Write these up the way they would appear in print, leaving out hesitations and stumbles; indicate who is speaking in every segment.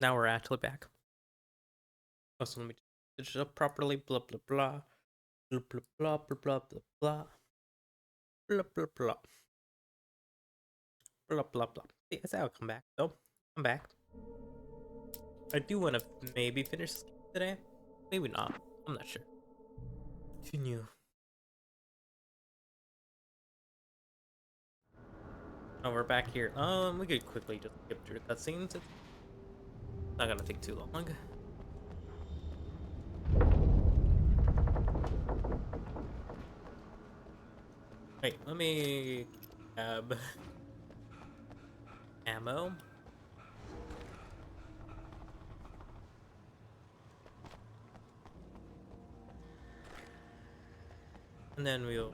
Speaker 1: Now we're actually back. Oh, so let me stitch it up properly. Blah blah blah. Blah blah blah blah blah blah blah. Blah blah blah. Blah blah blah. Yes, I'll come back though. I'm back. I do want to maybe finish this game today. Maybe not. I'm not sure. Continue. Oh, we're back here. We could quickly just skip through the cutscenes. It's not gonna take too long. Wait, let me grab ammo. And then we'll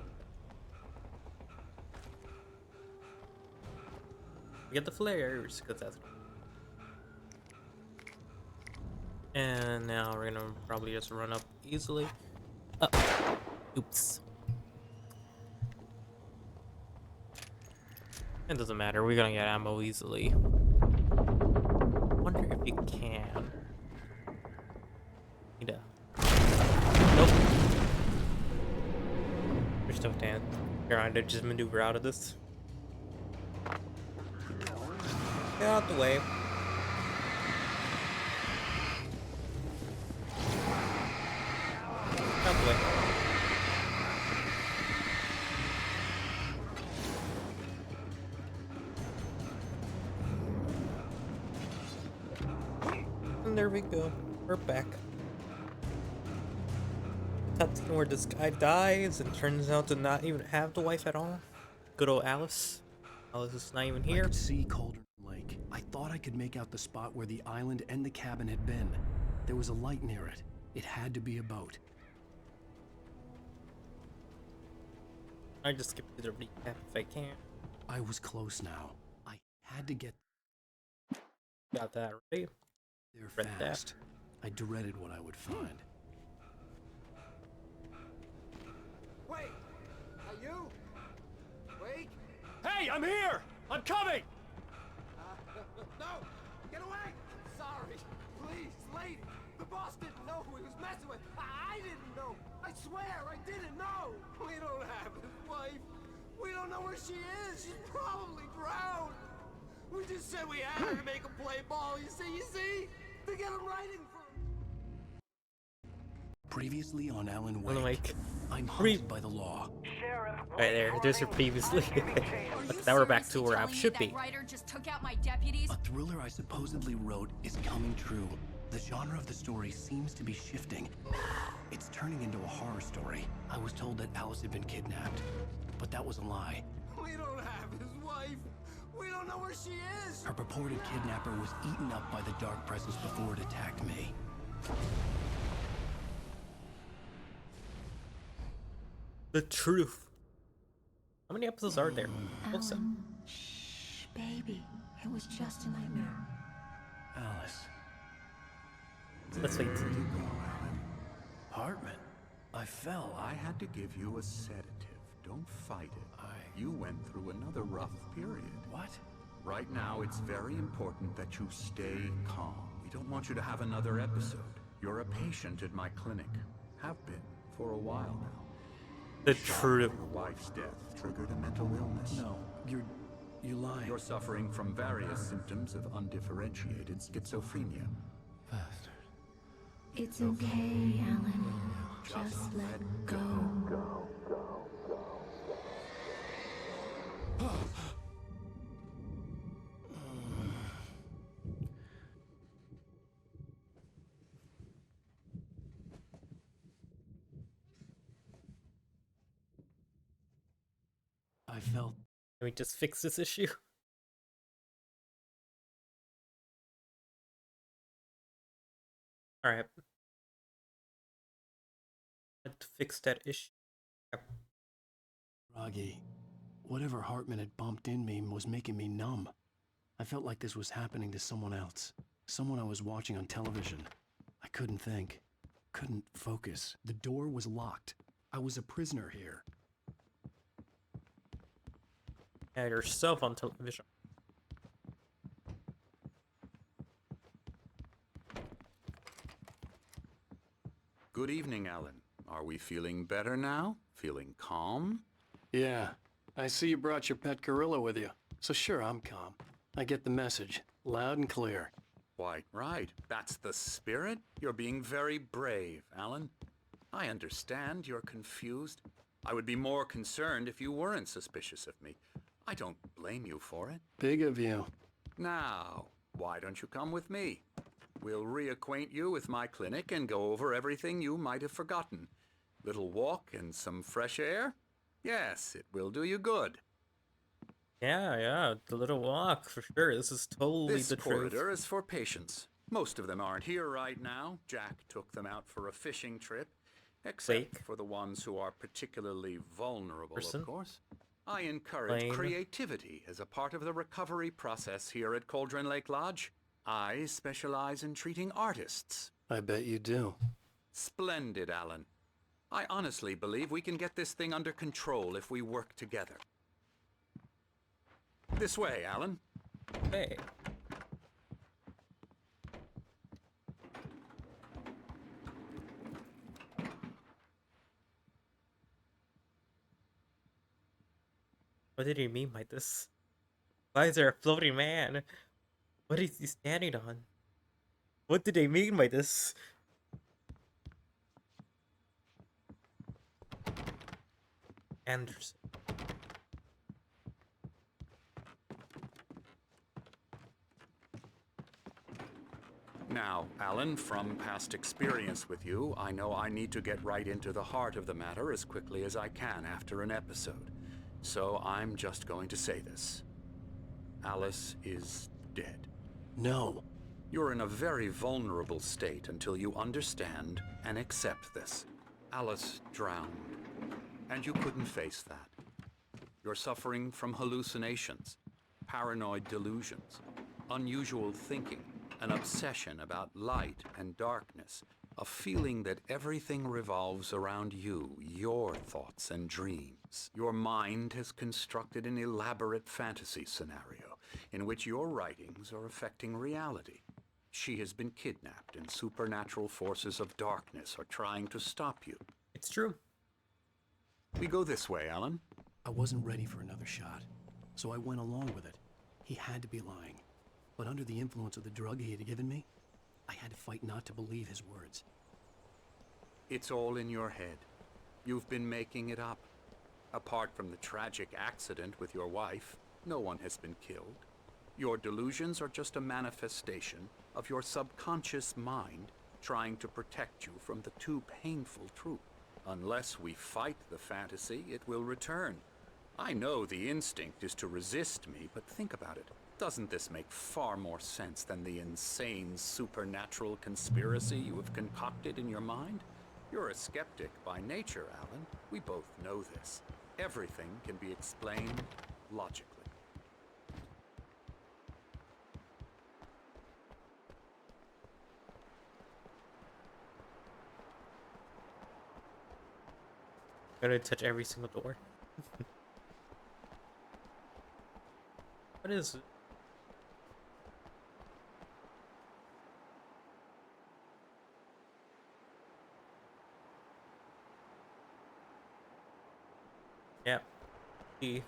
Speaker 1: get the flares, because that's... And now we're gonna probably just run up easily. Oops. It doesn't matter, we're gonna get ammo easily. Wonder if you can. Need a... Nope. We're still trying to just maneuver out of this. Get out the way. Out the way. And there we go. We're back. Cutscene where this guy dies and turns out to not even have the wife at all. Good old Alice. Alice is not even
Speaker 2: I
Speaker 1: here.
Speaker 2: could see Cauldron Lake. I thought I could make out the spot where the island and the cabin had been. There was a light near it. It had to be a boat.
Speaker 1: I just skip through the recap if I can.
Speaker 2: I was close now. I had to get
Speaker 1: Got that right.
Speaker 2: there
Speaker 1: Read that.
Speaker 2: fast. I dreaded what I would find.
Speaker 3: Wait! Are you? Wait!
Speaker 4: Hey, I'm here! I'm coming!
Speaker 3: No! Get away! Sorry! Please, lady! The boss didn't know who he was messing with! I didn't know! I swear I didn't know! We don't have his wife! We don't know where she is! She's probably drowned! We just said we had her to make him play ball, you see? To get him writing for him!
Speaker 2: Previously on Alan
Speaker 1: Alan
Speaker 2: Wake,
Speaker 1: Wake.
Speaker 2: I'm hunted by the law.
Speaker 1: Right there. There's your previously. Now we're back to where I should be.
Speaker 5: Writer just took out my deputies.
Speaker 2: A thriller I supposedly wrote is coming true. The genre of the story seems to be shifting. It's turning into a horror story. I was told that Alice had been kidnapped, but that was a lie.
Speaker 3: We don't have his wife! We don't know where she is!
Speaker 2: Her purported kidnapper was eaten up by the dark presence before it attacked me.
Speaker 1: The truth. How many episodes are there? Also,
Speaker 5: Alan, shh, baby. It was just a nightmare.
Speaker 2: Alice.
Speaker 1: let's wait.
Speaker 6: There you go, Alan.
Speaker 2: Hartman. I fell.
Speaker 6: I had to give you a sedative. Don't fight it. You went through another rough period.
Speaker 2: What?
Speaker 6: Right now, it's very important that you stay calm. We don't want you to have another episode. You're a patient at my clinic. Have been for a while now.
Speaker 1: The
Speaker 6: Shock
Speaker 1: truth.
Speaker 6: of your wife's death triggered a mental illness.
Speaker 2: No, you're lying.
Speaker 6: You're suffering from various symptoms of undifferentiated schizophrenia.
Speaker 2: Bastard.
Speaker 5: It's okay, Alan. Just let go.
Speaker 2: I felt
Speaker 1: Let me just fix this issue. Alright. Had to fix that issue.
Speaker 2: groggy. Whatever Hartman had bumped in me was making me numb. I felt like this was happening to someone else. Someone I was watching on television. I couldn't think. Couldn't focus. The door was locked. I was a prisoner here.
Speaker 1: Yeah, yourself on television.
Speaker 6: Good evening, Alan. Are we feeling better now? Feeling calm?
Speaker 2: Yeah, I see you brought your pet gorilla with you. So sure, I'm calm. I get the message, loud and clear.
Speaker 6: Quite right. That's the spirit. You're being very brave, Alan. I understand you're confused. I would be more concerned if you weren't suspicious of me. I don't blame you for it.
Speaker 2: Big of you.
Speaker 6: Now, why don't you come with me? We'll reacquaint you with my clinic and go over everything you might have forgotten. Little walk and some fresh air? Yes, it will do you good.
Speaker 1: Yeah, the little walk for sure. This is totally
Speaker 6: This
Speaker 1: the
Speaker 6: corridor
Speaker 1: truth.
Speaker 6: is for patients. Most of them aren't here right now. Jack took them out for a fishing trip. Except
Speaker 1: Wake.
Speaker 6: for the ones who are particularly vulnerable,
Speaker 1: Person.
Speaker 6: of course. I encourage
Speaker 1: Plane.
Speaker 6: creativity as a part of the recovery process here at Cauldron Lake Lodge. I specialize in treating artists.
Speaker 2: I bet you do.
Speaker 6: Splendid, Alan. I honestly believe we can get this thing under control if we work together. This way, Alan.
Speaker 1: Hey. What did he mean by this? Why is there a floating man? What is he standing on? What did they mean by this? Anderson.
Speaker 6: Now, Alan, from past experience with you, I know I need to get right into the heart of the matter as quickly as I can after an episode. So I'm just going to say this. Alice is dead.
Speaker 2: No.
Speaker 6: You're in a very vulnerable state until you understand and accept this. Alice drowned, and you couldn't face that. You're suffering from hallucinations, paranoid delusions, unusual thinking, an obsession about light and darkness, a feeling that everything revolves around you, your thoughts and dreams. Your mind has constructed an elaborate fantasy scenario in which your writings are affecting reality. She has been kidnapped, and supernatural forces of darkness are trying to stop you.
Speaker 1: It's true.
Speaker 6: We go this way, Alan.
Speaker 2: I wasn't ready for another shot, so I went along with it. He had to be lying. But under the influence of the drug he had given me, I had to fight not to believe his words.
Speaker 6: It's all in your head. You've been making it up. Apart from the tragic accident with your wife, no one has been killed. Your delusions are just a manifestation of your subconscious mind trying to protect you from the too painful truth. Unless we fight the fantasy, it will return. I know the instinct is to resist me, but think about it. Doesn't this make far more sense than the insane supernatural conspiracy you have concocted in your mind? You're a skeptic by nature, Alan. We both know this. Everything can be explained logically.
Speaker 1: Gotta touch every single door. What is it? Yep. E.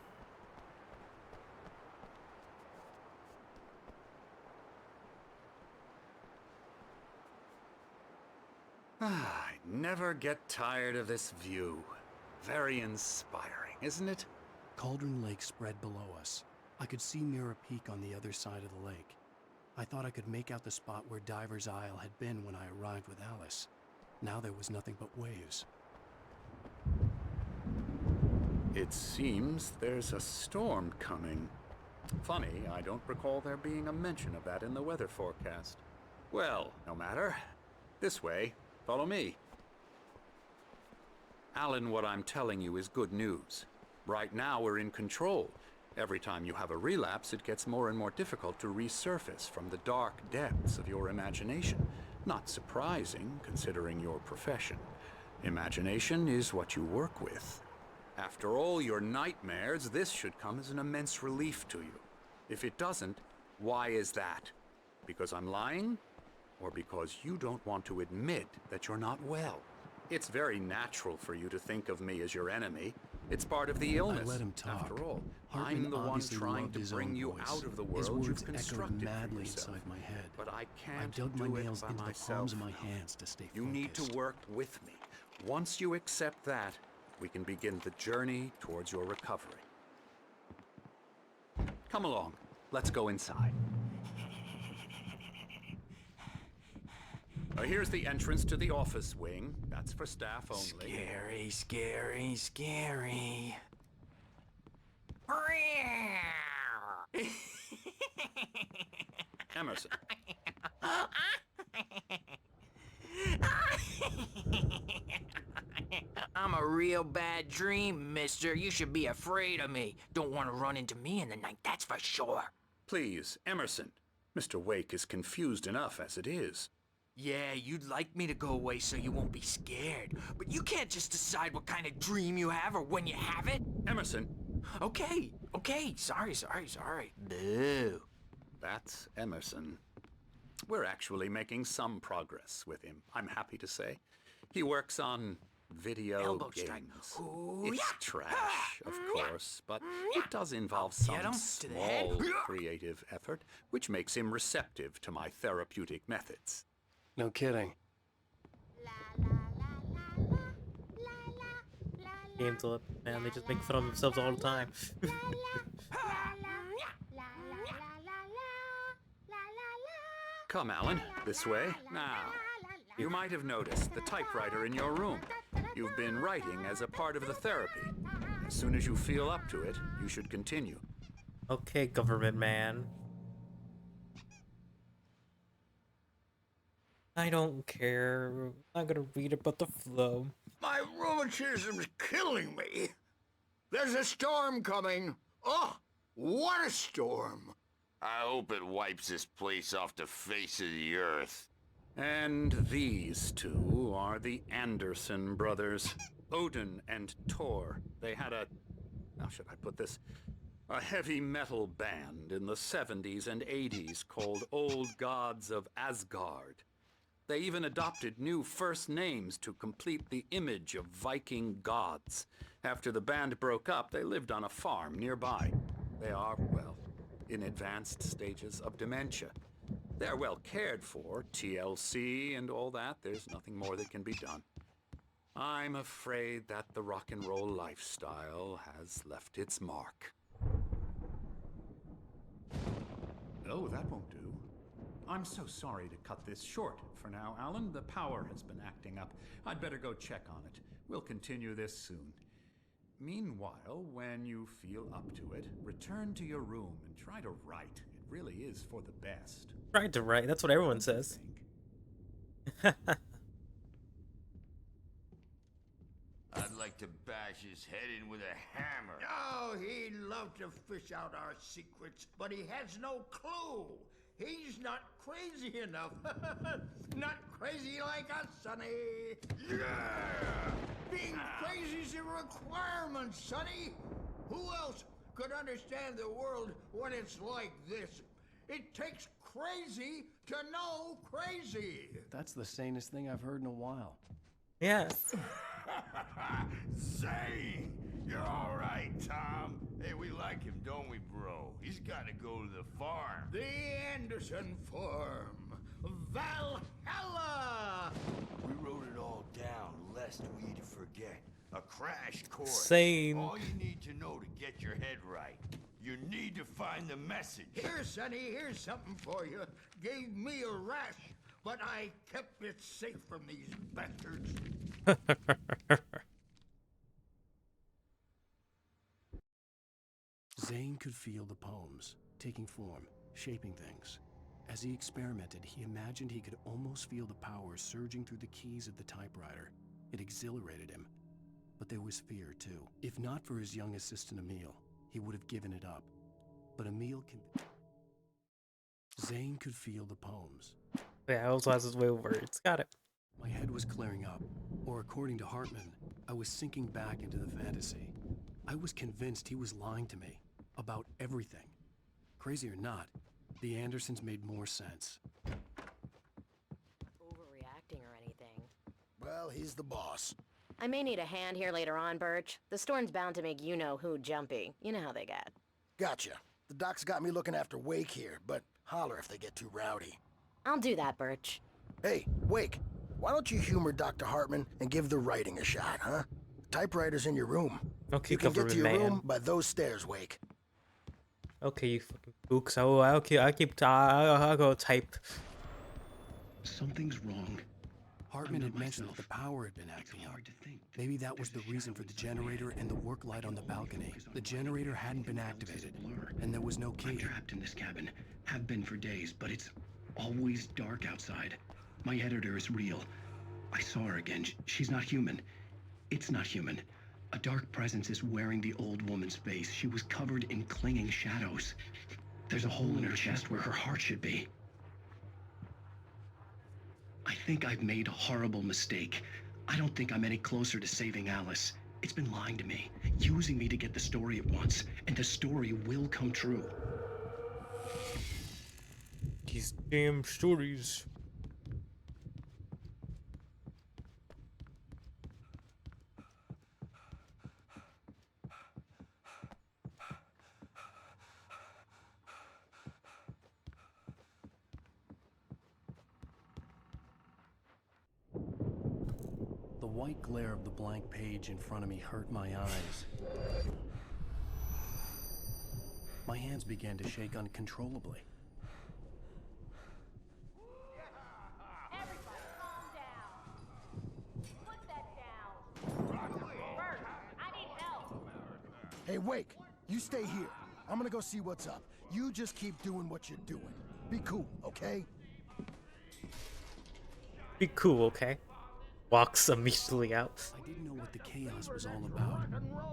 Speaker 6: I never get tired of this view. Very inspiring, isn't it?
Speaker 2: Cauldron Lake spread below us. I could see Mirror Peak on the other side of the lake. I thought I could make out the spot where Diver's Isle had been when I arrived with Alice. Now there was nothing but waves.
Speaker 6: It seems there's a storm coming. Funny, I don't recall there being a mention of that in the weather forecast. Well, no matter. This way. Follow me. Alan, what I'm telling you is good news. Right now, we're in control. Every time you have a relapse, it gets more and more difficult to resurface from the dark depths of your imagination. Not surprising, considering your profession. Imagination is what you work with. After all your nightmares, this should come as an immense relief to you. If it doesn't, why is that? Because I'm lying? Or because you don't want to admit that you're not well? It's very natural for you to think of me as your enemy. It's part of the illness.
Speaker 2: I let him talk.
Speaker 6: After all,
Speaker 2: Hartman
Speaker 6: I'm the one
Speaker 2: obviously
Speaker 6: trying
Speaker 2: loved
Speaker 6: to
Speaker 2: his
Speaker 6: bring
Speaker 2: own
Speaker 6: you
Speaker 2: voice.
Speaker 6: out of the
Speaker 2: His
Speaker 6: world
Speaker 2: words
Speaker 6: you've
Speaker 2: echoed
Speaker 6: constructed
Speaker 2: madly
Speaker 6: for yourself.
Speaker 2: inside my head.
Speaker 6: But I
Speaker 2: I
Speaker 6: can't
Speaker 2: dug my
Speaker 6: do it
Speaker 2: nails
Speaker 6: by
Speaker 2: into the
Speaker 6: myself.
Speaker 2: palms of my hands to stay
Speaker 6: You
Speaker 2: focused.
Speaker 6: need to work with me. Once you accept that, we can begin the journey towards your recovery. Come along. Let's go inside. Here's the entrance to the office wing. That's for staff only.
Speaker 7: Scary, scary, scary.
Speaker 6: Emerson.
Speaker 7: I'm a real bad dream, mister. You should be afraid of me. Don't want to run into me in the night, that's for sure.
Speaker 6: Please, Emerson. Mr. Wake is confused enough as it is.
Speaker 7: Yeah, you'd like me to go away so you won't be scared. But you can't just decide what kind of dream you have or when you have it.
Speaker 6: Emerson.
Speaker 7: Okay, sorry. Boo.
Speaker 6: That's Emerson. We're actually making some progress with him, I'm happy to say. He works on video
Speaker 7: Elbow
Speaker 6: games.
Speaker 7: strike. Ooh,
Speaker 6: It's
Speaker 7: yeah.
Speaker 6: trash, of course, but it does involve
Speaker 7: Get him
Speaker 6: some
Speaker 7: to the head.
Speaker 6: small creative effort, which makes him receptive to my therapeutic methods.
Speaker 2: No kidding.
Speaker 1: Games up, man. They just make fun of themselves all the time.
Speaker 6: Come, Alan, this way. Now, you might have noticed the typewriter in your room. You've been writing as a part of the therapy. As soon as you feel up to it, you should continue.
Speaker 1: Okay, government man. I don't care. I'm not gonna read about the flow.
Speaker 8: My rheumatism's killing me. There's a storm coming. Oh, what a storm.
Speaker 9: I hope it wipes this place off the face of the earth.
Speaker 6: And these two are the Anderson brothers, Odin and Thor. They had how should I put this? A heavy metal band in the 70s and 80s called Old Gods of Asgard. They even adopted new first names to complete the image of Viking gods. After the band broke up, they lived on a farm nearby. They are, well, in advanced stages of dementia. They're well cared for, TLC and all that. There's nothing more that can be done. I'm afraid that the rock and roll lifestyle has left its mark. Oh, that won't do. I'm so sorry to cut this short for now, Alan. The power has been acting up. I'd better go check on it. We'll continue this soon. Meanwhile, when you feel up to it, return to your room and try to write. It really is for the best.
Speaker 1: Tried to write. That's what everyone says.
Speaker 9: I'd like to bash his head in with a hammer.
Speaker 8: Oh, he'd love to fish out our secrets, but he has no clue. He's not crazy enough. Not crazy like us, Sonny. Yeah! Being crazy's a requirement, Sonny. Who else could understand the world when it's like this? It takes crazy to know crazy.
Speaker 2: That's the sanest thing I've heard in a while.
Speaker 1: Yeah.
Speaker 9: Zane! You're all right, Tom. Hey, we like him, don't we, bro? He's got to go to the farm.
Speaker 8: The Anderson Farm. Valhalla!
Speaker 9: We wrote it all down, lest we forget. A crash course.
Speaker 1: Sane.
Speaker 9: All you need to know to get your head right. You need to find the message.
Speaker 8: Here, Sonny, here's something for you. Gave me a rash, but I kept it safe from these bastards.
Speaker 2: Zane could feel the poems, taking form, shaping things. As he experimented, he imagined he could almost feel the power surging through the keys of the typewriter. It exhilarated him. But there was fear, too. If not for his young assistant Emil, he would have given it up. But Emil Zane could feel the poems.
Speaker 1: Yeah, also has his way with words. Got it.
Speaker 2: My head was clearing up, or according to Hartman, I was sinking back into the fantasy. I was convinced he was lying to me about everything. Crazy or not, the Andersons made more sense.
Speaker 10: Overreacting or anything. Well, he's the boss.
Speaker 11: I may need a hand here later on, Birch. The storm's bound to make you-know-who jumpy. You know how they get.
Speaker 10: Gotcha. The doc's got me looking after Wake here, but holler if they get too rowdy.
Speaker 11: I'll do that, Birch.
Speaker 10: Hey, Wake, why don't you humor Dr. Hartman and give the writing a shot, huh? Typewriter's in your room.
Speaker 1: Okay,
Speaker 10: you can get to your
Speaker 1: government man.
Speaker 10: room by those stairs, Wake.
Speaker 1: Okay, you fucking book. So I'll go type.
Speaker 2: Something's wrong. Hartman had mentioned that the power had been acting up. Maybe that was the reason for the generator and the work light on the balcony. The generator hadn't been activated, and there was no key.
Speaker 12: I'm trapped in this cabin. Have been for days, but it's always dark outside. My editor is real. I saw her again. She's not human. It's not human. A dark presence is wearing the old woman's face. She was covered in clinging shadows. There's a hole in her chest where her heart should be. I think I've made a horrible mistake. I don't think I'm any closer to saving Alice. It's been lying to me, using me to get the story it wants, and the story will come true.
Speaker 1: These damn stories.
Speaker 2: The white glare of the blank page in front of me hurt my eyes. My hands began to shake uncontrollably.
Speaker 11: Everybody calm down. Put that down. Bert, I need help.
Speaker 10: Hey, Wake, you stay here. I'm gonna go see what's up. You just keep doing what you're doing. Be cool, okay?
Speaker 1: Be cool, okay? Walks immediately out.
Speaker 2: I didn't know what the chaos was all about,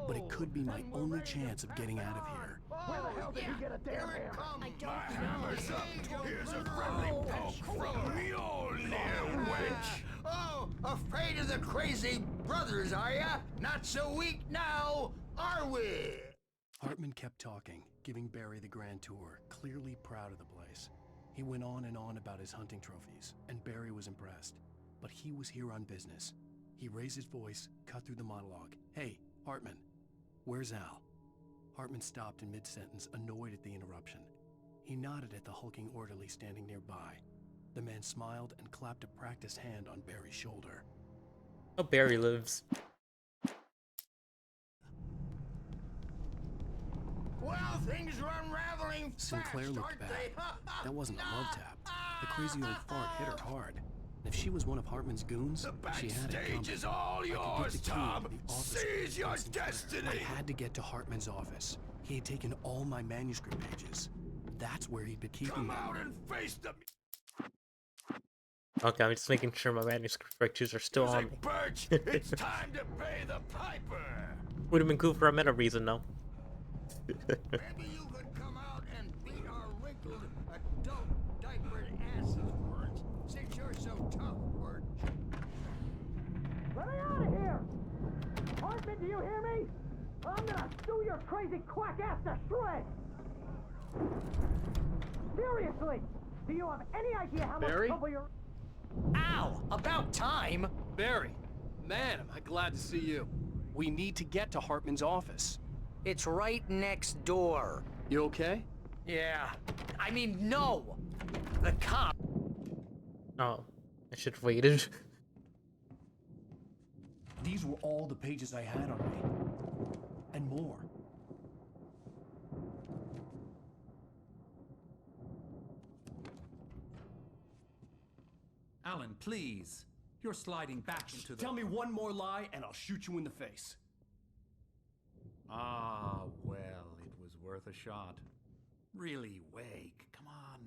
Speaker 2: but it could be my only chance of getting out of here.
Speaker 10: Where the hell did he get a damn hammer?
Speaker 11: I don't
Speaker 9: My
Speaker 11: know.
Speaker 9: hammer's up. Here's a friendly poke from Mjolnir, wench.
Speaker 8: Oh, afraid of the crazy brothers, are ya? Not so weak now, are we?
Speaker 2: Hartman kept talking, giving Barry the grand tour, clearly proud of the place. He went on and on about his hunting trophies, and Barry was impressed. But he was here on business. He raised his voice, cut through the monologue. Hey, Hartman, where's Al? Hartman stopped in mid-sentence, annoyed at the interruption. He nodded at the hulking orderly standing nearby. The man smiled and clapped a practiced hand on Barry's shoulder.
Speaker 1: Oh, Barry lives.
Speaker 8: Well, things are unraveling fast,
Speaker 2: Sinclair looked
Speaker 8: aren't
Speaker 2: back.
Speaker 8: they?
Speaker 2: That wasn't a love tap. The crazy old fart hit her hard. If she was one of Hartman's goons,
Speaker 9: The
Speaker 2: she had it
Speaker 9: backstage
Speaker 2: coming.
Speaker 9: is all
Speaker 2: I could get
Speaker 9: yours,
Speaker 2: the key
Speaker 9: Tom.
Speaker 2: to the office
Speaker 9: Seize your
Speaker 2: of Sinclair.
Speaker 9: destiny.
Speaker 2: I had to get to Hartman's office. He had taken all my manuscript pages. That's where he'd been keeping
Speaker 9: Come
Speaker 2: them.
Speaker 9: out and face the
Speaker 1: Okay, I'm just making sure my manuscript pictures are still on me.
Speaker 9: music, Birch. It's time to pay the piper.
Speaker 1: Would have been cool for a meta reason, though.
Speaker 8: Maybe you could come out and beat our wrinkled, adult, diapered asses once, since you're so tough, Bert.
Speaker 3: Let me out of here! Hartman, do you hear me? I'm gonna sue your crazy quack ass to shreds! Seriously! Do you have any idea how
Speaker 4: Barry?
Speaker 3: much trouble you're...
Speaker 7: Ow! About time!
Speaker 4: Barry, man, am I glad to see you.
Speaker 2: We need to get to Hartman's office.
Speaker 7: It's right next door.
Speaker 4: You okay?
Speaker 7: Yeah. I mean, no! The cop.
Speaker 1: Oh, I should have waited.
Speaker 2: These were all the pages I had on me. And more.
Speaker 13: Alan, please. You're sliding back into the...
Speaker 2: Tell me one more lie and I'll shoot you in the face.
Speaker 13: Ah, well, it was worth a shot. Really, Wake, come on.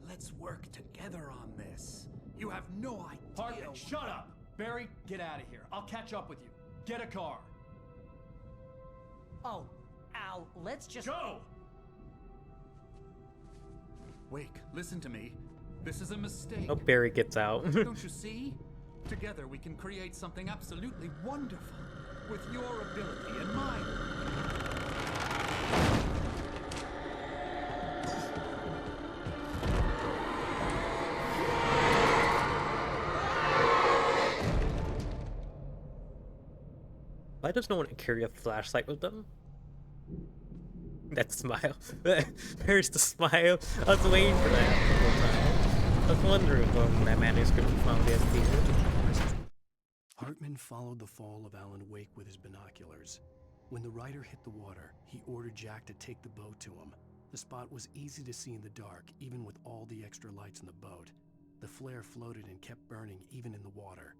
Speaker 13: Let's work together on this. You have no idea...
Speaker 2: Hartman, shut up! Barry, get out of here. I'll catch up with you. Get a car.
Speaker 7: Oh, Al, let's just...
Speaker 2: Go!
Speaker 13: Wake, listen to me. This is a mistake.
Speaker 1: Oh, Barry gets out.
Speaker 13: Don't you see? Together we can create something absolutely wonderful. With your ability and mine.
Speaker 1: Why does no one carry a flashlight with them? That smile. There's the smile. I was waiting for that the whole time. I was wondering when that manuscript finally appeared.
Speaker 2: Hartman followed the fall of Alan Wake with his binoculars. When the rider hit the water, he ordered Jack to take the boat to him. The spot was easy to see in the dark, even with all the extra lights in the boat. The flare floated and kept burning even in the water.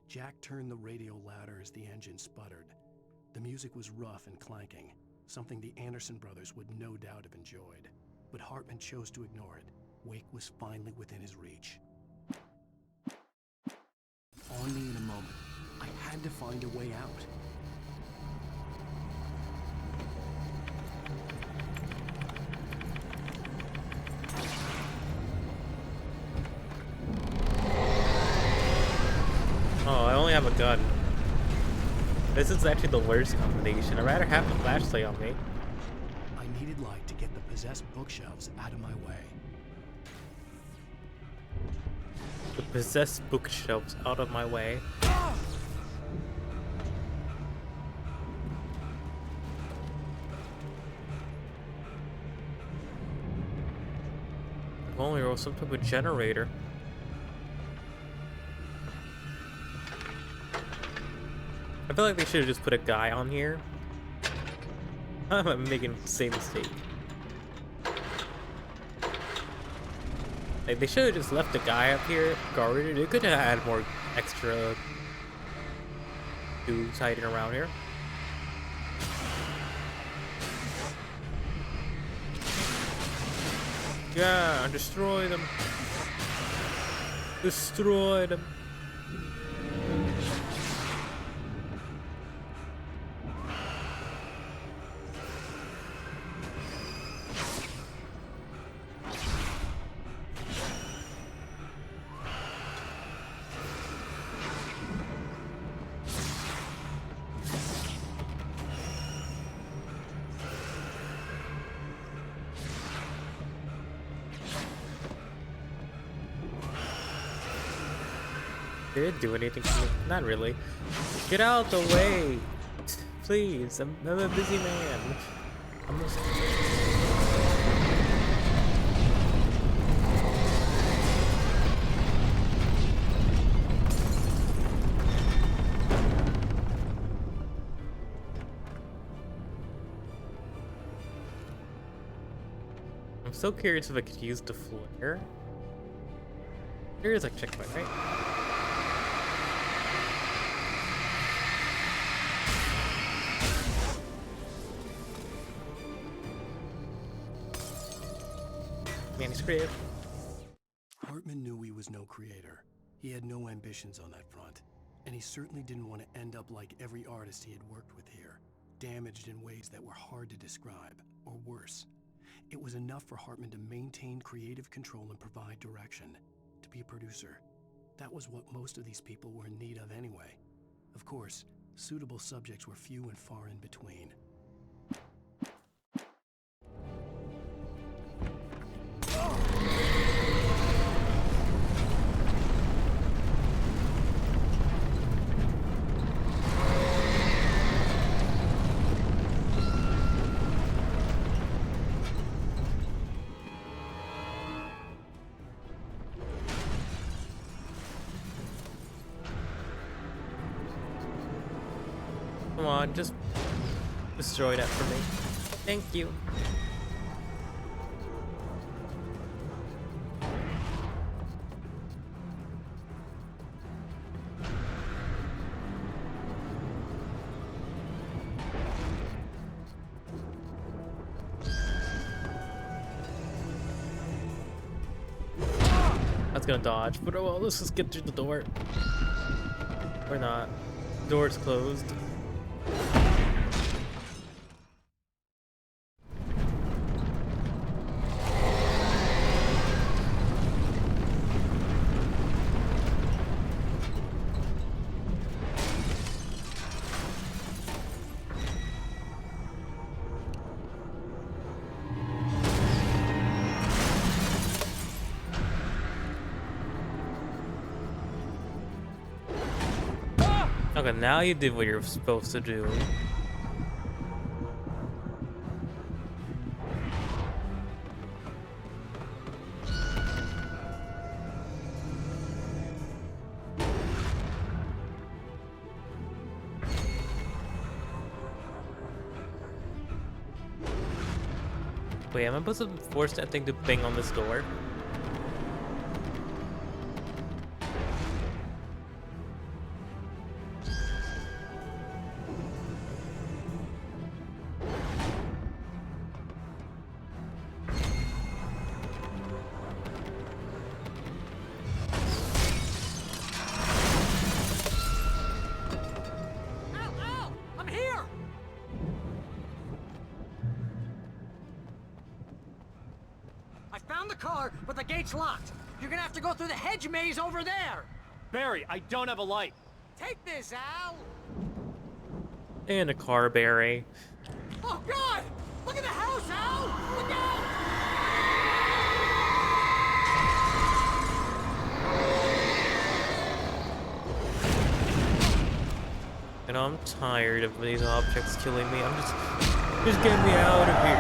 Speaker 2: Jack turned the radio louder as the engine sputtered. The music was rough and clanking, something the Anderson brothers would no doubt have enjoyed. But Hartman chose to ignore it. Wake was finally within his reach. On me in a moment. I had to find a way out.
Speaker 1: Oh, I only have a gun. This is actually the worst combination. I'd rather have the flashlight on me.
Speaker 2: I needed light to get the possessed bookshelves out of my way.
Speaker 1: The possessed bookshelves out of my way. If only there was some type of generator. I feel like they should have just put a guy on here. I'm making the same mistake. Like, they should have just left the guy up here guarded. They could have had more extra dudes hiding around here. Yeah, destroy them. Destroy them. Did it do anything to me? Not really. Get out the way! Please, I'm a busy man. I'm just... I'm so curious if I could use the flare. There is a checkpoint, right? Manuscript.
Speaker 2: Hartman knew he was no creator. He had no ambitions on that front. And he certainly didn't want to end up like every artist he had worked with here, damaged in ways that were hard to describe, or worse. It was enough for Hartman to maintain creative control and provide direction, to be a producer. That was what most of these people were in need of anyway. Of course, suitable subjects were few and far in between.
Speaker 1: Come on, just destroy that for me. Thank you. That's gonna dodge, but oh well, let's just get through the door. Or not. Door's closed. Okay, now you did what you're supposed to do. Wait, am I supposed to force that thing to bang on this door?
Speaker 3: Al! I'm here! I found the car, but the gate's locked. You're gonna have to go through the hedge maze over there.
Speaker 4: Barry, I don't have a light.
Speaker 3: Take this, Al!
Speaker 1: And a car, Barry.
Speaker 3: Oh, God! Look at the house, Al! Look out!
Speaker 1: And I'm tired of these objects killing me. Just get me out of here.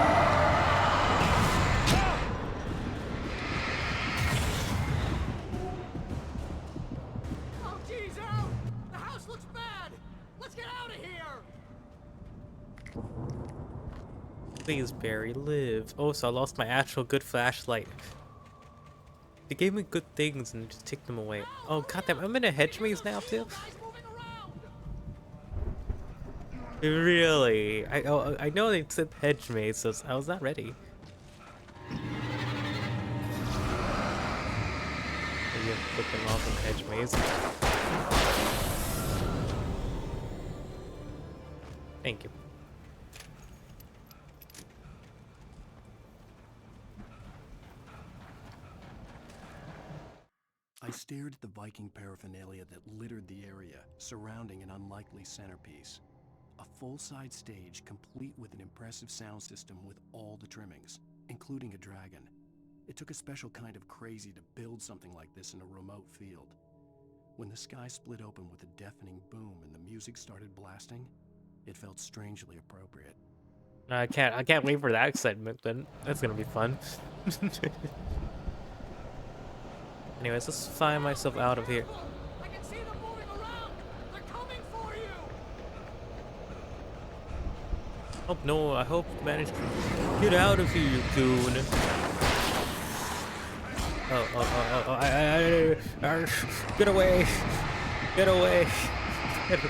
Speaker 3: Oh, jeez, Al! The house looks bad! Let's get out of here!
Speaker 1: Please, Barry, live. Oh, so I lost my actual good flashlight. They gave me good things and just took them away. Oh, goddamn, I'm in a hedge maze now, too? Really? I know they said hedge maze, so I was not ready. Maybe I'm flipping off in hedge maze. Thank you.
Speaker 2: I stared at the Viking paraphernalia that littered the area, surrounding an unlikely centerpiece. A full-side stage complete with an impressive sound system with all the trimmings, including a dragon. It took a special kind of crazy to build something like this in a remote field. When the sky split open with a deafening boom and the music started blasting, it felt strangely appropriate.
Speaker 1: I can't wait for that segment then. That's gonna be fun. Anyways, let's find myself out of here.
Speaker 3: I can see them moving around! They're coming for you!
Speaker 1: Oh no, I hope you managed to get out of here, you goon. Get away! Get away! Get away!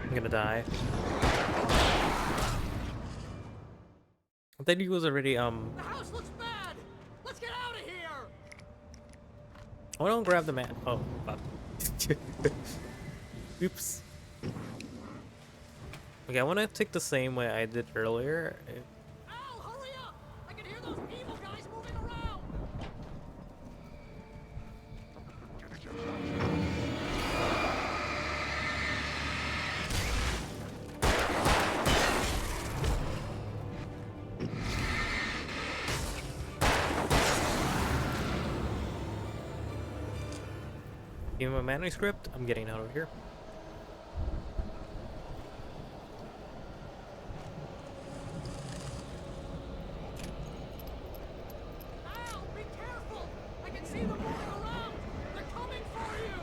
Speaker 1: I'm gonna die. I think he was already
Speaker 3: The house looks bad! Let's get out of here!
Speaker 1: Oh, don't grab the man. Oh, fuck. Oops. Okay, I want to take the same way I did earlier.
Speaker 3: Al, hurry up! I can hear those evil guys moving around!
Speaker 1: Give him a manuscript. I'm getting out of here.
Speaker 3: Al, be careful! I can see them moving around! They're coming for you!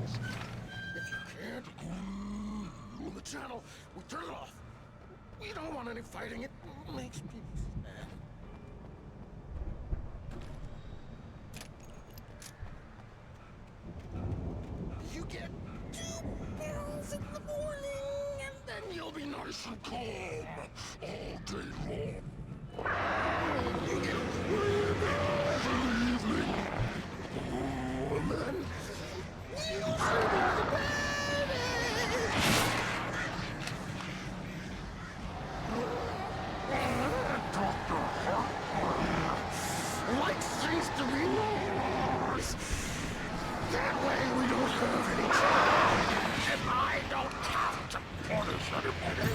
Speaker 10: If you can't rule the channel, we turn it off. We don't want any fighting. It makes people sad. You get 2 pills in the morning, and then you'll be nice and calm all day long. You get 3 pills in the evening. Oh, and then you'll sleep like a baby. Dr. Hartman likes things to be yours. That way we don't have any trouble, and I don't have to punish anybody.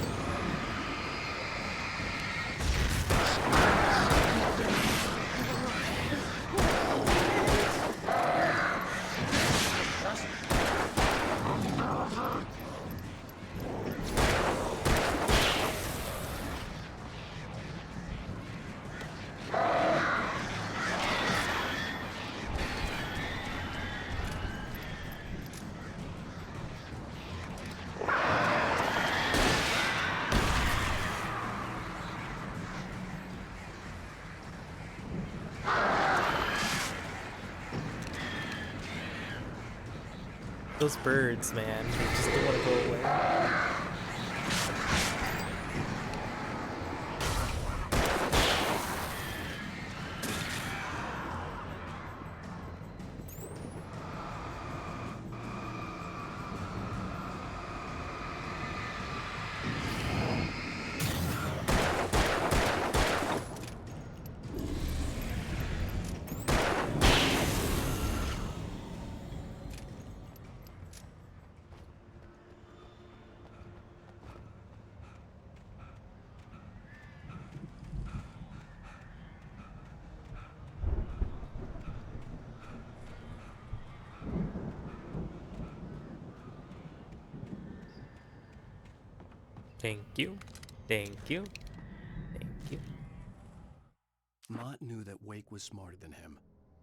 Speaker 1: Those birds, man, they just don't want to go away. Thank you. Thank you. Thank you.
Speaker 2: Mott knew that Wake was smarter than him.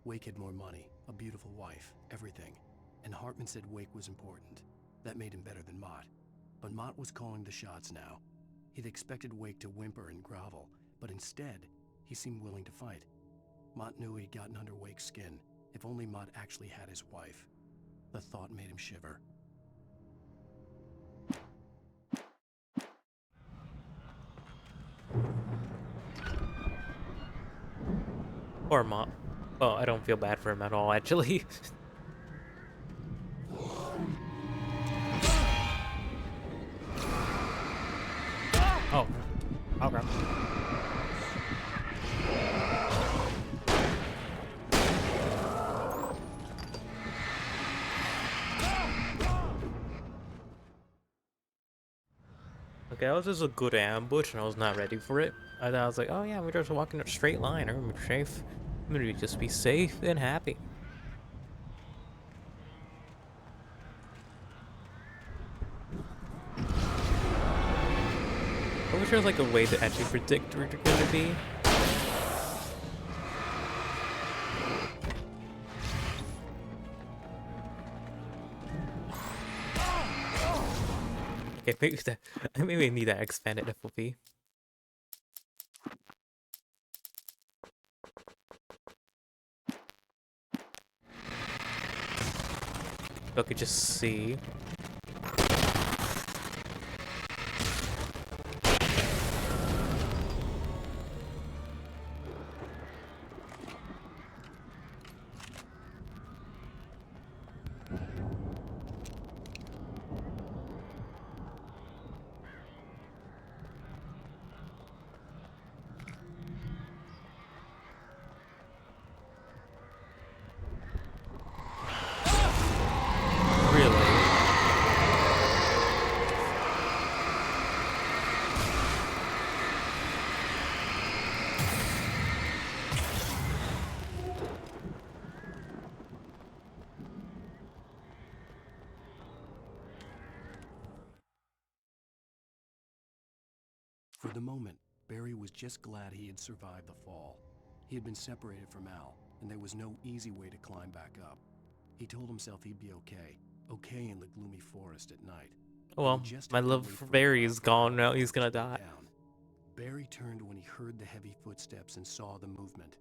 Speaker 2: Wake had more money, a beautiful wife, everything. And Hartman said Wake was important. That made him better than Mott. But Mott was calling the shots now. He'd expected Wake to whimper and grovel, but instead, he seemed willing to fight. Mott knew he'd gotten under Wake's skin. If only Mott actually had his wife. The thought made him shiver.
Speaker 1: Or Mott. Oh, I don't feel bad for him at all, actually. Oh. Okay. Okay, that was just a good ambush, and I was not ready for it. I thought I was like, oh yeah, we're just walking a straight line. I'm gonna be safe. I'm gonna just be safe and happy. I wish there was like a way to actually predict where you're gonna be. Okay, maybe that, maybe I need that expanded FOV. I could just see.
Speaker 2: For the moment, Barry was just glad he had survived the fall. He had been separated from Al, and there was no easy way to climb back up. He told himself he'd be okay, okay in the gloomy forest at night.
Speaker 1: Well, my love for Barry is gone now. He's gonna die.
Speaker 2: Barry turned when he heard the heavy footsteps and saw the movement.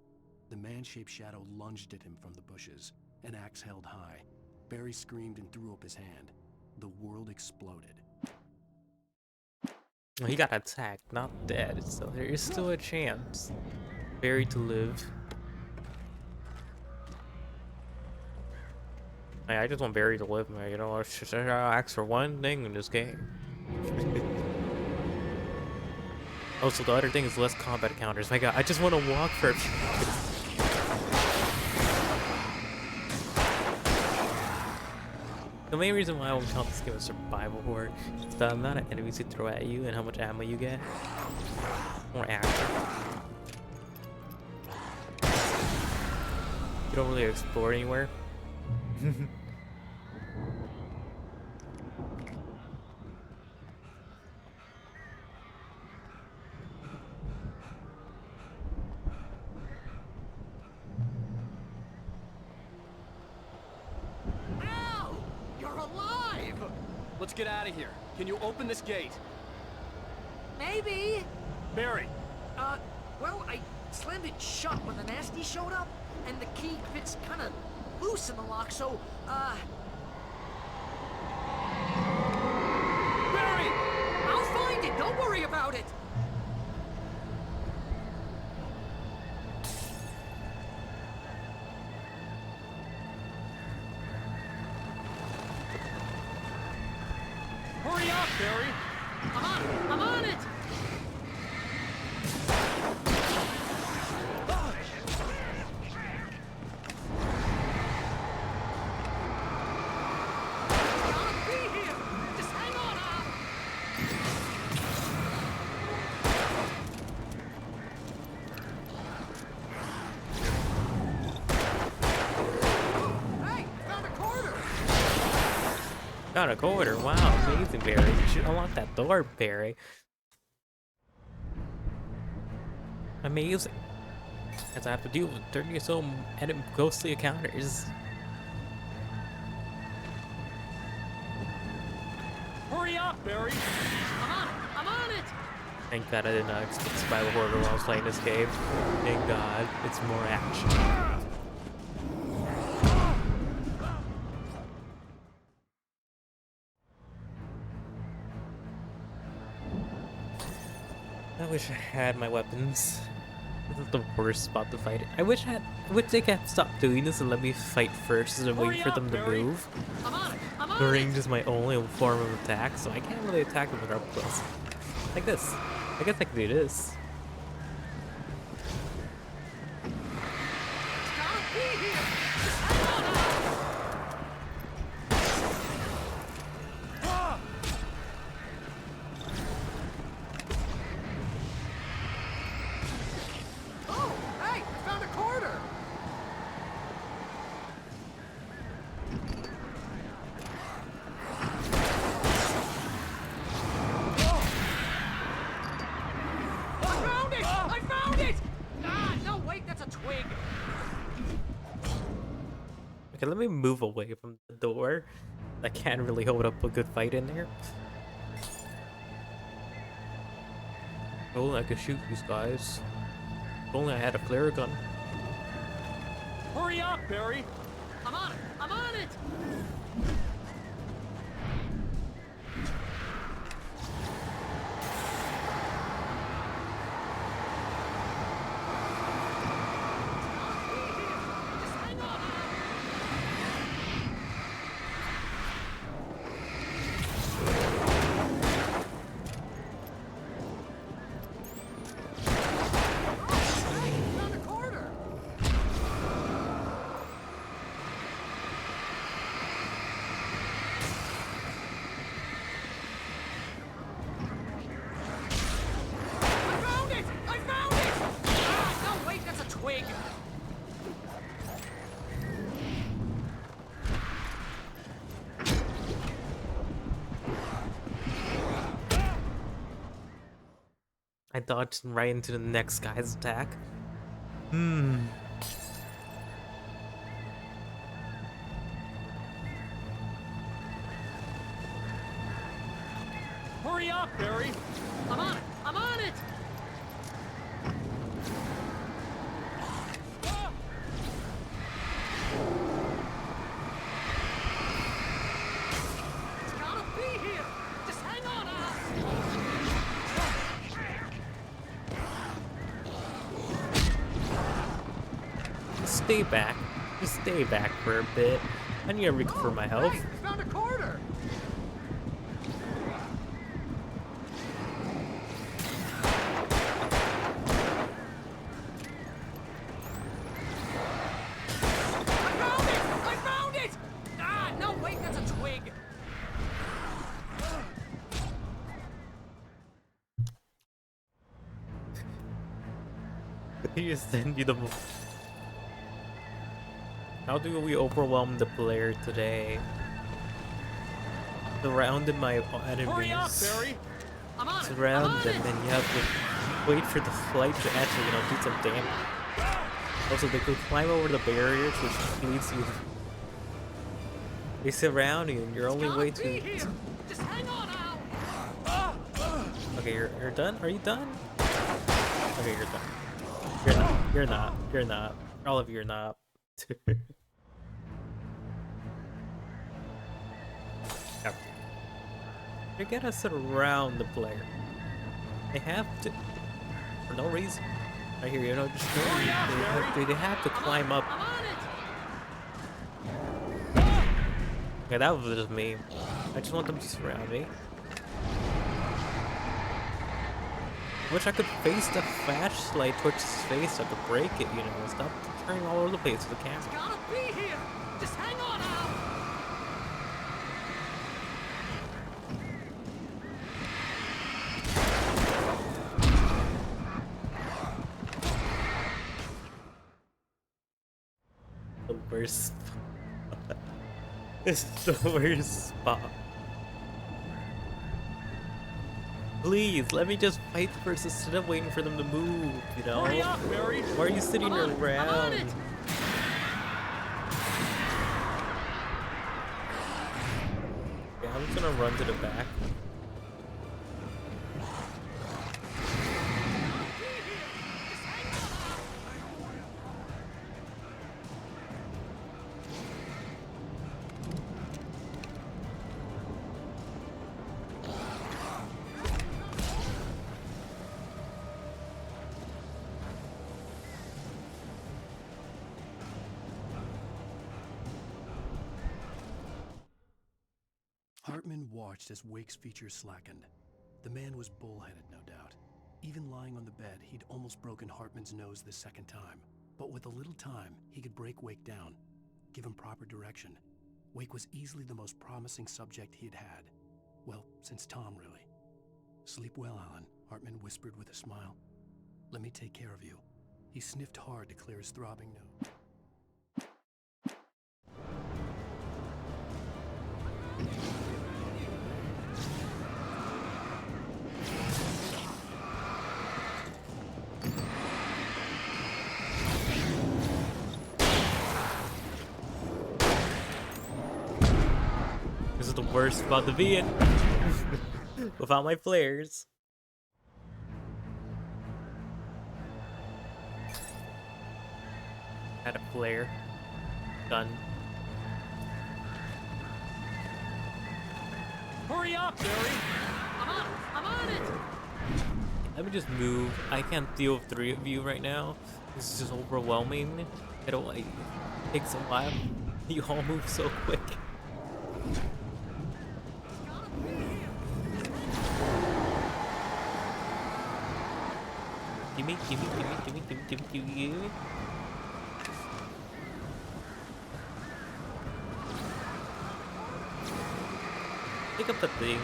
Speaker 2: The man-shaped shadow lunged at him from the bushes, an axe held high. Barry screamed and threw up his hand. The world exploded.
Speaker 1: Well, he got attacked, not dead, so there is still a chance. Barry to live. I just want Barry to live, man. You know, I ask for one thing in this game. Also, the other thing is less combat encounters. My god, I just want to walk for a few. The main reason why I won't count this game as survival horror is the amount of enemies you throw at you and how much ammo you get. More action. You don't really explore anywhere.
Speaker 4: Al! You're alive! Let's get out of here. Can you open this gate?
Speaker 14: Maybe.
Speaker 4: Barry!
Speaker 14: Well, I slammed it shut when the nasty showed up, and the key fits kind of loose in the lock, so,
Speaker 4: Barry!
Speaker 14: I'll find it, don't worry about it!
Speaker 4: Hurry up, Barry!
Speaker 14: I'm on it!
Speaker 1: Got a quarter. Wow, amazing, Barry. You should unlock that door, Barry. Amazing. As I have to deal with 30 or so ghostly encounters.
Speaker 4: Hurry up, Barry!
Speaker 14: I'm on it!
Speaker 1: Thank God I did not expect survival horror while I was playing this game. Thank God, it's more action. I wish I had my weapons. This is the worst spot to fight it. I wish they could stop doing this and let me fight first and wait for them to move. The range is my only form of attack, so I can't really attack them when they're up close. Like this. I guess I can do this. Okay, let me move away from the door. I can't really hold up a good fight in there. If only I could shoot these guys. If only I had a flare gun.
Speaker 4: Hurry up, Barry!
Speaker 14: I'm on it!
Speaker 1: I dodged right into the next guy's attack.
Speaker 4: Hurry up, Barry!
Speaker 14: I'm on it! I'm on it! It's gotta be here! Just hang on,
Speaker 1: Just stay back. Just stay back for a bit. I need to recover my health.
Speaker 14: Hey, we found a corner! I found it! Ah, no, wait, that's a twig.
Speaker 1: He just send you the. How do we overwhelm the player today? Surrounded my enemies.
Speaker 4: Hurry up, Barry!
Speaker 14: I'm on it!
Speaker 1: Surround them, and you have to wait for the flight to actually, do some damage. Also, they could climb over the barriers, which leads you. They surround you, and your only way to.
Speaker 14: Just hang on, Al!
Speaker 1: Okay, you're done. Are you done? Okay, you're done. You're not. You're not. You're not. All of you are not. You're gonna surround the player. They have to, for no reason. I hear just they have to climb up. Okay, that was just me. I just want them to surround me. Wish I could face the flashlight towards his face so I could break it, Stop turning all over the place with the camera.
Speaker 14: It's gotta be here! Just hang on, Al!
Speaker 1: The worst spot. It's the worst spot. Please, let me just fight the person instead of waiting for them to move,
Speaker 4: Hurry up, Barry!
Speaker 1: Why are you sitting around? Okay, I'm just gonna run to the back.
Speaker 2: Hartman watched as Wake's features slackened. The man was bullheaded, no doubt. Even lying on the bed, he'd almost broken Hartman's nose the second time. But with a little time, he could break Wake down, give him proper direction. Wake was easily the most promising subject he'd had. Well, since Tom, really. Sleep well, Alan, Hartman whispered with a smile. Let me take care of you. He sniffed hard to clear his throbbing nose.
Speaker 1: This is the worst spot to be in. Without my flares. Had a flare. Done.
Speaker 4: Hurry up, Barry!
Speaker 14: I'm on it!
Speaker 1: Let me just move. I can't deal with 3 of you right now. This is just overwhelming. It takes a while. You all move so quick. Gimme. Pick up the thing.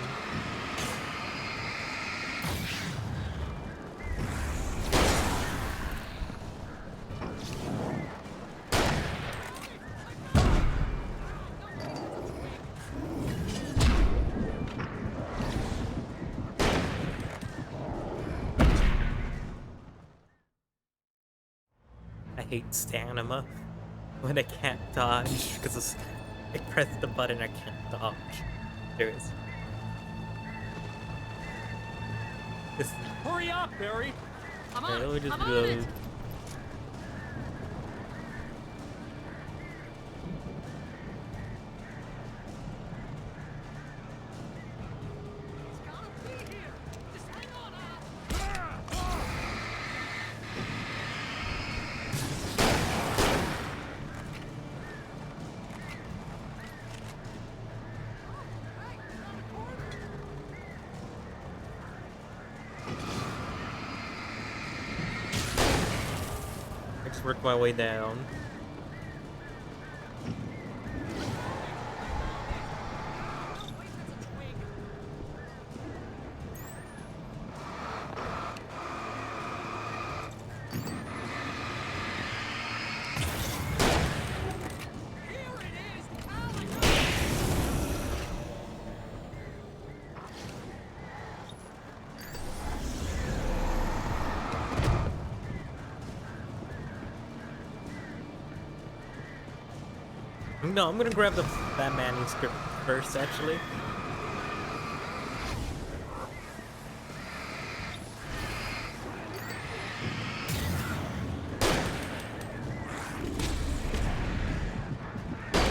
Speaker 1: I hate stamina when I can't dodge because I press the button I can't dodge. There is. This,
Speaker 4: Hurry up, Barry!
Speaker 14: I'm
Speaker 1: yeah,
Speaker 14: on
Speaker 1: let me
Speaker 14: it!
Speaker 1: just
Speaker 14: I'm on
Speaker 1: reload.
Speaker 14: it!
Speaker 1: I just work my way down. No, I'm gonna grab that manuscript first, actually.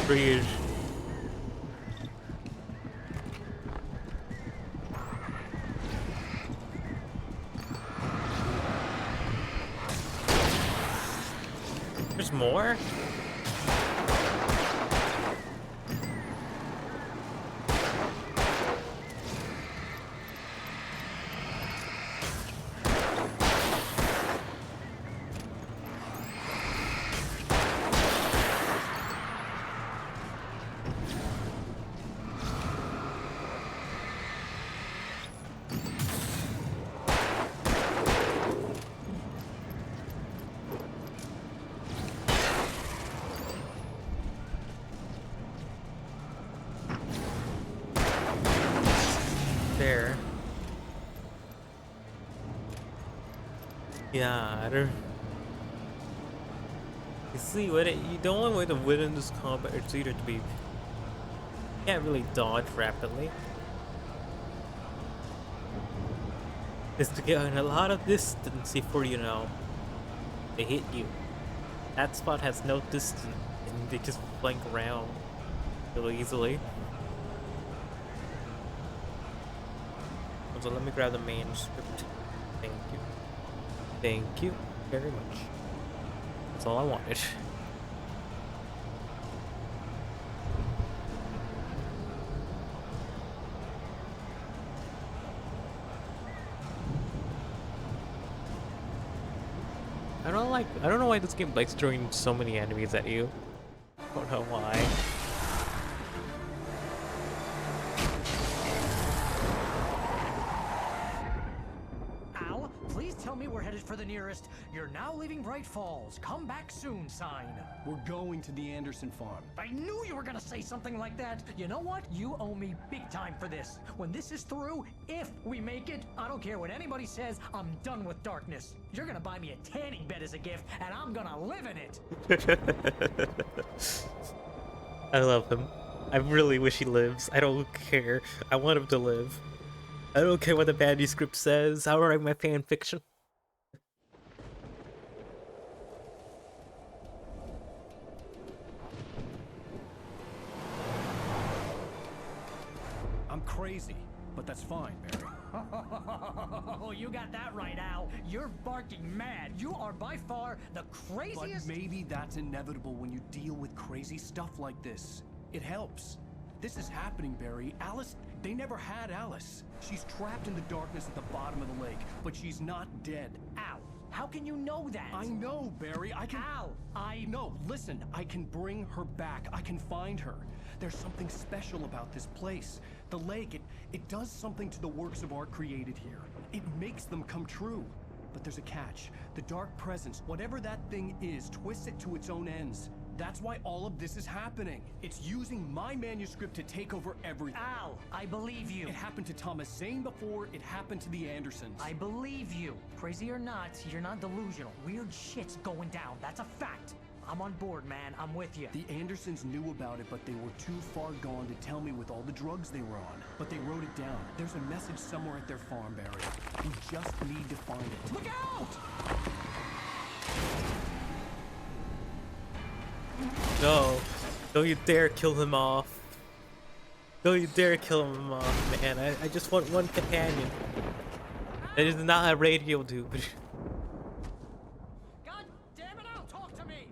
Speaker 1: Bridge. There's more? There. Yeah, I don't. You see, the only way to win in this combat is either to be. You can't really dodge rapidly. Is to get in a lot of distance before they hit you. That spot has no distance, and they just flank around really easily. So let me grab the manuscript. Thank you. Thank you very much. That's all I wanted. I don't know why this game likes throwing so many enemies at you. I don't know why.
Speaker 14: Al, please tell me we're headed for the nearest "You're now leaving Bright Falls. Come back soon" sign.
Speaker 12: We're going to the Anderson farm.
Speaker 14: I knew you were gonna say something like that. You know what? You owe me big time for this. When this is through, if we make it, I don't care what anybody says, I'm done with darkness. You're gonna buy me a tanning bed as a gift, and I'm gonna live in it.
Speaker 1: I love him. I really wish he lives. I don't care. I want him to live. I don't care what the manuscript says. I'll write my fan fiction.
Speaker 12: I'm crazy, but that's fine, Barry.
Speaker 14: Oh, you got that right, Al. You're barking mad. You are by far the craziest.
Speaker 12: But maybe that's inevitable when you deal with crazy stuff like this. It helps. This is happening, Barry. Alice, they never had Alice. She's trapped in the darkness at the bottom of the lake, but she's not dead.
Speaker 14: Al, how can you know that?
Speaker 12: I know, Barry. I can...
Speaker 14: Al,
Speaker 12: No, listen. I can bring her back. I can find her. There's something special about this place. The lake, it does something to the works of art created here. It makes them come true. But there's a catch. The dark presence, whatever that thing is, twists it to its own ends. That's why all of this is happening. It's using my manuscript to take over everything.
Speaker 14: Al, I believe you.
Speaker 12: It happened to Thomas Zane before, it happened to the Andersons.
Speaker 14: I believe you. Crazy or not, you're not delusional. Weird shit's going down. That's a fact. I'm on board, man. I'm with you.
Speaker 2: The Andersons knew about it, but they were too far gone to tell me with all the drugs they were on. But they wrote it down. There's a message somewhere at their farm, Barry. We just need to find it.
Speaker 14: Look out!
Speaker 1: No. Don't you dare kill him off. Don't you dare kill him off, man. I just want one companion. That is not a radio dude.
Speaker 14: God damn it, Al, talk to me!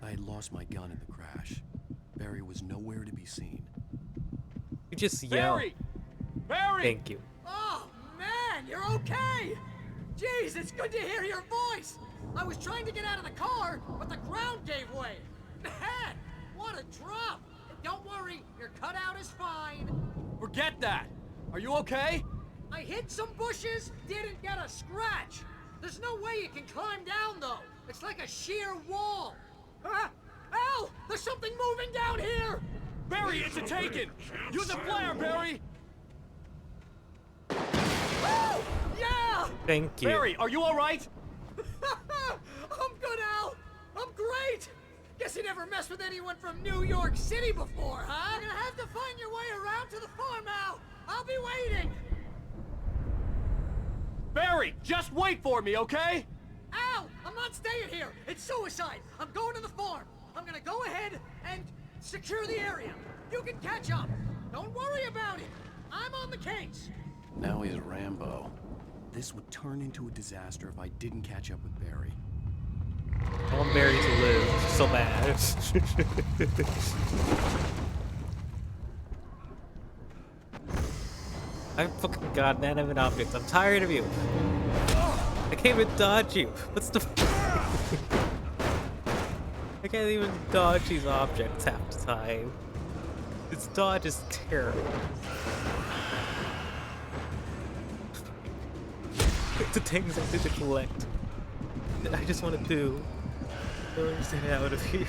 Speaker 2: I had lost my gun in the crash. Barry was nowhere to be seen.
Speaker 1: You just yell.
Speaker 4: Barry! Barry!
Speaker 1: Thank you.
Speaker 14: Oh, man, you're okay! Jeez, it's good to hear your voice! I was trying to get out of the car, but the ground gave way. Man, what a drop! Don't worry, your cutout is fine.
Speaker 4: Forget that! Are you okay?
Speaker 14: I hit some bushes, didn't get a scratch. There's no way you can climb down, though. It's like a sheer wall. Al, there's something moving down here!
Speaker 4: Barry, it's a taken! Use a flare, Barry!
Speaker 14: Oh, yeah!
Speaker 1: Thank you.
Speaker 4: Barry, are you alright?
Speaker 14: I'm good, Al. I'm great. Guess you never messed with anyone from New York City before, huh? You're gonna have to find your way around to the farm, Al. I'll be waiting.
Speaker 4: Barry, just wait for me, okay?
Speaker 14: Al, I'm not staying here. It's suicide. I'm going to the farm. I'm gonna go ahead and secure the area. You can catch up. Don't worry about it. I'm on the case.
Speaker 2: Now he's Rambo. This would turn into a disaster if I didn't catch up with Barry.
Speaker 1: I want Barry to live so bad. I'm fucking goddammit objects. I'm tired of you. I can't even dodge you. What's the? I can't even dodge these objects half the time. This dodge is terrible. The things I need to collect that I just want to do. I want to get out of here.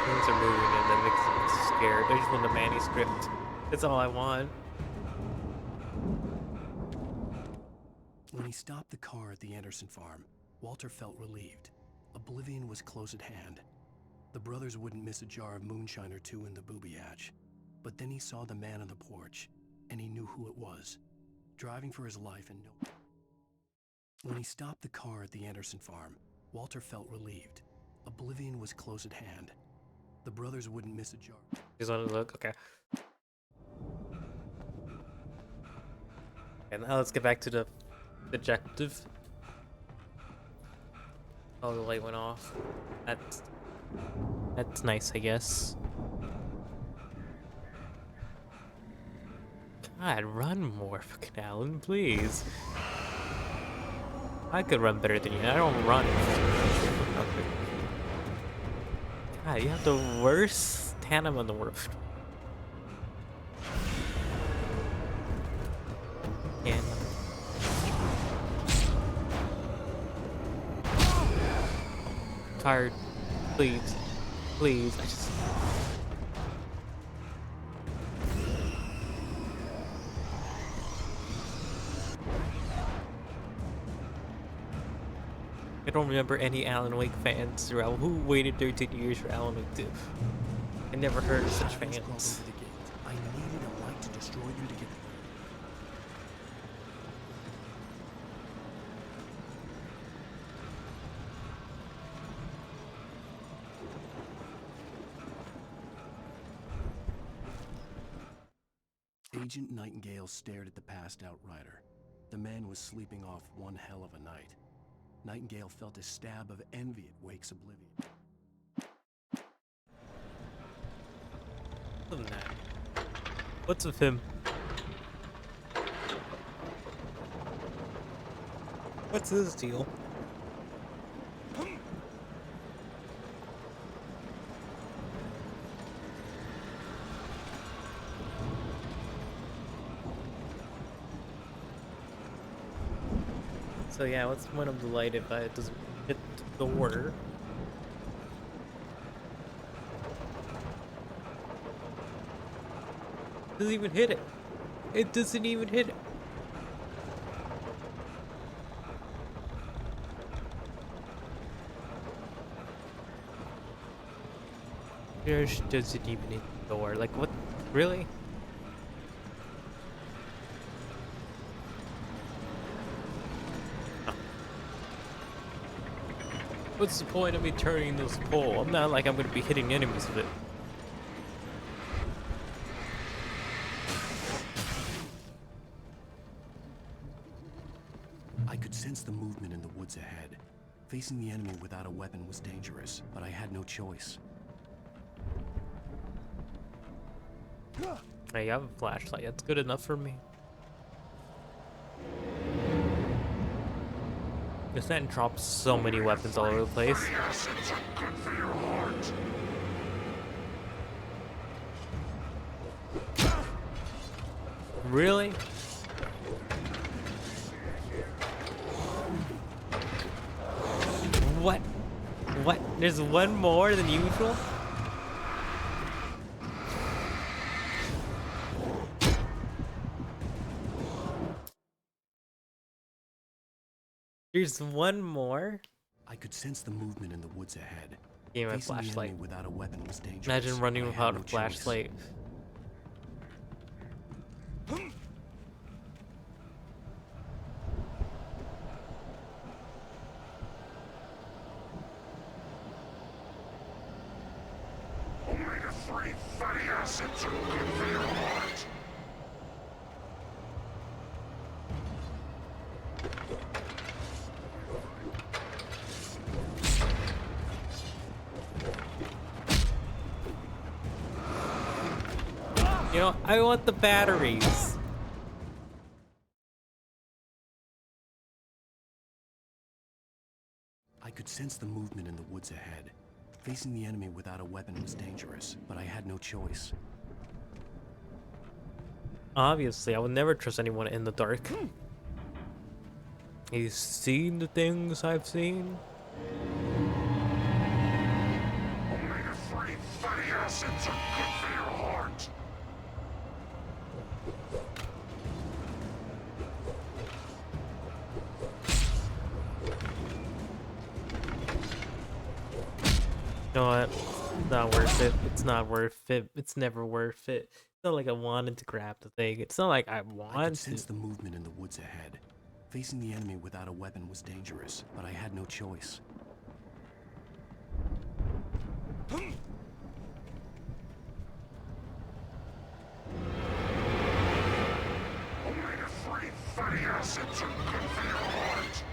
Speaker 1: Things are moving and that makes me scared. I just want the manuscript. That's all I want.
Speaker 2: When he stopped the car at the Anderson farm, Walter felt relieved. Oblivion was close at hand. The brothers wouldn't miss a jar of moonshine or two in the booby hatch. But then he saw the man on the porch, and he knew who it was. Driving for his life and no... When he stopped the car at the Anderson farm, Walter felt relieved. Oblivion was close at hand. The brothers wouldn't miss a jar.
Speaker 1: Just want to look, okay. And now let's get back to the objective. Oh, the light went off. That's nice, I guess. God, run more, fucking Alan, please. I could run better than you. I don't run. God, you have the worst tandem in the world. And tired. Please. Please. I don't remember any Alan Wake fans throughout who waited 13 years for Alan Wake 2. I never heard of such fans.
Speaker 2: I needed a light to destroy you to get... Agent Nightingale stared at the passed-out rider. The man was sleeping off one hell of a night. Nightingale felt a stab of envy at Wake's oblivion.
Speaker 1: Other than that, what's with him? What's his deal? So yeah, what's the point of the light if it doesn't hit the door? Doesn't even hit it. It doesn't even hit it. Just doesn't even hit the door. Like what? Really? Huh. What's the point of me turning this pole? I'm not like I'm gonna be hitting enemies with it.
Speaker 2: I could sense the movement in the woods ahead. Facing the enemy without a weapon was dangerous, but I had no choice.
Speaker 1: Hey, you have a flashlight. That's good enough for me. This man drops so many weapons all over the place. Really? What? What? There's one more than usual? There's one more?
Speaker 2: I could sense the movement in the woods ahead.
Speaker 1: Yeah, my
Speaker 2: Facing the
Speaker 1: flashlight.
Speaker 2: enemy without a weapon was dangerous.
Speaker 1: Imagine running
Speaker 2: but I
Speaker 1: without
Speaker 2: had
Speaker 1: a
Speaker 2: no choice.
Speaker 1: flashlight.
Speaker 10: Omega-3 fatty acids are good for your heart.
Speaker 1: You know, I want the batteries.
Speaker 2: I could sense the movement in the woods ahead. Facing the enemy without a weapon was dangerous, but I had no choice.
Speaker 1: Obviously, I would never trust anyone in the dark. He's seen the things I've seen.
Speaker 10: Omega-3 fatty acids are good for your heart.
Speaker 1: You know what? It's not worth it. It's not worth it. It's never worth it. It's not like I wanted to grab the thing. It's not like I
Speaker 2: I could
Speaker 1: wanted
Speaker 2: sense
Speaker 1: to.
Speaker 2: the movement in the woods ahead. Facing the enemy without a weapon was dangerous, but I had no choice.
Speaker 10: Omega-3 fatty acids are good for your heart.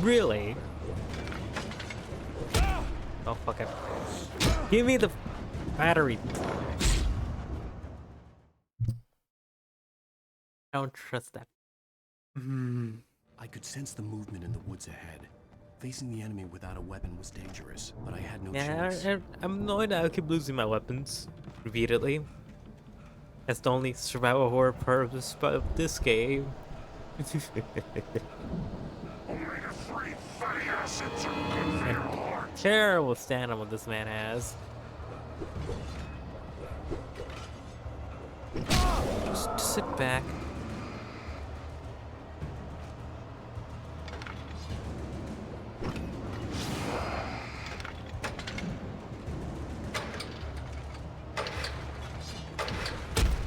Speaker 1: Really? Oh, fuck it. Give me the battery. I don't trust that.
Speaker 2: I could sense the movement in the woods ahead. Facing the enemy without a weapon was dangerous, but I had no
Speaker 1: Yeah,
Speaker 2: choice.
Speaker 1: I'm annoyed that I keep losing my weapons repeatedly. That's the only survival horror part of this game.
Speaker 10: Omega-3 fatty acids are good for your heart.
Speaker 1: Terrible stamina this man has. Just sit back.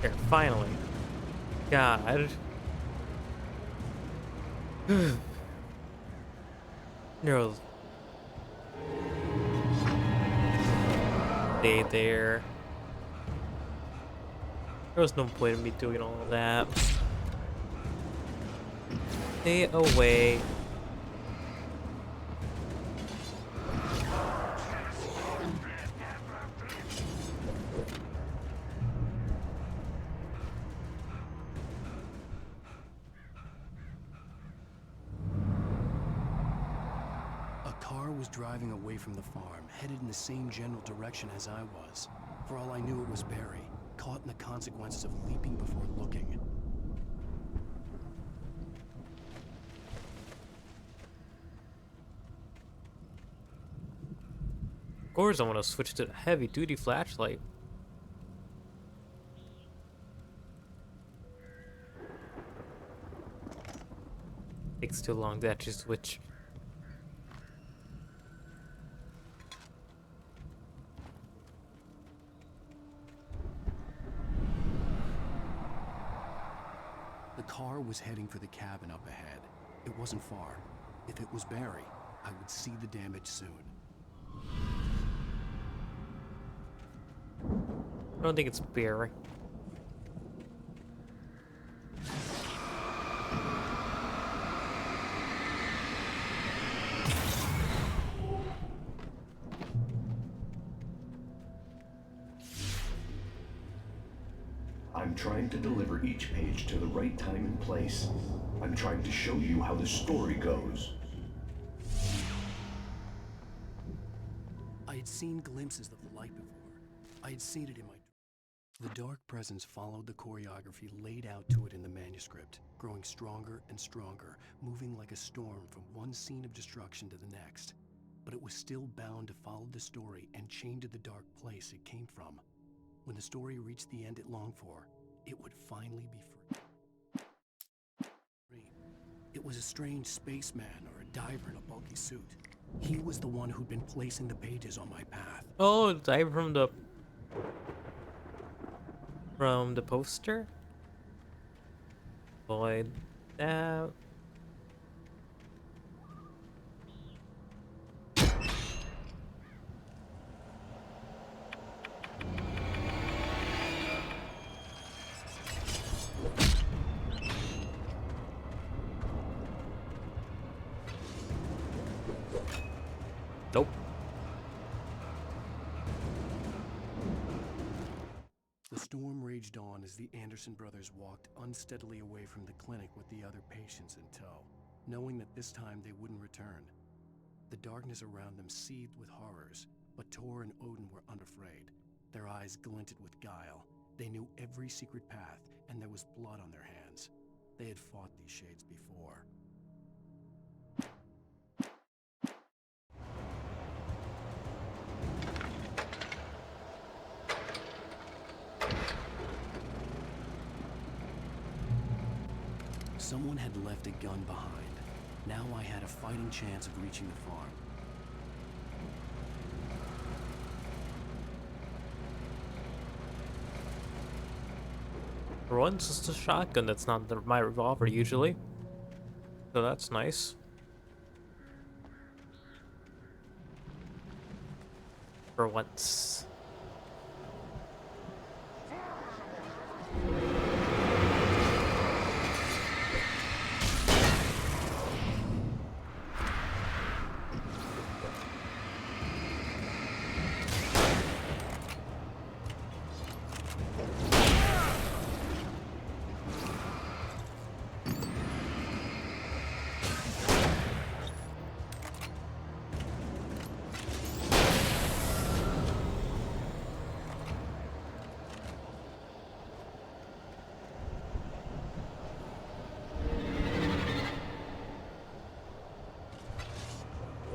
Speaker 1: Here, finally. God. No. Stay there. There was no point in me doing all of that. Stay away.
Speaker 2: A car was driving away from the farm, headed in the same general direction as I was. For all I knew, it was Barry. caught in the consequences of leaping before looking.
Speaker 1: Of course, I want to switch to the heavy-duty flashlight. Takes too long to actually switch.
Speaker 2: The car was heading for the cabin up ahead. It wasn't far. If it was Barry, I would see the damage soon.
Speaker 1: I don't think it's Barry.
Speaker 12: I'm trying to deliver each page to the right time and place. I'm trying to show you how the story goes.
Speaker 2: I had seen glimpses of the light before. I had seen it in my... The dark presence followed the choreography laid out to it in the manuscript, growing stronger and stronger, moving like a storm from one scene of destruction to the next. But it was still bound to follow the story and chained to the dark place it came from. When the story reached the end it longed for, it would finally be free. It was a strange spaceman or a diver in a bulky suit. He was the one who'd been placing the pages on my path.
Speaker 1: Oh, dive from the poster? Void that. Nope.
Speaker 2: The storm raged on as the Anderson brothers walked unsteadily away from the clinic with the other patients in tow, knowing that this time they wouldn't return. The darkness around them seethed with horrors, but Tor and Odin were unafraid. Their eyes glinted with guile. They knew every secret path, and there was blood on their hands. They had fought these shades before. Someone had left a gun behind. Now I had a fighting chance of reaching the farm.
Speaker 1: For once, it's a shotgun. That's not my revolver usually. So that's nice. For once.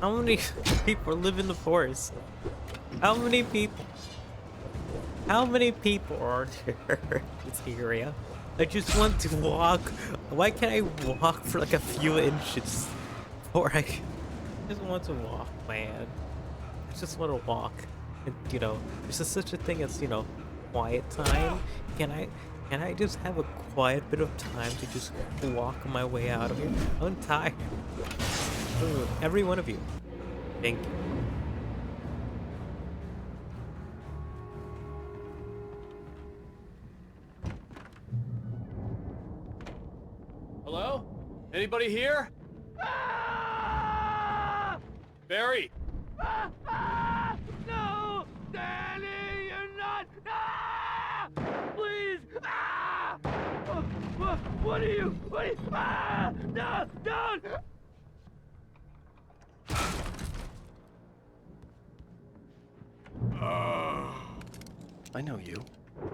Speaker 1: How many people live in the forest? How many people? How many people are there in this area? I just want to walk. Why can't I walk for like a few inches? Or I just want to walk, man. I just want to walk. And, you know, there's just such a thing as, you know, quiet time. Can I just have a quiet bit of time to just walk my way out of here? I'm tired. Ooh, every one of you. Thank you.
Speaker 4: Hello? Anybody here? Barry!
Speaker 3: No! Danny, you're not! Please! What are you? What are you? No! Don't!
Speaker 2: I know you.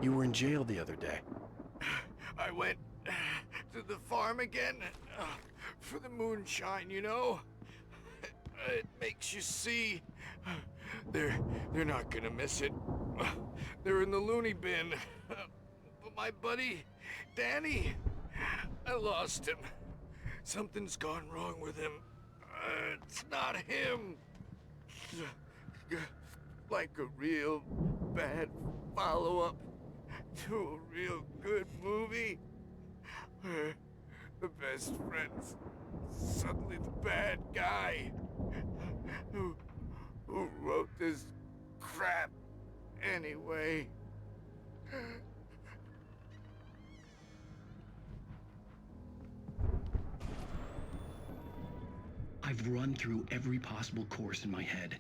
Speaker 2: You were in jail the other day.
Speaker 9: I went to the farm again for the moonshine, you know? It makes you see. They're not gonna miss it. They're in the loony bin. But my buddy, Danny, I lost him. Something's gone wrong with him. It's not him. Like a real bad follow-up to a real good movie where the best friend's suddenly the bad guy who wrote this crap anyway.
Speaker 12: I've run through every possible course in my head.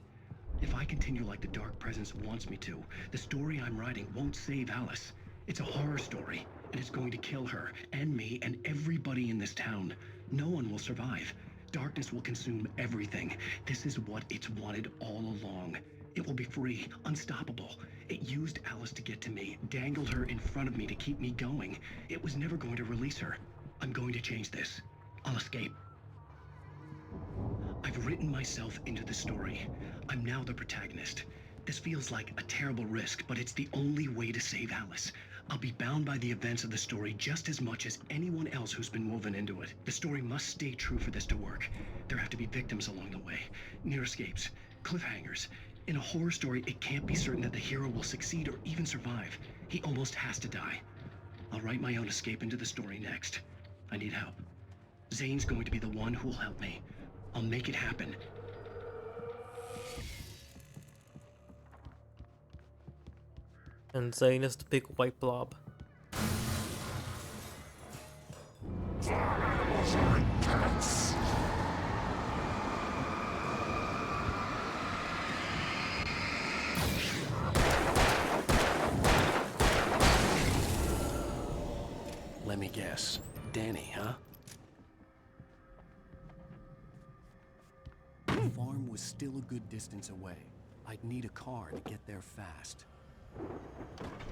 Speaker 12: If I continue like the Dark Presence wants me to, the story I'm writing won't save Alice. It's a horror story, and it's going to kill her, and me, and everybody in this town. No one will survive. Darkness will consume everything. This is what it's wanted all along. It will be free, unstoppable. It used Alice to get to me, dangled her in front of me to keep me going. It was never going to release her. I'm going to change this. I'll escape. I've written myself into the story. I'm now the protagonist. This feels like a terrible risk, but it's the only way to save Alice. I'll be bound by the events of the story just as much as anyone else who's been woven into it. The story must stay true for this to work. There have to be victims along the way, near escapes, cliffhangers. In a horror story, it can't be certain that the hero will succeed or even survive. He almost has to die. I'll write my own escape into the story next. I need help. Zane's going to be the one who'll help me. I'll make it happen.
Speaker 1: And Zane is the big white blob.
Speaker 2: Let me guess. Danny, huh? The farm was still a good distance away. I'd need a car to get there fast.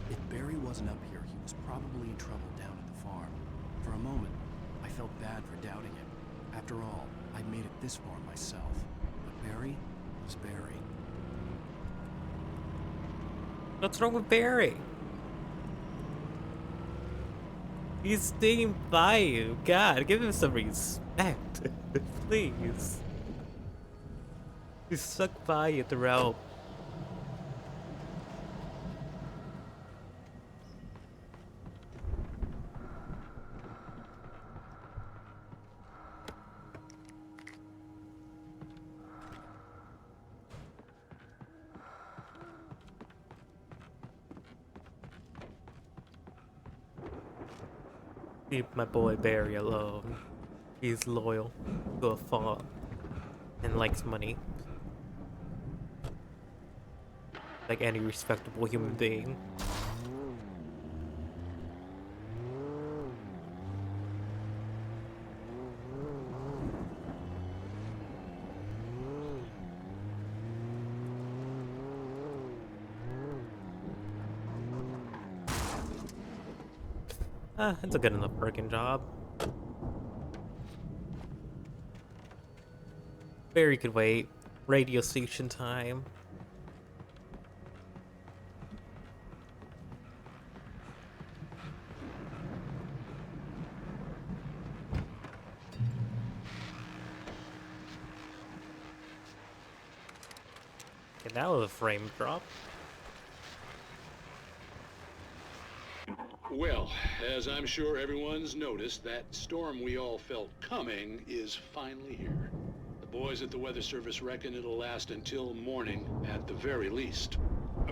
Speaker 2: If Barry wasn't up here, he was probably in trouble down at the farm. For a moment, I felt bad for doubting him. After all, I'd made it this far myself. But Barry was Barry.
Speaker 1: What's wrong with Barry? He's staying by you. God, give him some respect. Please. He stuck by you throughout. Leave my boy Barry alone. He's loyal to a fault and likes money. Like any respectable human being. It's a good enough working job. Barry could wait. Radio station time. Okay, that was a frame drop.
Speaker 15: Well, as I'm sure everyone's noticed, that storm we all felt coming is finally here. The boys at the Weather Service reckon it'll last until morning at the very least.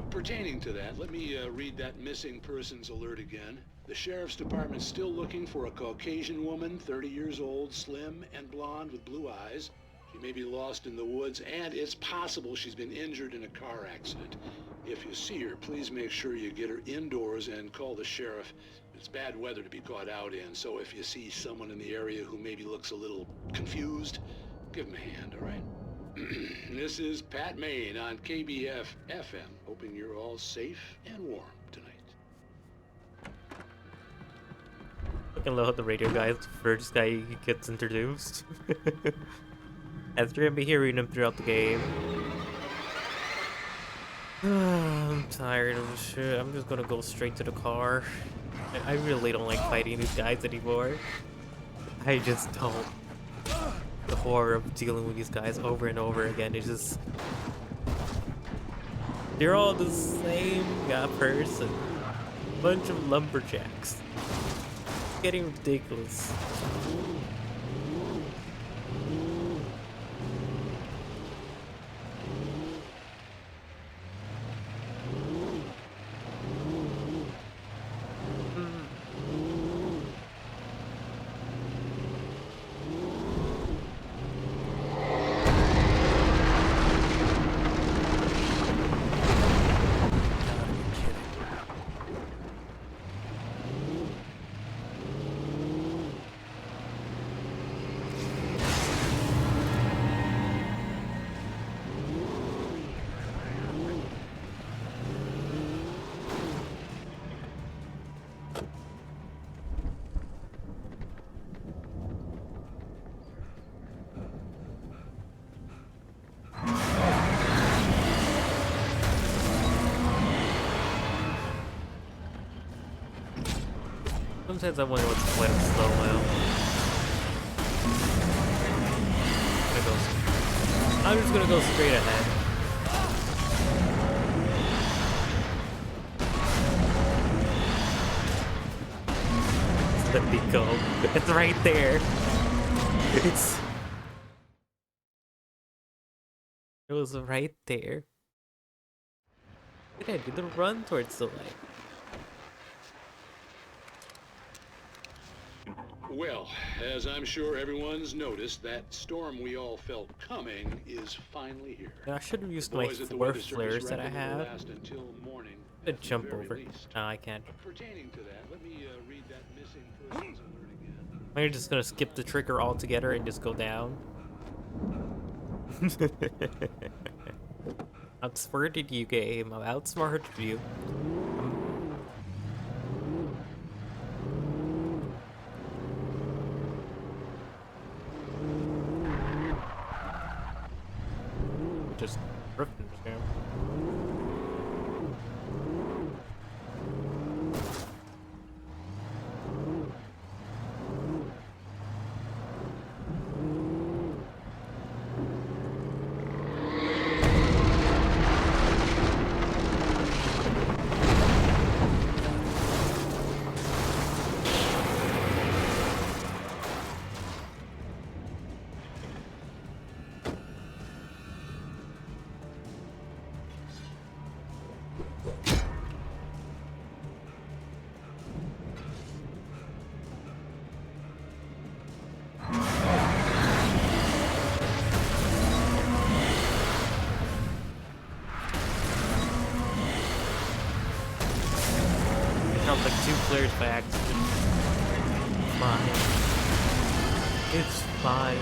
Speaker 15: Pertaining to that, let me read that missing persons alert again. The Sheriff's Department's still looking for a Caucasian woman, 30 years old, slim and blonde with blue eyes. She may be lost in the woods, and it's possible she's been injured in a car accident. If you see her, please make sure you get her indoors and call the sheriff. It's bad weather to be caught out in, so if you see someone in the area who maybe looks a little confused, give him a hand, all right? This is Pat Maine on KBF FM, hoping you're all safe and warm tonight.
Speaker 1: fucking love the radio guy is the first guy he gets introduced. After you're gonna be hearing him throughout the game. I'm tired of this shit. I'm just gonna go straight to the car. I really don't like fighting these guys anymore. I just don't. The horror of dealing with these guys over and over again is just... They're all the same person. Bunch of lumberjacks. It's getting ridiculous. Sometimes I wonder what's the point of slow-mo. I'm just gonna go straight ahead. Let me go. It's right there. It was right there. What did I do? The run towards the light.
Speaker 15: Well, as I'm sure everyone's noticed, that storm we all felt coming is finally here.
Speaker 1: I should have used my four flares that I have.
Speaker 15: Until morning,
Speaker 1: to jump over. No, I can't.
Speaker 15: Pertaining to that, let me read that missing persons alert again.
Speaker 1: I'm just gonna skip the trigger altogether and just go down. Outsmarted you, game. I outsmarted you. Just drifting, yeah. Like 2 flares by accident. Fine. It's fine.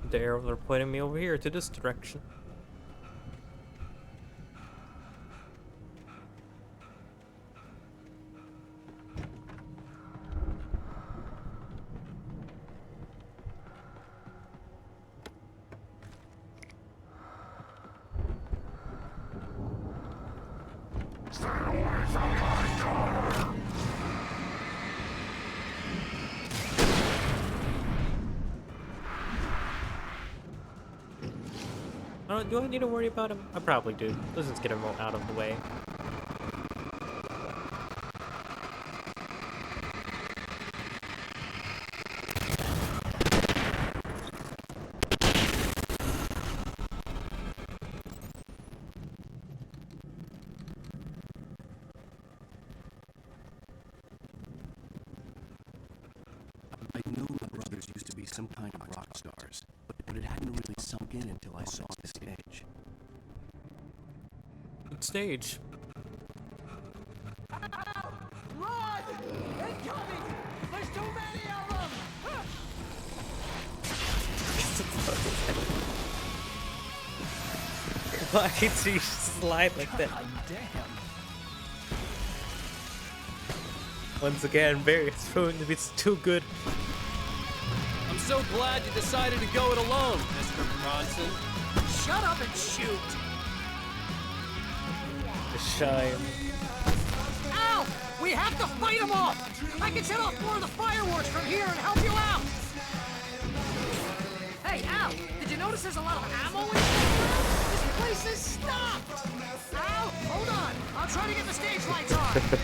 Speaker 1: The arrows are pointing me over here to this direction. Do I need to worry about him? I probably do. Let's just get him out of the way.
Speaker 2: I knew my brothers used to be some kind of rock stars, but it hadn't really sunk in until I saw the stage.
Speaker 1: Good stage.
Speaker 3: Run! Incoming!
Speaker 14: There's too many of them!
Speaker 1: Why did you slide like that?
Speaker 14: God damn.
Speaker 1: Once again, Barry is proving to be too good.
Speaker 4: I'm so glad you decided to go it alone, Mr. Bronson.
Speaker 14: Shut up and shoot!
Speaker 1: The shine.
Speaker 14: Ow! We have to fight them off! I can set off more of the fireworks from here and help you out! Hey, Al! Did you notice there's a lot of ammo in here? This place is stopped! Al, hold on! I'll try to get the stage lights on!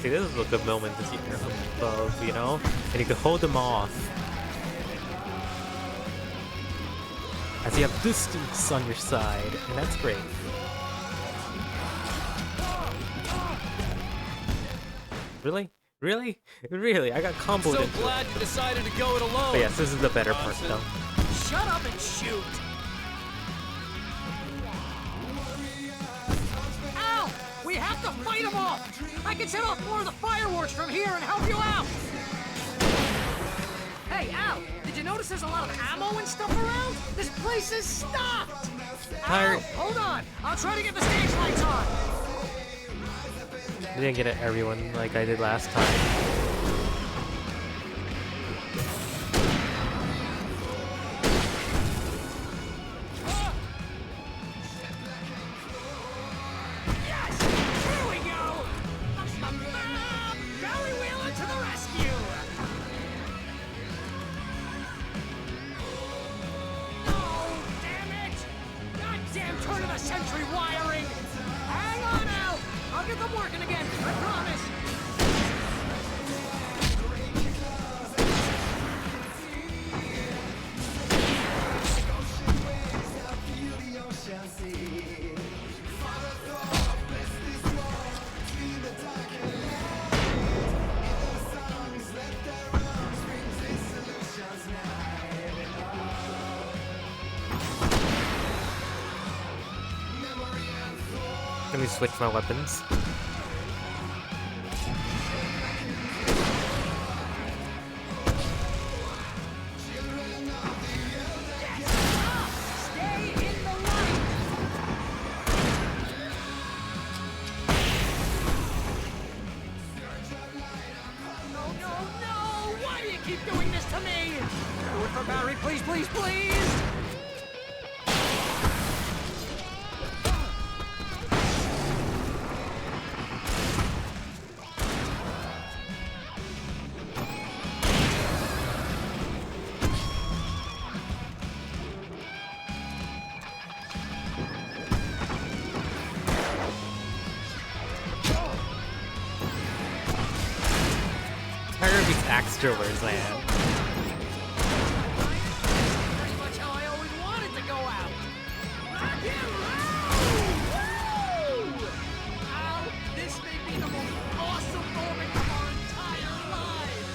Speaker 1: See, this is a good moment to see above, you know? And you can hold them off. As you have distance on your side, and that's great. Really? Really? Really? I got comboed
Speaker 4: I'm so
Speaker 1: into
Speaker 4: glad
Speaker 1: it.
Speaker 4: you decided to go it alone.
Speaker 1: But yes, this is the better part
Speaker 4: Bronson.
Speaker 1: though.
Speaker 14: Shut up and shoot! Ow! We have to fight them off! I can set off more of the fireworks from here and help you out! Hey, Al! Did you notice there's a lot of ammo and stuff around? This place is stopped! Al, hold on! I'll try to get the stage lights on!
Speaker 1: I didn't get it everyone like I did last time. Let me switch my weapons. Extroverts, man.
Speaker 14: Pretty much how I always wanted to go out. Rock and roll! Al, this may be the most awesome moment of our entire lives.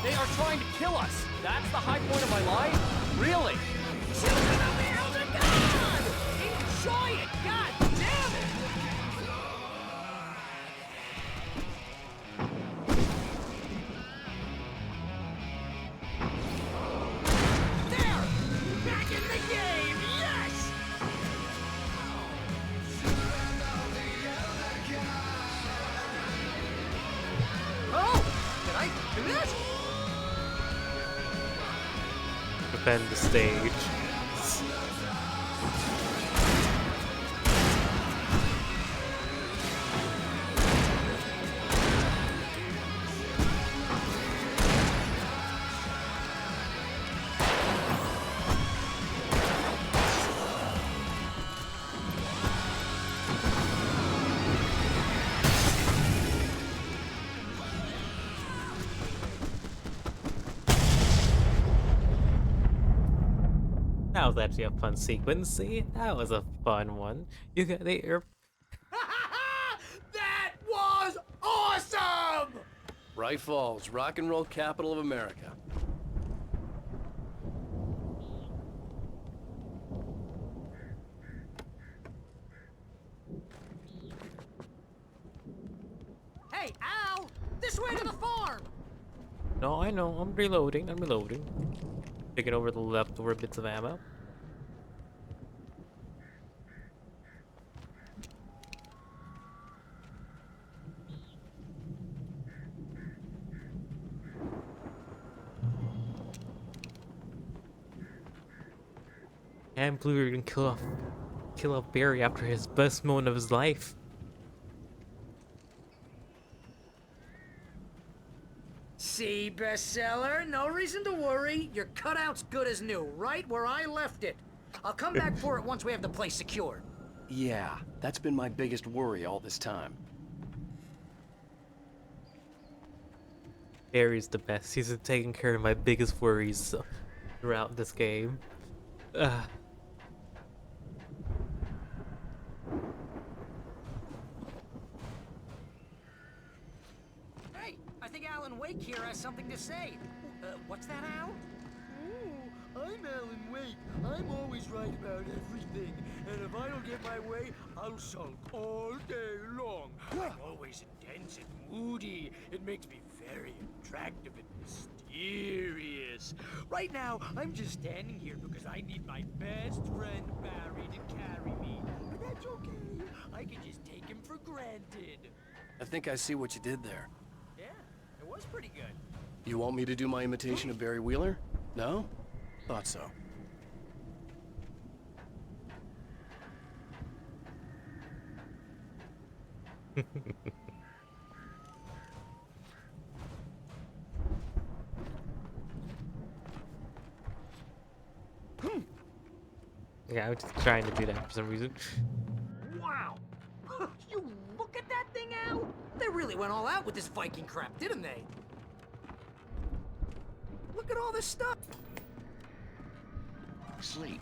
Speaker 4: They are trying to kill us. That's the high point of my life? Really?
Speaker 14: Children of the Elder God! Enjoy it! God damn it!
Speaker 1: Defend the stage. That was actually a fun sequence. See, that was a fun one. You got you're
Speaker 4: That was awesome! Bright Falls, rock and roll capital of America.
Speaker 14: Hey, Al! This way to the farm!
Speaker 1: No, I know. I'm reloading. I'm reloading. Picking over the leftover bits of ammo. Can't believe we can kill off Barry after his best moment of his life.
Speaker 14: See, bestseller, no reason to worry. Your cutout's good as new, right where I left it. I'll come back for it once we have the place secured.
Speaker 2: Yeah, that's been my biggest worry all this time.
Speaker 1: Barry's the best. He's taking care of my biggest worries throughout this game.
Speaker 14: Hey, I think Alan Wake here has something to say. What's that, Al?
Speaker 16: Oh, I'm Alan Wake. I'm always right about everything. And if I don't get my way, I'll sulk all day long. I'm always intense and moody. It makes me very attractive and mysterious. Right now, I'm just standing here because I need my best friend Barry to carry me. But that's okay. I can just take him for granted.
Speaker 2: I think I see what you did there.
Speaker 14: Yeah, it was pretty good.
Speaker 2: You want me to do my imitation of Barry Wheeler? No? Thought so.
Speaker 1: Yeah, I was just trying to do that for some reason.
Speaker 14: Wow! You look at that thing, Al! They really went all out with this Viking crap, didn't they? Look at all this stuff!
Speaker 12: Sleep.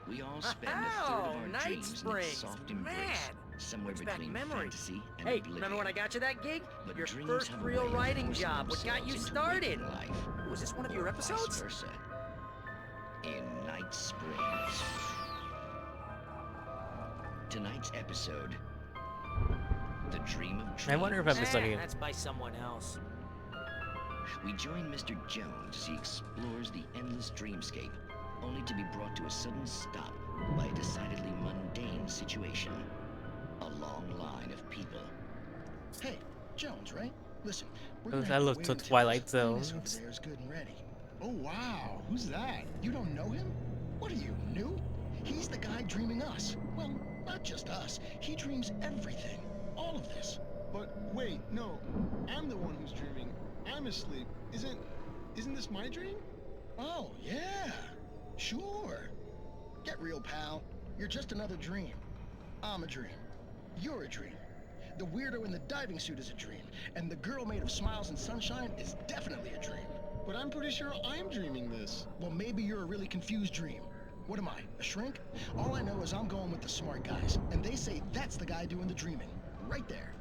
Speaker 12: We all spend a third of our
Speaker 14: Night
Speaker 12: dreams in its
Speaker 14: Springs.
Speaker 12: soft embrace,
Speaker 14: Man!
Speaker 12: somewhere
Speaker 14: Brings back
Speaker 12: between
Speaker 14: memories.
Speaker 12: fantasy and
Speaker 14: Hey,
Speaker 12: oblivion.
Speaker 14: remember when I got you that gig?
Speaker 12: But
Speaker 14: Your
Speaker 12: dreams
Speaker 14: first
Speaker 12: have a
Speaker 14: real
Speaker 12: way of
Speaker 14: writing
Speaker 12: forcing
Speaker 14: job. What got you
Speaker 12: themselves into
Speaker 14: started?
Speaker 12: waking life,
Speaker 14: Was this one of your
Speaker 12: or
Speaker 14: episodes?
Speaker 12: Vice versa. In Night Springs. Tonight's episode, The Dream of Dreams.
Speaker 1: I wonder if I missed any.
Speaker 14: That's by someone else.
Speaker 12: We join Mr. Jones as he explores the endless dreamscape, only to be brought to a sudden stop by a decidedly mundane situation. A long line of people.
Speaker 17: Hey, Jones, right? Listen, we're
Speaker 1: I
Speaker 17: gonna have to
Speaker 1: love
Speaker 17: wait
Speaker 1: to
Speaker 17: until
Speaker 1: Twilight
Speaker 17: Venus
Speaker 1: Zone.
Speaker 17: over there is good and ready. Oh wow, who's that? You don't know him? What are you, new? He's the guy dreaming us. Well, not just us. He dreams everything. All of this.
Speaker 18: But wait, no. I'm the one who's dreaming. I'm asleep. Isn't this my dream?
Speaker 17: Oh, yeah. Sure. Get real, pal. You're just another dream. I'm a dream. You're a dream. The weirdo in the diving suit is a dream. And the girl made of smiles and sunshine is definitely a dream.
Speaker 18: But I'm pretty sure I'm dreaming this.
Speaker 17: Well, maybe you're a really confused dream. What am I, a shrink? All I know is I'm going with the smart guys, and they say that's the guy doing the dreaming. Right there.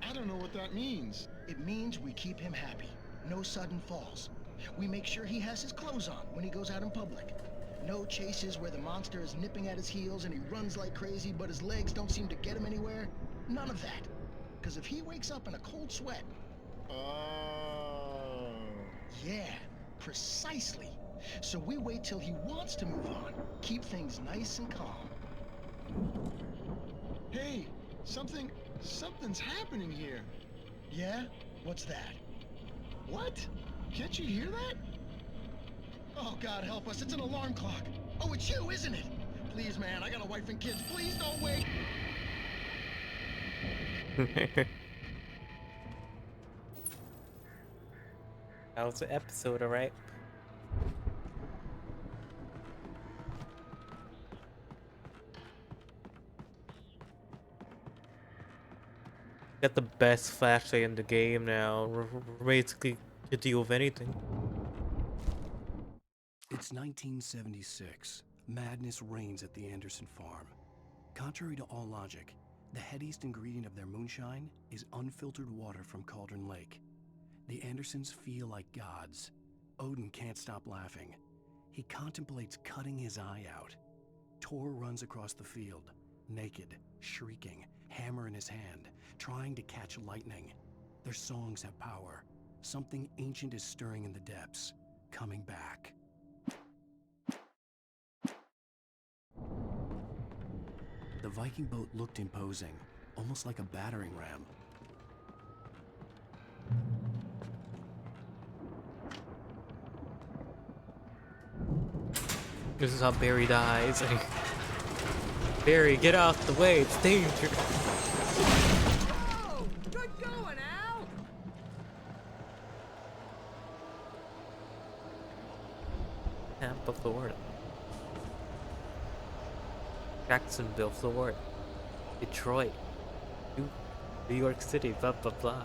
Speaker 18: I don't know what that means.
Speaker 17: It means we keep him happy. No sudden falls. We make sure he has his clothes on when he goes out in public. No chases where the monster is nipping at his heels and he runs like crazy, but his legs don't seem to get him anywhere. None of that. Because if he wakes up in a cold sweat...
Speaker 18: Oh.
Speaker 17: Yeah, precisely. So we wait till he wants to move on. Keep things nice and calm.
Speaker 18: Hey, something's happening here.
Speaker 17: Yeah? What's that?
Speaker 18: What? Can't you hear that?
Speaker 17: Oh, God help us, it's an alarm clock. Oh, it's you, isn't it? Please, man, I got a wife and kids. Please don't wait.
Speaker 1: That was the episode, alright? Got the best flashlight in the game now. We're basically could deal with anything.
Speaker 2: It's 1976. Madness reigns at the Anderson farm. Contrary to all logic, the headiest ingredient of their moonshine is unfiltered water from Cauldron Lake. The Andersons feel like gods. Odin can't stop laughing. He contemplates cutting his eye out. Tor runs across the field, naked, shrieking, hammer in his hand, trying to catch lightning. Their songs have power. Something ancient is stirring in the depths, coming back. The Viking boat looked imposing, almost like a battering ram.
Speaker 1: This is how Barry dies. Barry, get out the way, it's dangerous.
Speaker 16: Oh, good going, Al.
Speaker 1: Tampa, Florida. Jacksonville, Florida. Detroit. New York City, blah blah blah.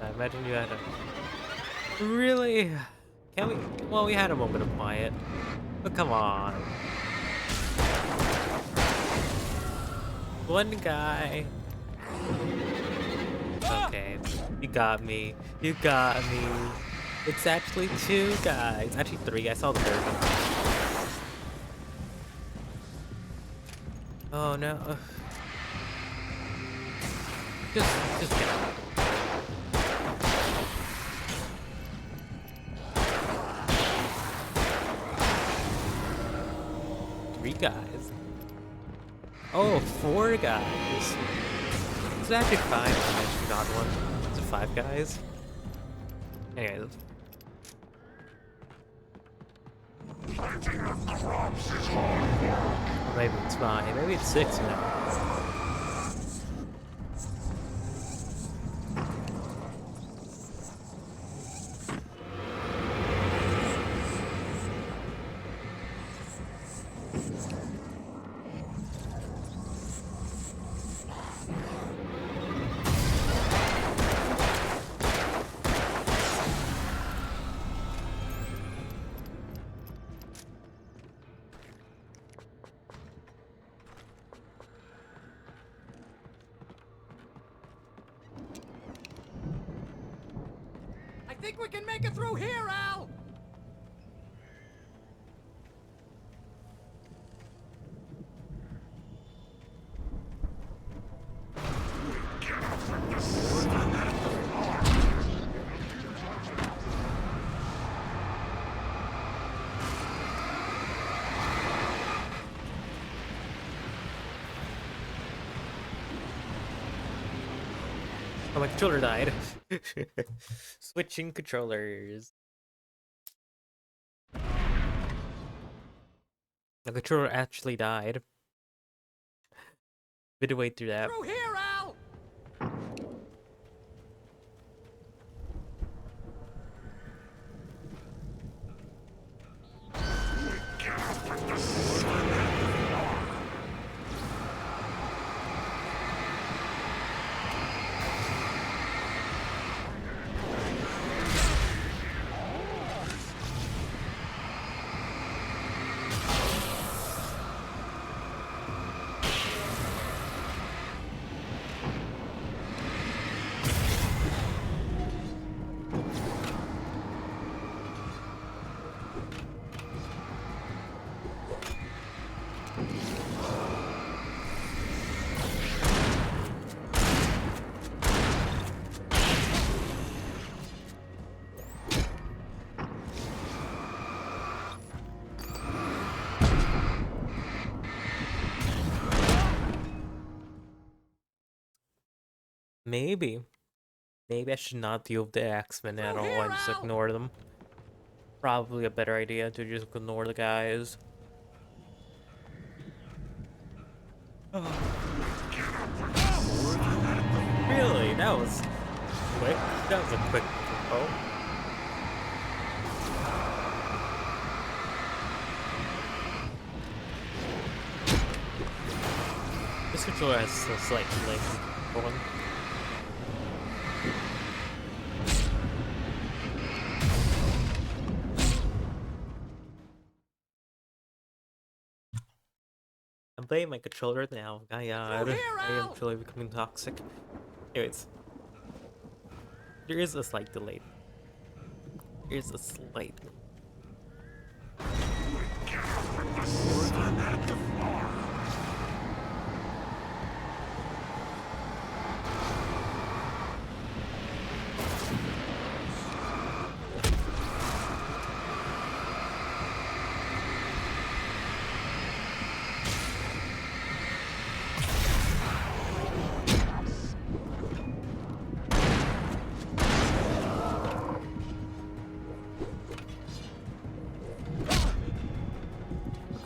Speaker 1: I imagine you had a... Really? Can we... Well, we had a moment of quiet. But come on. One guy. Okay. You got me. You got me. It's actually 2 guys. Actually 3. I saw the 3rd one. Oh no. Just get out. Guys. Oh, 4 guys. It's actually 5. I actually got one. Is it 5 guys? Anyways.
Speaker 10: Planting the crops is hard work.
Speaker 1: Or maybe it's 5. Maybe it's 6 now.
Speaker 16: I think we can make it through here, Al!
Speaker 1: Oh, my controller died. Switching controllers. The controller actually died. Midway through that.
Speaker 16: Through here, Al!
Speaker 1: Maybe I should not deal with the Axemen at all and just ignore them. Probably a better idea to just ignore the guys. Oh. Really? That was quick. That was a quick oh. This controller has a slight delay. Hold on. playing my controller now. I am truly becoming toxic. Anyways, there is a slight delay. Here's a slight.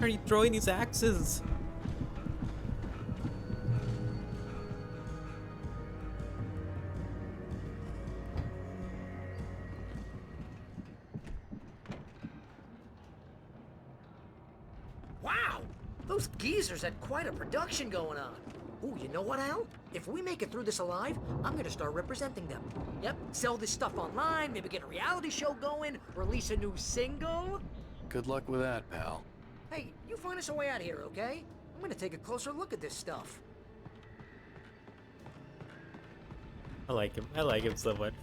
Speaker 1: Are you throwing these axes?
Speaker 14: Wow! Those geezers had quite a production going on. Ooh, you know what, Al? If we make it through this alive, I'm gonna start representing them. Yep, sell this stuff online, maybe get a reality show going, release a new single.
Speaker 2: Good luck with that, pal.
Speaker 14: Hey, you find us a way out of here, okay? I'm gonna take a closer look at this stuff.
Speaker 1: I like him. I like him so much.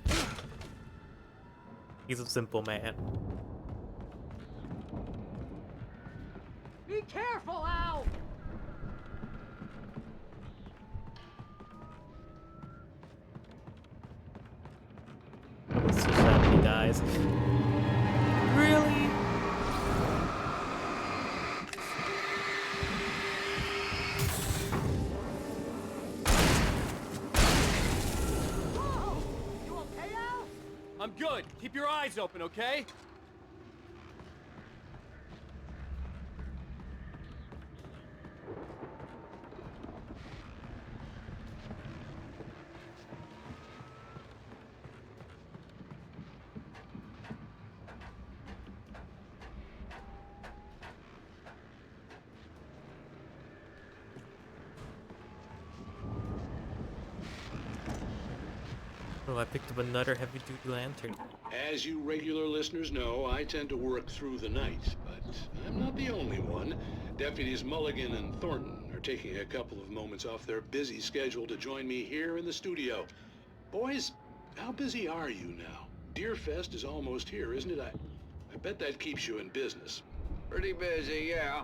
Speaker 1: He's a simple man.
Speaker 14: Be careful, Al!
Speaker 1: So sad he dies. Really?
Speaker 14: Whoa! You okay, Al?
Speaker 4: I'm good. Keep your eyes open, okay?
Speaker 1: Oh, I picked up another heavy-duty lantern.
Speaker 15: As you regular listeners know, I tend to work through the night, but I'm not the only one. Deputies Mulligan and Thornton are taking a couple of moments off their busy schedule to join me here in the studio. Boys, how busy are you now? Deerfest is almost here, isn't it? I bet that keeps you in business.
Speaker 7: Pretty busy, yeah.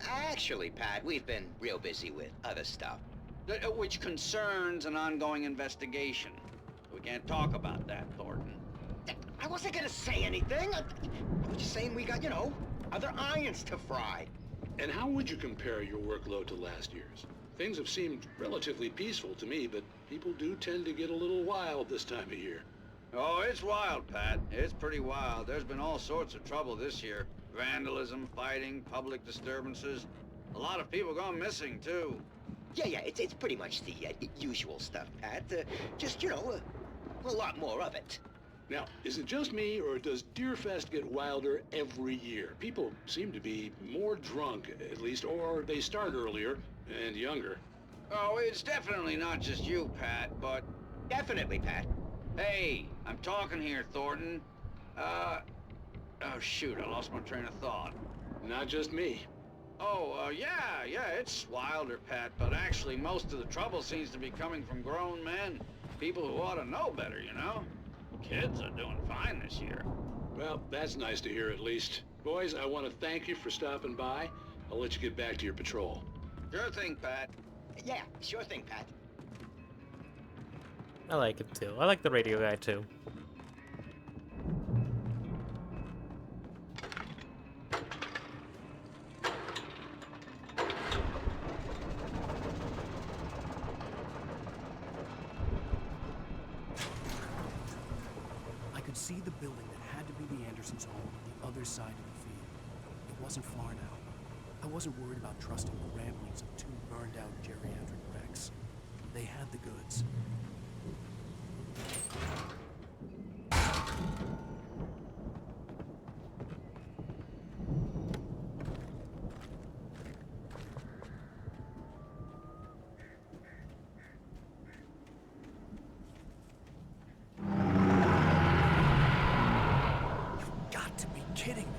Speaker 7: Actually, Pat, we've been real busy with other stuff, which concerns an ongoing investigation. We can't talk about that, Thornton. I wasn't gonna say anything. I was just saying we got, you know, other irons to fry.
Speaker 15: And how would you compare your workload to last year's? Things have seemed relatively peaceful to me, but people do tend to get a little wild this time of year.
Speaker 7: Oh, it's wild, Pat. It's pretty wild. There's been all sorts of trouble this year. Vandalism, fighting, public disturbances. A lot of people gone missing, too.
Speaker 19: Yeah, it's pretty much the usual stuff, Pat. Just, you know, a lot more of it.
Speaker 15: Now, is it just me, or does Deerfest get wilder every year? People seem to be more drunk, at least, or they start earlier and younger.
Speaker 7: Oh, it's definitely not just you, Pat, but...
Speaker 19: Definitely, Pat.
Speaker 7: Hey, I'm talking here, Thornton. Oh, shoot, I lost my train of thought.
Speaker 15: Not just me.
Speaker 7: Oh, yeah, it's wilder, Pat, but actually most of the trouble seems to be coming from grown men. People who ought to know better, you know? Kids are doing fine this year.
Speaker 15: Well, that's nice to hear at least. Boys, I want to thank you for stopping by. I'll let you get back to your patrol.
Speaker 7: Sure thing, Pat.
Speaker 19: Yeah, sure thing, Pat.
Speaker 1: I like him too. I like the radio guy too.
Speaker 2: I could see the building that had to be the Andersons' home on the other side of the field. It wasn't far now. I wasn't worried about trusting the ramblings of two burned-out geriatric wrecks. They had the goods. You've got to be kidding me.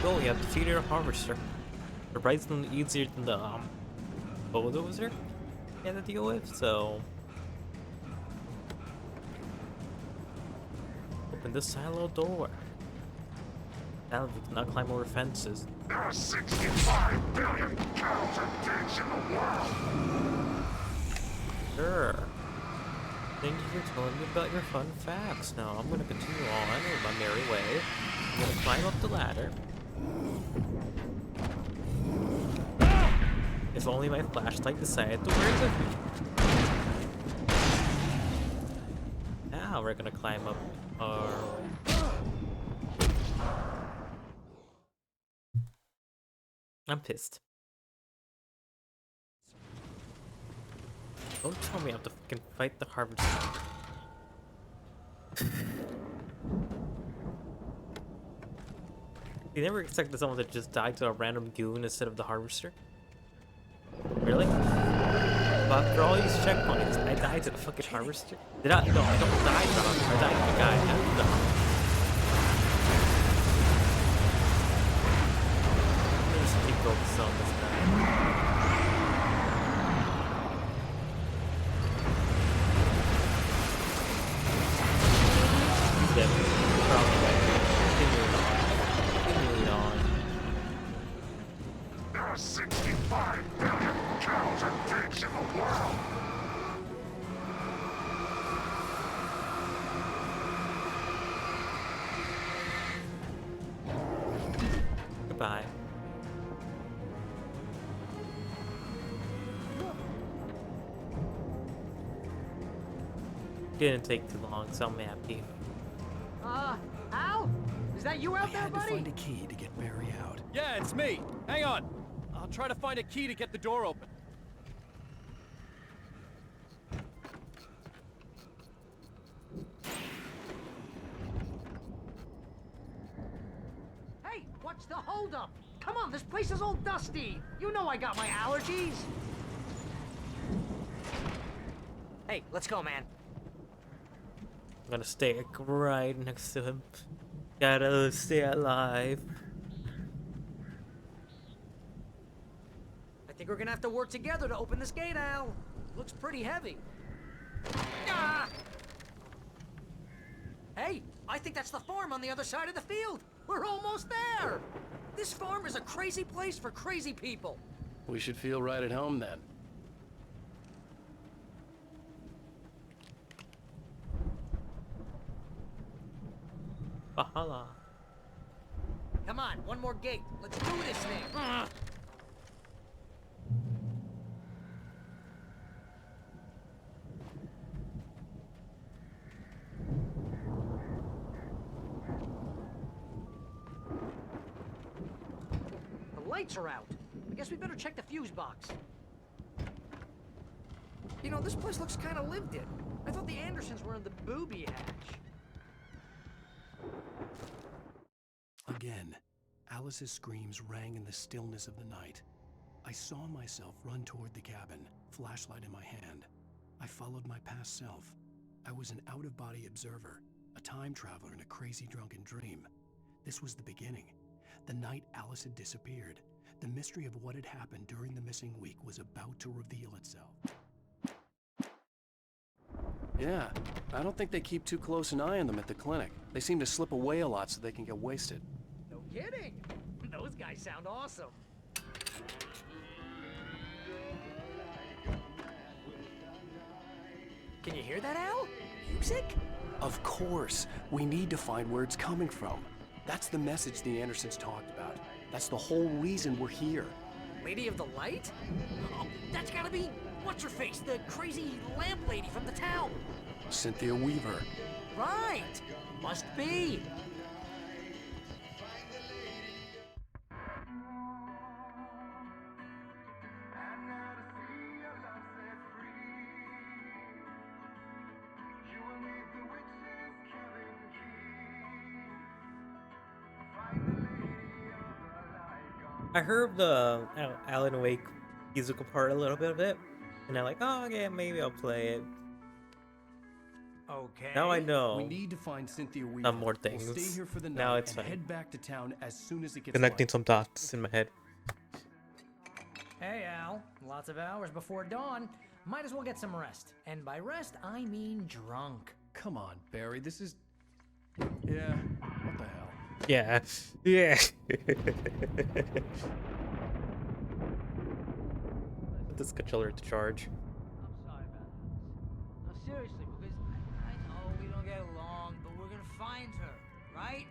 Speaker 1: we go. We have defeated a harvester. Surprisingly easier than the bulldozer we had to deal with. So open this silo door. Now we cannot climb over fences.
Speaker 10: There are 65 billion cows and pigs in the world.
Speaker 1: Sure. Thank you for telling me about your fun facts. Now I'm gonna continue on with my merry way. I'm gonna climb up the ladder. If only my flashlight decided to work with me. Now we're gonna climb up our... I'm pissed. Don't tell me I have to fucking fight the harvester. You never expected someone to just die to a random goon instead of the harvester? Really? But after all these checkpoints, I died to the fucking harvester? Did I? No, I don't die to the harvester. I died to the guy after the harvester. I'm gonna just keep focusing on this guy. He's dead. Probably dead. Continuing on. Continuing on.
Speaker 10: There are 65 billion cows and pigs in the world.
Speaker 1: Goodbye. Didn't take too long, so I'm happy.
Speaker 14: Al? Is that you out there,
Speaker 2: had to
Speaker 14: buddy?
Speaker 2: find a key to get Barry out.
Speaker 4: Yeah, it's me. Hang on. I'll try to find a key to get the door open.
Speaker 14: Hey, what's the holdup? Come on, this place is all dusty. You know I got my allergies. Hey, let's go, man.
Speaker 1: I'm gonna stay right next to him. Gotta stay alive.
Speaker 14: I think we're gonna have to work together to open this gate, Al. Looks pretty heavy. Ah! Hey, I think that's the farm on the other side of the field. We're almost there. This farm is a crazy place for crazy people.
Speaker 2: We should feel right at home then.
Speaker 1: Bahala.
Speaker 14: Come on, one more gate. Let's do this thing. The lights are out. I guess we better check the fuse box. You know, this place looks kind of lived in. I thought the Andersons were in the booby hatch.
Speaker 2: Again, Alice's screams rang in the stillness of the night. I saw myself run toward the cabin, flashlight in my hand. I followed my past self. I was an out-of-body observer, a time traveler in a crazy drunken dream. This was the beginning. The night Alice had disappeared. The mystery of what had happened during the missing week was about to reveal itself. Yeah, I don't think they keep too close an eye on them at the clinic. They seem to slip away a lot so they can get wasted.
Speaker 14: No kidding. Those guys sound awesome. Can you hear that, Al? Music?
Speaker 2: Of course. We need to find where it's coming from. That's the message the Andersons talked about. That's the whole reason we're here.
Speaker 14: Lady of the Light? Oh, that's gotta be what's-her-face, the crazy lamp lady from the town.
Speaker 2: Cynthia Weaver.
Speaker 14: Right. Must be.
Speaker 1: I heard the Alan Wake musical part a little bit of it, and I'm like, oh, okay, maybe I'll play it.
Speaker 14: Okay.
Speaker 1: Now I know.
Speaker 2: We need to find Cynthia Weaver.
Speaker 1: some more
Speaker 2: We'll
Speaker 1: things.
Speaker 2: stay here for the night
Speaker 1: Now it's
Speaker 2: and
Speaker 1: fine.
Speaker 2: head back to town as soon as it gets
Speaker 1: Connecting
Speaker 2: light.
Speaker 1: some dots in my head.
Speaker 14: Hey, Al. Lots of hours before dawn. Might as well get some rest. And by rest, I mean drunk.
Speaker 2: Come on, Barry. This is... Yeah, what the hell?
Speaker 1: Yeah. Yeah. Put this controller to charge.
Speaker 20: No, seriously, because I know we don't get along, but we're gonna find her, right?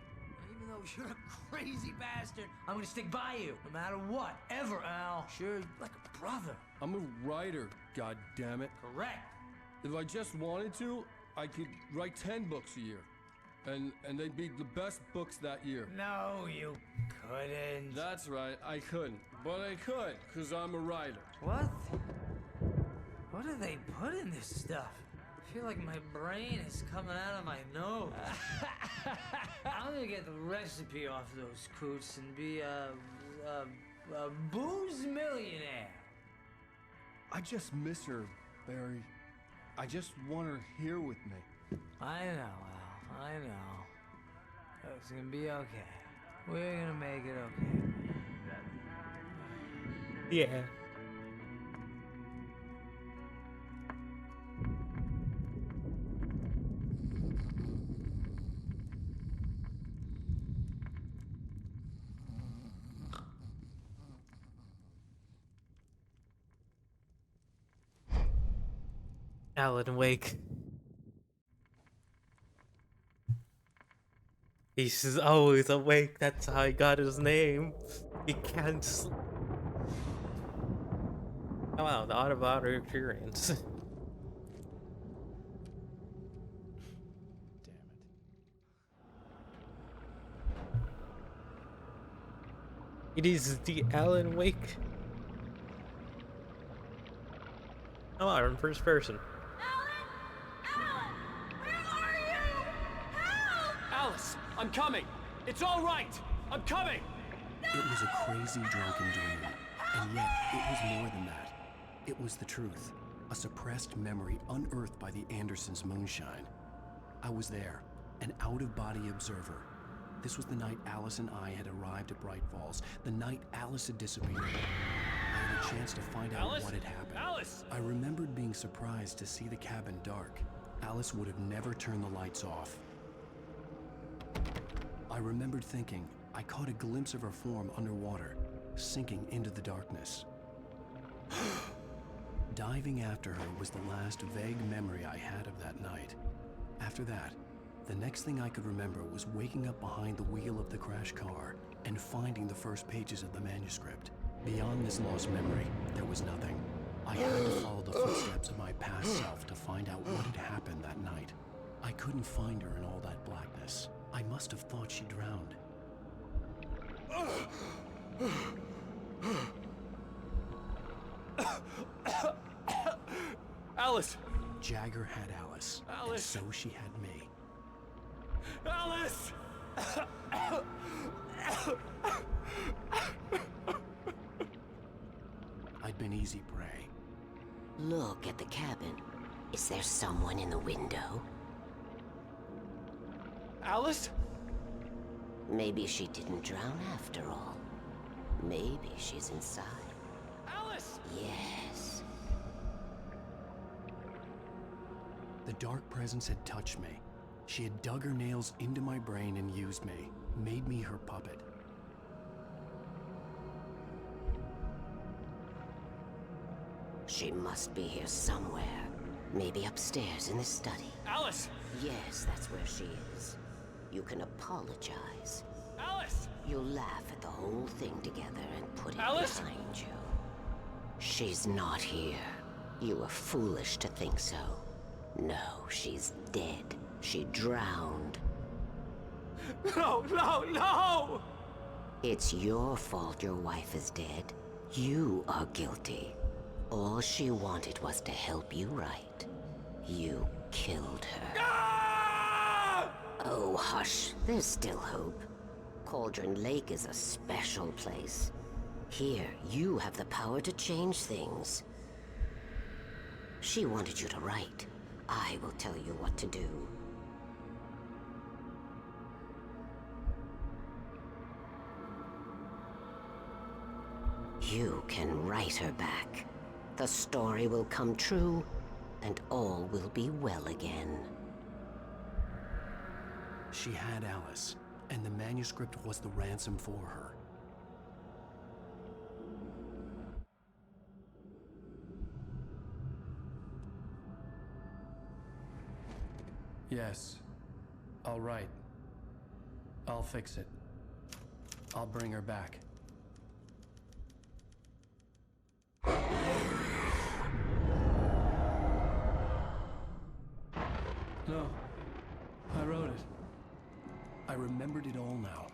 Speaker 20: Even though you're a crazy bastard, I'm gonna stick by you, no matter what, ever, Al. Sure, like a brother.
Speaker 21: I'm a writer, God damn it.
Speaker 20: Correct.
Speaker 21: If I just wanted to, I could write 10 books a year. And they'd be the best books that year.
Speaker 20: No, you couldn't.
Speaker 21: That's right, I couldn't. But I could, because I'm a writer.
Speaker 20: What? What do they put in this stuff? I feel like my brain is coming out of my nose. I'm gonna get the recipe off those coots and be a booze millionaire.
Speaker 21: I just miss her, Barry. I just want her here with me.
Speaker 20: I know, Al. I know. It's gonna be okay. We're gonna make it okay.
Speaker 1: Yeah. Alan Wake. He's always awake. That's how he got his name. He can't sleep. Oh wow, the Autobot experience. It is the Alan Wake. Oh, wow, in first person.
Speaker 4: Alice, I'm coming. It's all right. I'm coming.
Speaker 2: It was a crazy drunken dream, and yet it was more than that. It was the truth, a suppressed memory unearthed by the Andersons' moonshine. I was there, an out-of-body observer. This was the night Alice and I had arrived at Bright Falls, the night Alice had disappeared. I had a chance to find out what had happened.
Speaker 4: Alice!
Speaker 2: I remembered being surprised to see the cabin dark. Alice would have never turned the lights off. I remembered thinking I caught a glimpse of her form underwater, sinking into the darkness. Diving after her was the last vague memory I had of that night. After that, the next thing I could remember was waking up behind the wheel of the crash car and finding the first pages of the manuscript. Beyond this lost memory, there was nothing. I had to follow the footsteps of my past self to find out what had happened that night. I couldn't find her in all that blackness. I must have thought she drowned.
Speaker 4: Alice!
Speaker 2: Jagger had Alice.
Speaker 4: Alice!
Speaker 2: And so she had me.
Speaker 4: Alice!
Speaker 2: I'd been easy prey.
Speaker 22: Look at the cabin. Is there someone in the window?
Speaker 4: Alice?
Speaker 22: Maybe she didn't drown after all. Maybe she's inside.
Speaker 4: Alice!
Speaker 22: Yes.
Speaker 2: The dark presence had touched me. She had dug her nails into my brain and used me, made me her puppet.
Speaker 22: She must be here somewhere. Maybe upstairs in the study.
Speaker 4: Alice!
Speaker 22: Yes, that's where she is. You can apologize.
Speaker 4: Alice!
Speaker 22: You'll laugh at the whole thing together and put it
Speaker 4: Alice!
Speaker 22: behind you. She's not here. You were foolish to think so. No, she's dead. She drowned.
Speaker 4: No, no, no!
Speaker 22: It's your fault your wife is dead. You are guilty. All she wanted was to help you right. You killed her.
Speaker 4: Ah!
Speaker 22: Oh, hush. There's still hope. Cauldron Lake is a special place. Here, you have the power to change things. She wanted you to write. I will tell you what to do. You can write her back. The story will come true, and all will be well again.
Speaker 2: She had Alice, and the manuscript was the ransom for her. Yes. All right. I'll fix it. I'll bring her back. No. I wrote it. I remembered it all now.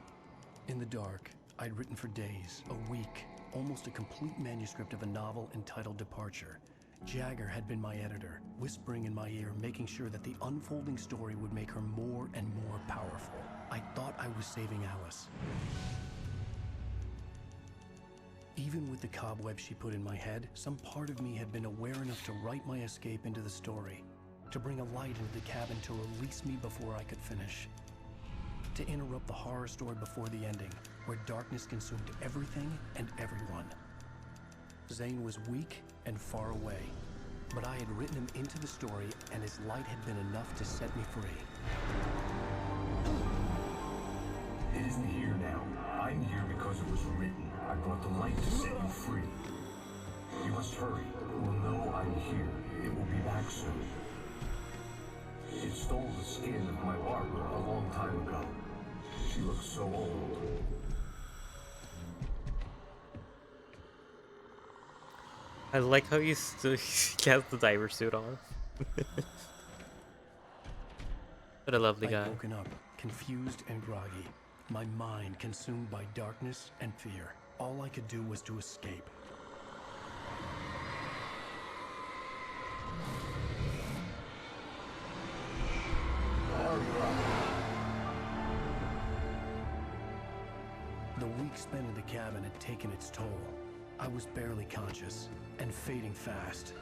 Speaker 2: In the dark, I'd written for days, a week, almost a complete manuscript of a novel entitled Departure. Jagger had been my editor, whispering in my ear, making sure that the unfolding story would make her more and more powerful. I thought I was saving Alice. Even with the cobweb she put in my head, some part of me had been aware enough to write my escape into the story, to bring a light into the cabin to release me before I could finish. To interrupt the horror story before the ending, where darkness consumed everything and everyone. Zane was weak and far away, but I had written him into the story, and his light had been enough to set me free.
Speaker 5: It isn't here now. I'm here because it was written. I brought the light to set you free. You must hurry. It will know I'm here. It will be back soon. It stole the skin of my barber a long time ago. She looks so old.
Speaker 1: I like how he still has the diver suit on. What a lovely guy.
Speaker 2: I'd woken up, confused and groggy, my mind consumed by darkness and fear. All I could do was to escape. The week spent in the cabin had taken its toll. I was barely conscious, and fading fast.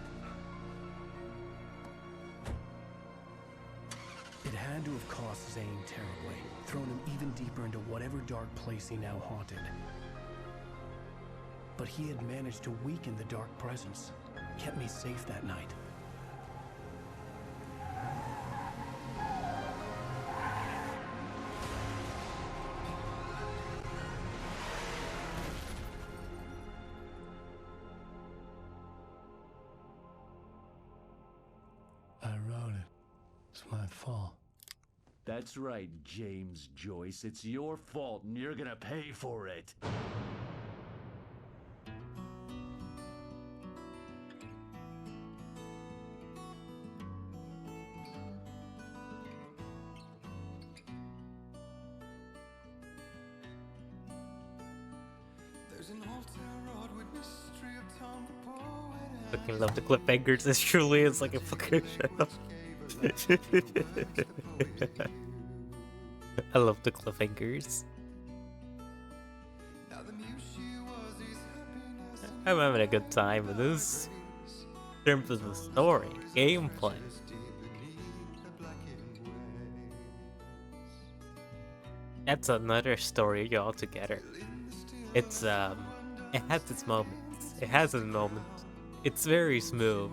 Speaker 2: It had to have cost Zane terribly, thrown him even deeper into whatever dark place he now haunted. But he had managed to weaken the dark presence, kept me safe that night.
Speaker 6: That's right, James Joyce. It's your fault, and you're gonna pay for it.
Speaker 1: Fucking love the cliffhangers. This truly is like a fucking show. I love the cliffhangers. I'm having a good time with this. In terms of the story, gameplay. That's another story altogether. It has its moments. It has its moments. It's very smooth,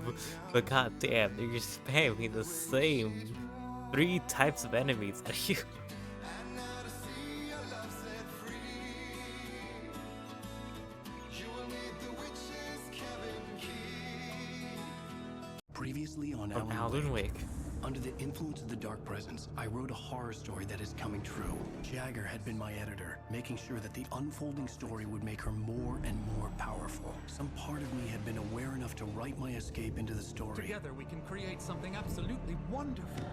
Speaker 1: but goddamn, they're just spamming the same 3 types of enemies at you.
Speaker 2: Previously on
Speaker 1: Alan Wake.
Speaker 2: Under the influence of the dark presence, I wrote a horror story that is coming true. Jagger had been my editor, making sure that the unfolding story would make her more and more powerful. Some part of me had been aware enough to write my escape into the story.
Speaker 13: Together we can create something absolutely wonderful.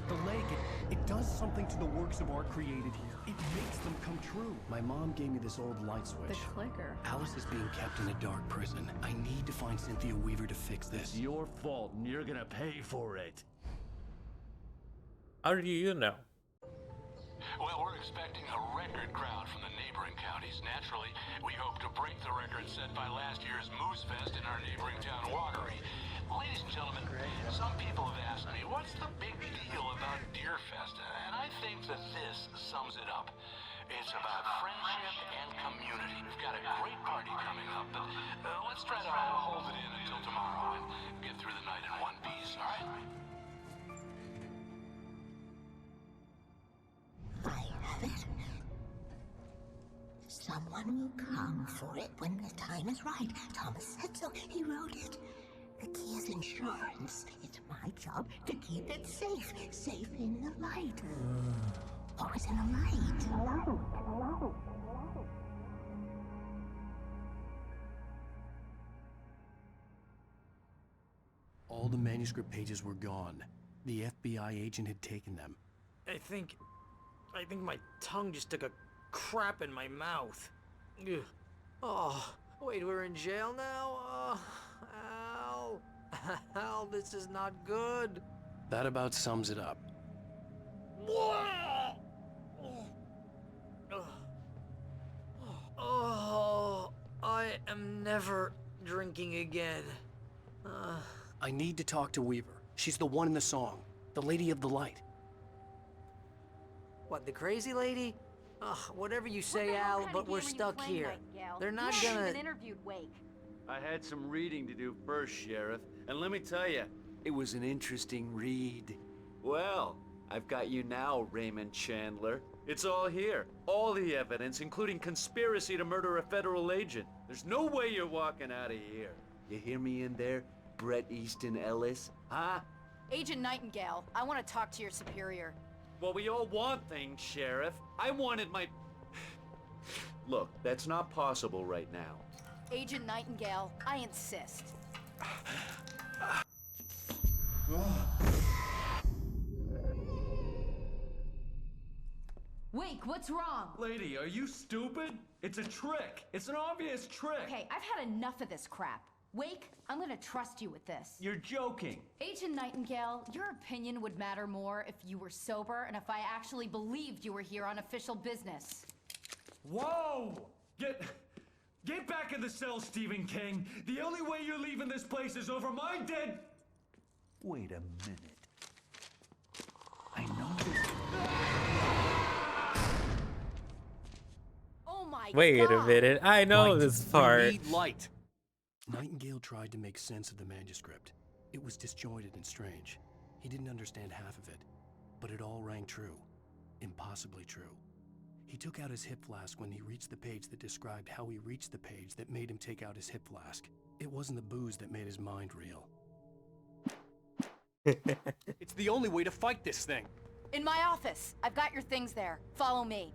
Speaker 2: The lake, it does something to the works of art created here. It makes them come true. My mom gave me this old light switch.
Speaker 23: The clicker.
Speaker 2: Alice is being kept in a dark prison. I need to find Cynthia Weaver to fix this.
Speaker 6: It's your fault, and you're gonna pay for it.
Speaker 1: How do you know?
Speaker 15: Well, we're expecting a record crowd from the neighboring counties. Naturally, we hope to break the record set by last year's Moose Fest in our neighboring town, Watery. Ladies and gentlemen, some people have asked me, what's the big deal about Deer Fest? And I think that this sums it up. It's about friendship and community. We've got a great party coming up, but let's try to hold it in until tomorrow and get through the night in one piece, all right?
Speaker 22: I have it. Someone will come for it when the time is right. Thomas said so. He wrote it. The key is insurance. It's my job to keep it safe. Safe in the light. Always in the light.
Speaker 2: All the manuscript pages were gone. The FBI agent had taken them.
Speaker 16: I think my tongue just took a crap in my mouth. Ugh. Oh, wait, we're in jail now? Al. Al, this is not good.
Speaker 2: That about sums it up.
Speaker 16: Oh, I am never drinking again.
Speaker 2: I need to talk to Weaver. She's the one in the song. The Lady of the Light.
Speaker 16: What, the crazy lady? Ugh, whatever you say, Al, but we're stuck here. They're not gonna...
Speaker 8: interviewed Wake.
Speaker 6: I had some reading to do first, Sheriff, and let me tell you, it was an interesting read. Well, I've got you now, Raymond Chandler. It's all here. All the evidence, including conspiracy to murder a federal agent. There's no way you're walking out of here. You hear me in there, Bret Easton Ellis? Huh?
Speaker 8: Agent Nightingale, I want to talk to your superior.
Speaker 6: Well, we all want things, Sheriff. I wanted my... Look, that's not possible right now.
Speaker 8: Agent Nightingale, I insist. Wake, what's wrong?
Speaker 6: Lady, are you stupid? It's a trick. It's an obvious trick.
Speaker 8: Okay, I've had enough of this crap. Wake, I'm gonna trust you with this.
Speaker 6: You're joking.
Speaker 8: Agent Nightingale, your opinion would matter more if you were sober and if I actually believed you were here on official business.
Speaker 6: Whoa! Get back in the cell, Stephen King. The only way you're leaving this place is over my dead... Wait a minute. I know this...
Speaker 8: Oh my
Speaker 1: Wait
Speaker 8: God.
Speaker 1: a minute, I know
Speaker 2: Light.
Speaker 1: this part.
Speaker 2: We need light. Nightingale tried to make sense of the manuscript. It was disjointed and strange. He didn't understand half of it, but it all rang true. Impossibly true. He took out his hip flask when he reached the page that described how he reached the page that made him take out his hip flask. It wasn't the booze that made his mind reel.
Speaker 16: It's the only way to fight this thing.
Speaker 8: In my office. I've got your things there. Follow me.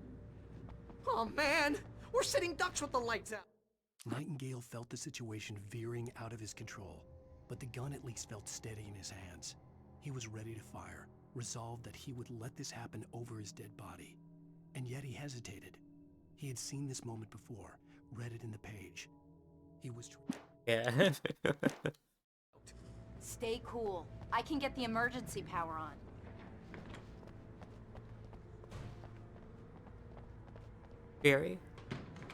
Speaker 16: Oh man, we're sitting ducks with the lights out.
Speaker 2: Nightingale felt the situation veering out of his control, but the gun at least felt steady in his hands. He was ready to fire, resolved that he would let this happen over his dead body. And yet he hesitated. He had seen this moment before, read it in the page. He was...
Speaker 1: Yeah.
Speaker 8: Stay cool. I can get the emergency power on.
Speaker 1: Very?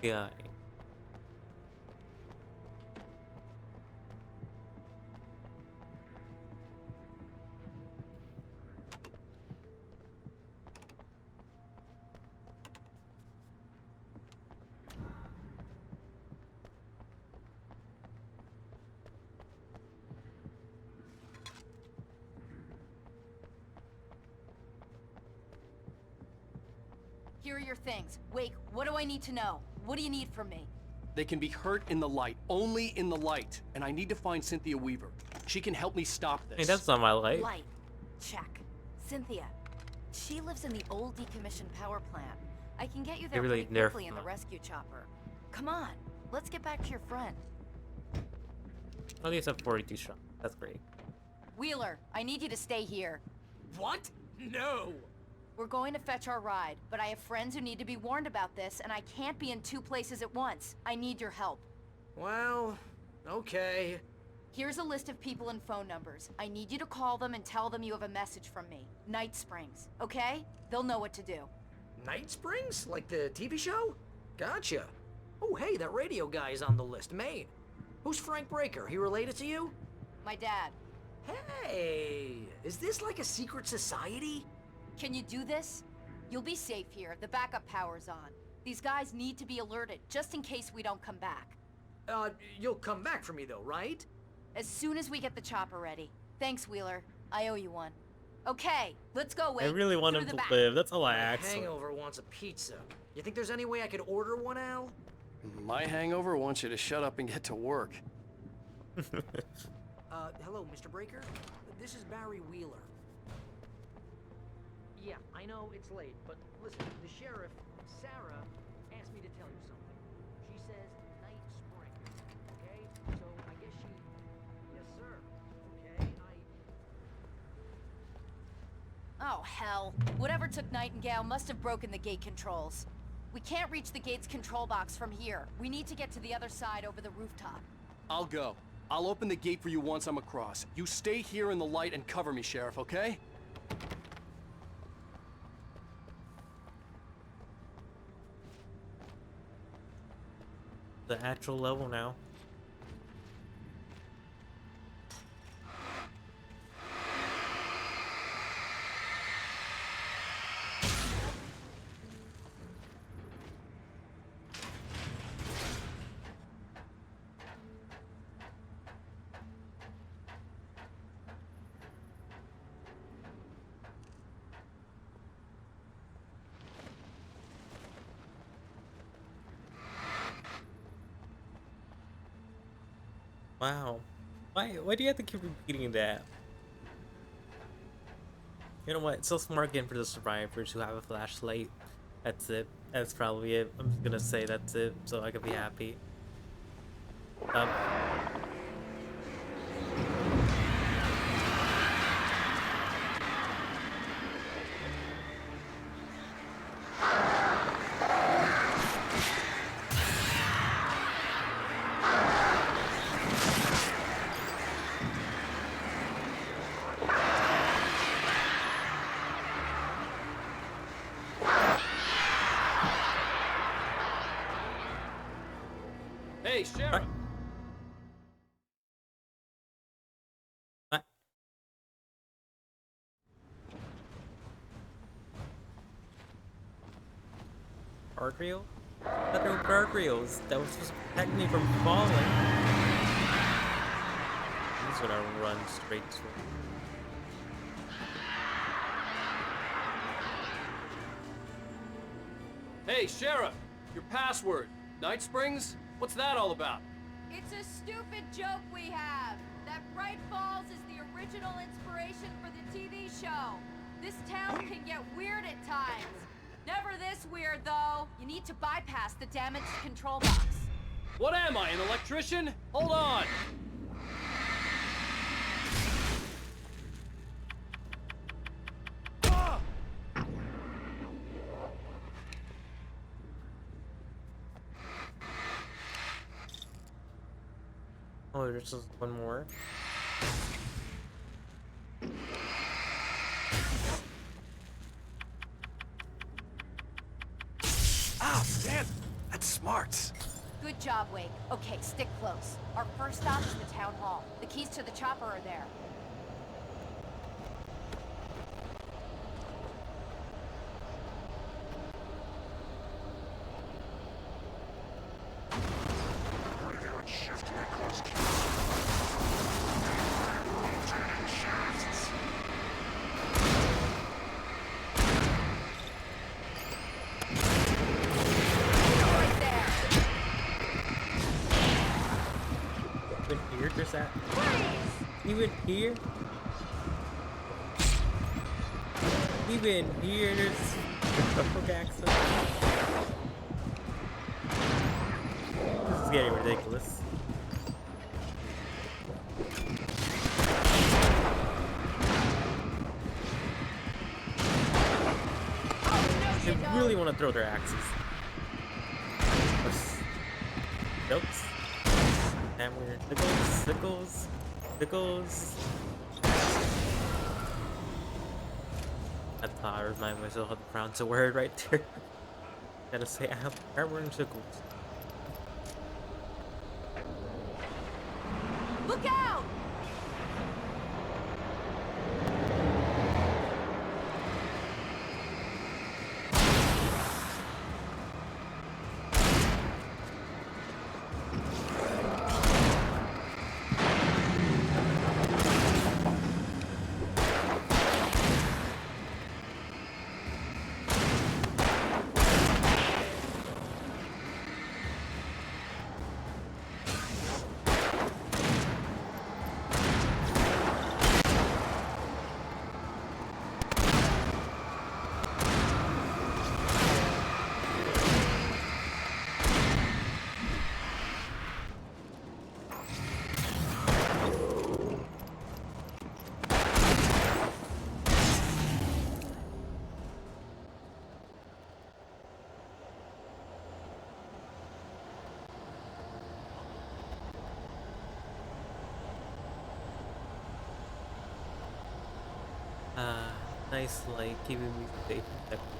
Speaker 1: Yeah.
Speaker 8: Here are your things. Wake, what do I need to know? What do you need from me?
Speaker 2: They can be hurt in the light, only in the light. And I need to find Cynthia Weaver. She can help me stop this.
Speaker 1: Hey, that's not my light.
Speaker 8: Light. Check. Cynthia. She lives in the old decommissioned power plant. I can get you there
Speaker 1: really
Speaker 8: pretty quickly in the rescue chopper. Come on, let's get back to your friend.
Speaker 1: At least have 42 shots. That's great.
Speaker 8: Wheeler, I need you to stay here.
Speaker 16: What? No!
Speaker 8: We're going to fetch our ride, but I have friends who need to be warned about this, and I can't be in 2 places at once. I need your help.
Speaker 16: Well, okay.
Speaker 8: Here's a list of people and phone numbers. I need you to call them and tell them you have a message from me. Night Springs, okay? They'll know what to do.
Speaker 14: Night Springs? Like the TV show? Gotcha. Oh, hey, that radio guy is on the list, Maine. Who's Frank Breaker? He related to you?
Speaker 8: My dad.
Speaker 14: Hey, is this like a secret society?
Speaker 8: Can you do this? You'll be safe here. The backup power's on. These guys need to be alerted, just in case we don't come back.
Speaker 14: You'll come back for me though, right?
Speaker 8: As soon as we get the chopper ready. Thanks, Wheeler. I owe you one. Okay, let's go, Wade.
Speaker 1: I really want him to live. That's all I ask for.
Speaker 14: Hangover wants a pizza. You think there's any way I could order one, Al?
Speaker 4: My hangover wants you to shut up and get to work.
Speaker 14: Hello, Mr. Breaker? This is Barry Wheeler. Yeah, I know it's late, but listen, the sheriff, Sarah, asked me to tell you something. She says Night Springs, okay? So I guess she... Yes, sir. Okay,
Speaker 8: Oh, hell. Whatever took Nightingale must have broken the gate controls. We can't reach the gate's control box from here. We need to get to the other side over the rooftop.
Speaker 4: I'll go. I'll open the gate for you once I'm across. You stay here in the light and cover me, Sheriff, okay?
Speaker 1: The actual level now. Wow. Why do you have to keep repeating that? You know what? It's so smart again for the survivors who have a flashlight. That's it. That's probably it. I'm just gonna say that's it, so I can be happy.
Speaker 4: Hey, Sheriff!
Speaker 1: What? Guardrail? I thought there were guardrails that was supposed to protect me from falling. I'm just gonna run straight to it.
Speaker 4: Hey, Sheriff! Your password. Night Springs? What's that all about?
Speaker 8: It's a stupid joke we have. That Bright Falls is the original inspiration for the TV show. This town can get weird at times. Never this weird, though. You need to bypass the damaged control box.
Speaker 4: What am I, an electrician? Hold on!
Speaker 1: Oh, there's just one more.
Speaker 4: Ah, damn! That's smart.
Speaker 8: Good job, Wake. Okay, stick close. Our first stop is the town hall. The keys to the chopper are there.
Speaker 1: There's that. Even here? Even here, there's a pickaxe. This is getting ridiculous. They really want to throw their axes. Nope. Hammer, sickles. That's I remind myself how to pronounce a word right there. Gotta say, I'm wearing circles.
Speaker 8: Look out!
Speaker 1: Nice, like, keeping me safe and protected.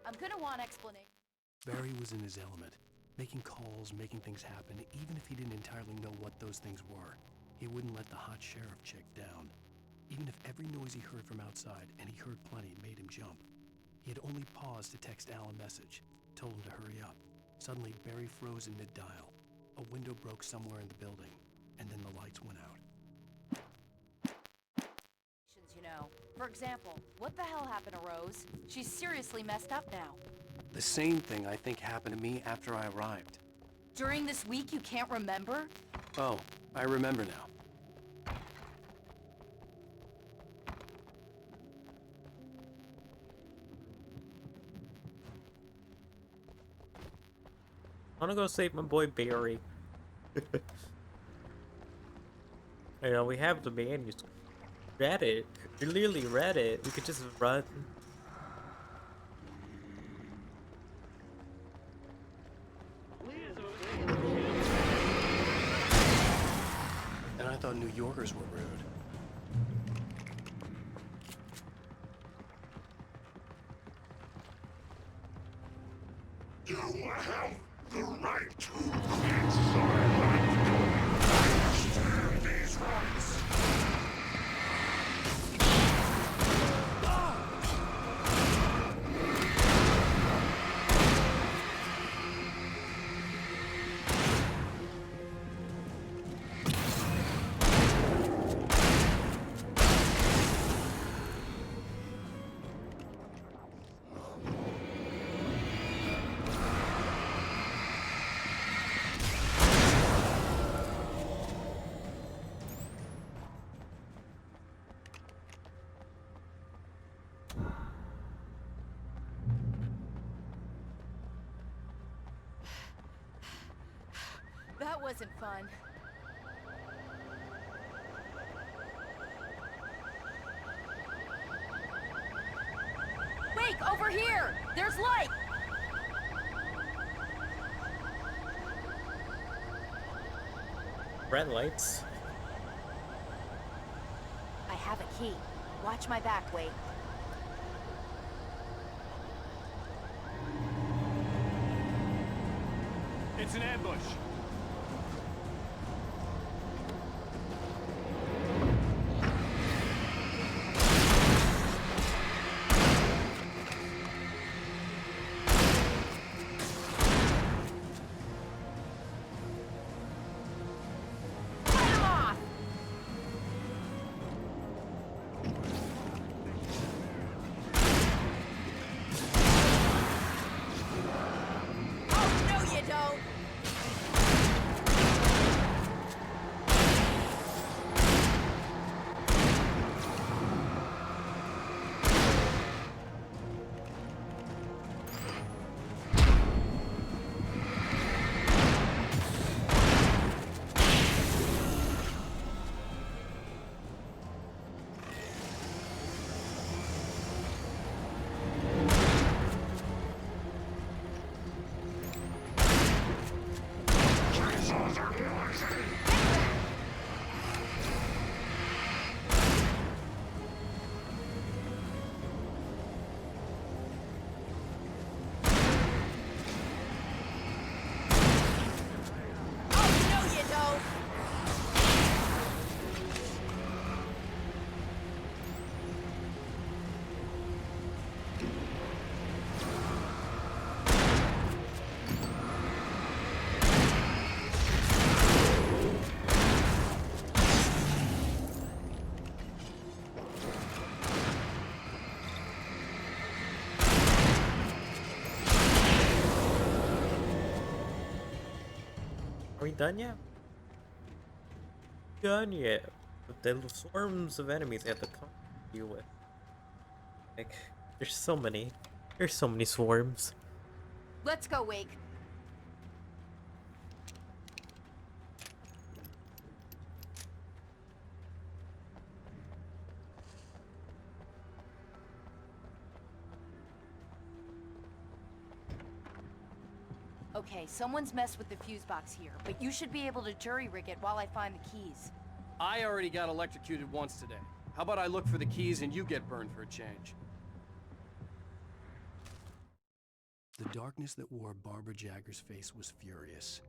Speaker 8: I'm gonna want explanation.
Speaker 2: Barry was in his element, making calls, making things happen, even if he didn't entirely know what those things were. He wouldn't let the hot sheriff chick down. Even if every noise he heard from outside, and he heard plenty, made him jump. He had only paused to text Al a message, told him to hurry up. Suddenly, Barry froze in mid-dial. A window broke somewhere in the building, and then the lights went out.
Speaker 8: You know, for example, what the hell happened to Rose? She's seriously messed up now.
Speaker 2: The same thing I think happened to me after I arrived.
Speaker 8: During this week, you can't remember?
Speaker 2: Oh, I remember now.
Speaker 1: I wanna go save my boy Barry. You know, we have the manuscript. Read it. We literally read it. We could just run.
Speaker 2: And I thought New Yorkers were rude.
Speaker 10: You have the right to inside understand these rights.
Speaker 8: That wasn't fun. Wake, over here! There's light!
Speaker 1: Red lights.
Speaker 8: I have a key. Watch my back, Wake.
Speaker 4: It's an ambush.
Speaker 1: Are we done yet? Done yet? With the swarms of enemies I have to deal with. Like, there's so many. There's so many swarms.
Speaker 8: Let's go, Wake. Okay, someone's messed with the fuse box here, but you should be able to jury rig it while I find the keys.
Speaker 4: I already got electrocuted once today. How about I look for the keys and you get burned for a change?
Speaker 2: The darkness that wore Barbara Jagger's face was furious.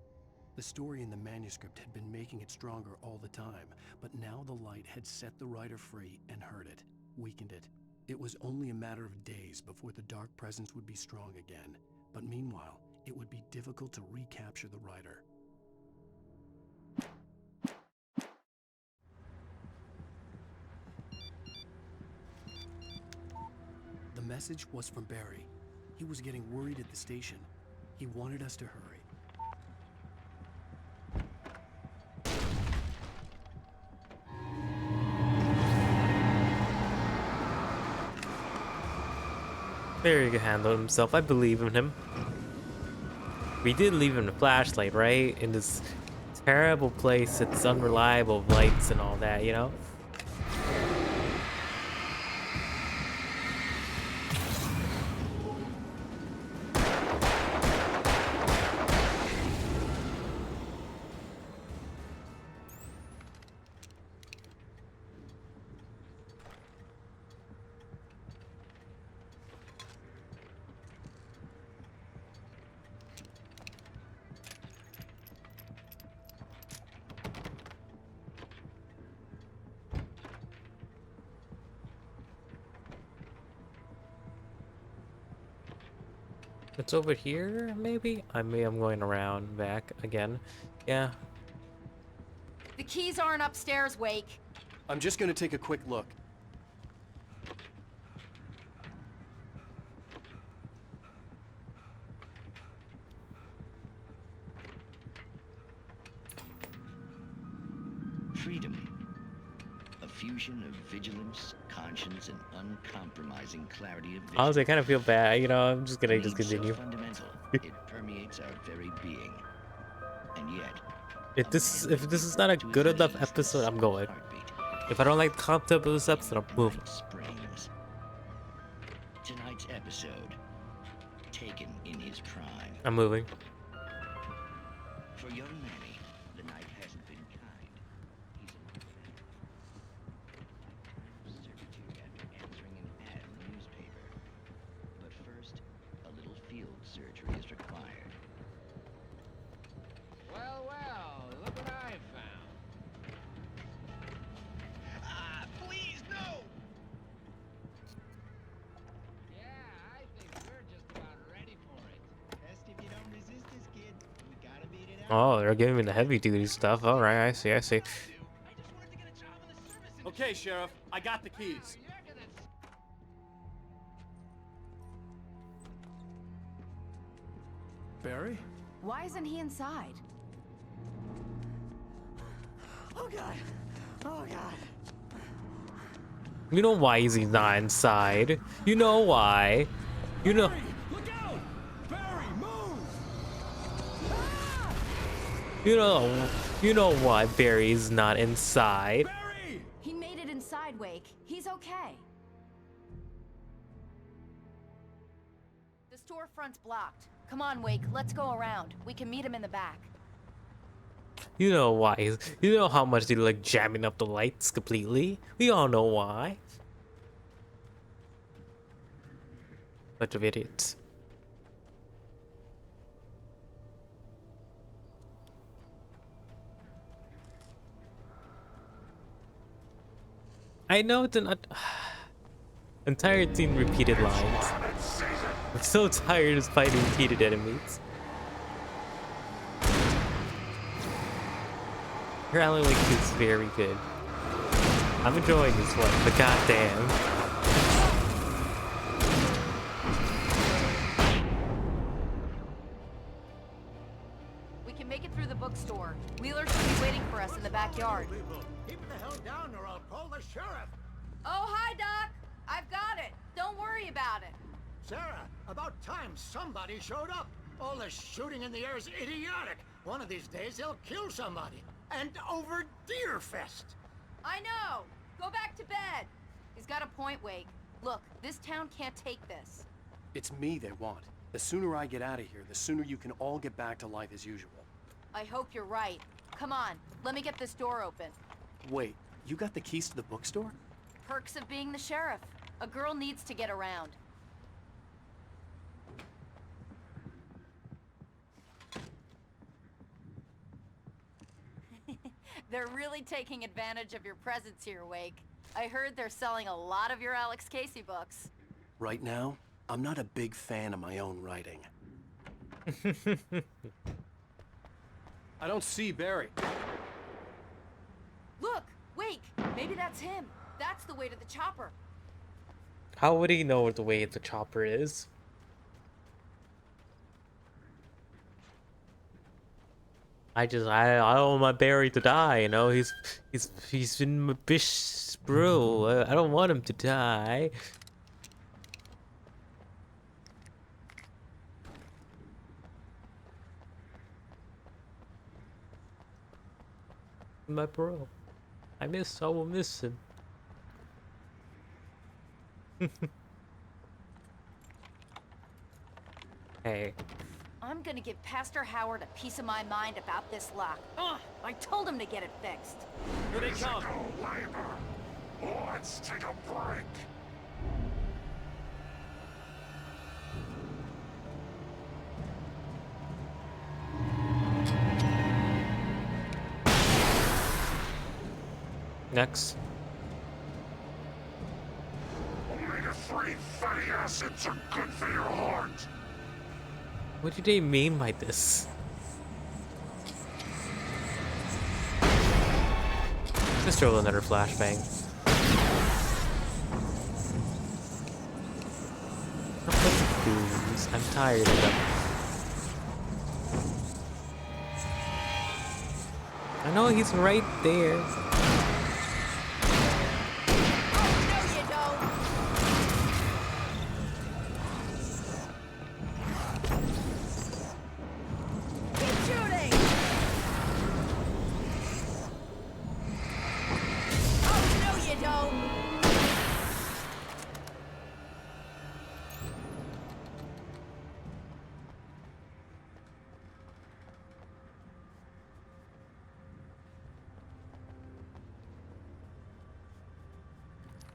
Speaker 2: The story in the manuscript had been making it stronger all the time, but now the light had set the writer free and hurt it, weakened it. It was only a matter of days before the dark presence would be strong again, but meanwhile, it would be difficult to recapture the writer. The message was from Barry. He was getting worried at the station. He wanted us to hurry.
Speaker 1: Barry could handle himself. I believe in him. We did leave him a flashlight, right? In this terrible place. It's unreliable lights and all that, you know? It's over here, maybe? I'm going around back again. Yeah.
Speaker 8: The keys aren't upstairs, Wake.
Speaker 4: I'm just gonna take a quick look.
Speaker 9: Freedom. A fusion of vigilance, conscience, and uncompromising clarity of vision.
Speaker 1: Honestly, I kind of feel bad, you know, I'm just gonna continue.
Speaker 9: So fundamental, it permeates our very being. And yet,
Speaker 1: If this is not a good enough episode, I'm going. If I don't like the content of this episode, I'm moving.
Speaker 9: springs. Tonight's episode, taken in his prime.
Speaker 1: I'm moving.
Speaker 9: For young Manny, the night hasn't been kind. He's in servitude after answering an ad in the newspaper. But first, a little field surgery is required.
Speaker 3: Well, well, look what I found. Ah, please, no! Yeah, I think we're just about ready for it. Best if you don't resist this, kid. We gotta beat it out.
Speaker 1: Oh, they're giving me the heavy duty stuff. Alright, I see, I see.
Speaker 4: Okay, Sheriff, I got the keys.
Speaker 2: Barry?
Speaker 8: Why isn't he inside?
Speaker 14: Oh god. Oh god.
Speaker 1: You know why he's not inside. You know why. You know.
Speaker 21: Look out! Barry, move!
Speaker 1: You know why Barry's not inside.
Speaker 8: He made it inside, Wake. He's okay. The storefront's blocked. Come on, Wake. Let's go around. We can meet him in the back.
Speaker 1: You know why. You know how much they like jamming up the lights completely. We all know why. Bunch of idiots. I know it's an entire team repeated lines. I'm so tired of fighting repeated enemies. Her Alan Wake is very good. I'm enjoying this one, but goddamn.
Speaker 8: We can make it through the bookstore. Wheeler should be waiting for us in the backyard.
Speaker 16: Keep the hell down or I'll call the sheriff.
Speaker 8: Oh, hi, Doc. I've got it. Don't worry about it.
Speaker 16: Sarah, about time somebody showed up. All this shooting in the air is idiotic. One of these days they'll kill somebody. And over Deerfest.
Speaker 8: I know. Go back to bed. He's got a point, Wake. Look, this town can't take this.
Speaker 2: It's me they want. The sooner I get out of here, the sooner you can all get back to life as usual.
Speaker 8: I hope you're right. Come on, let me get this door open.
Speaker 2: Wait, you got the keys to the bookstore?
Speaker 8: Perks of being the sheriff. A girl needs to get around. They're really taking advantage of your presence here, Wake. I heard they're selling a lot of your Alex Casey books.
Speaker 2: Right now, I'm not a big fan of my own writing.
Speaker 4: I don't see Barry.
Speaker 8: Look, Wake, maybe that's him. That's the way to the chopper.
Speaker 1: How would he know the way the chopper is? I don't want Barry to die, you know. He's been my bish bro. I don't want him to die. My bro. I will miss him. Hey.
Speaker 8: I'm gonna give Pastor Howard a piece of my mind about this lock. Ugh, I told him to get it fixed.
Speaker 4: Here they come.
Speaker 10: Let's take a break.
Speaker 1: Next.
Speaker 10: Omega-3 fatty acids are good for your heart.
Speaker 1: What do they mean by this? Let's throw another flashbang. I'm tired of them. I know he's right there.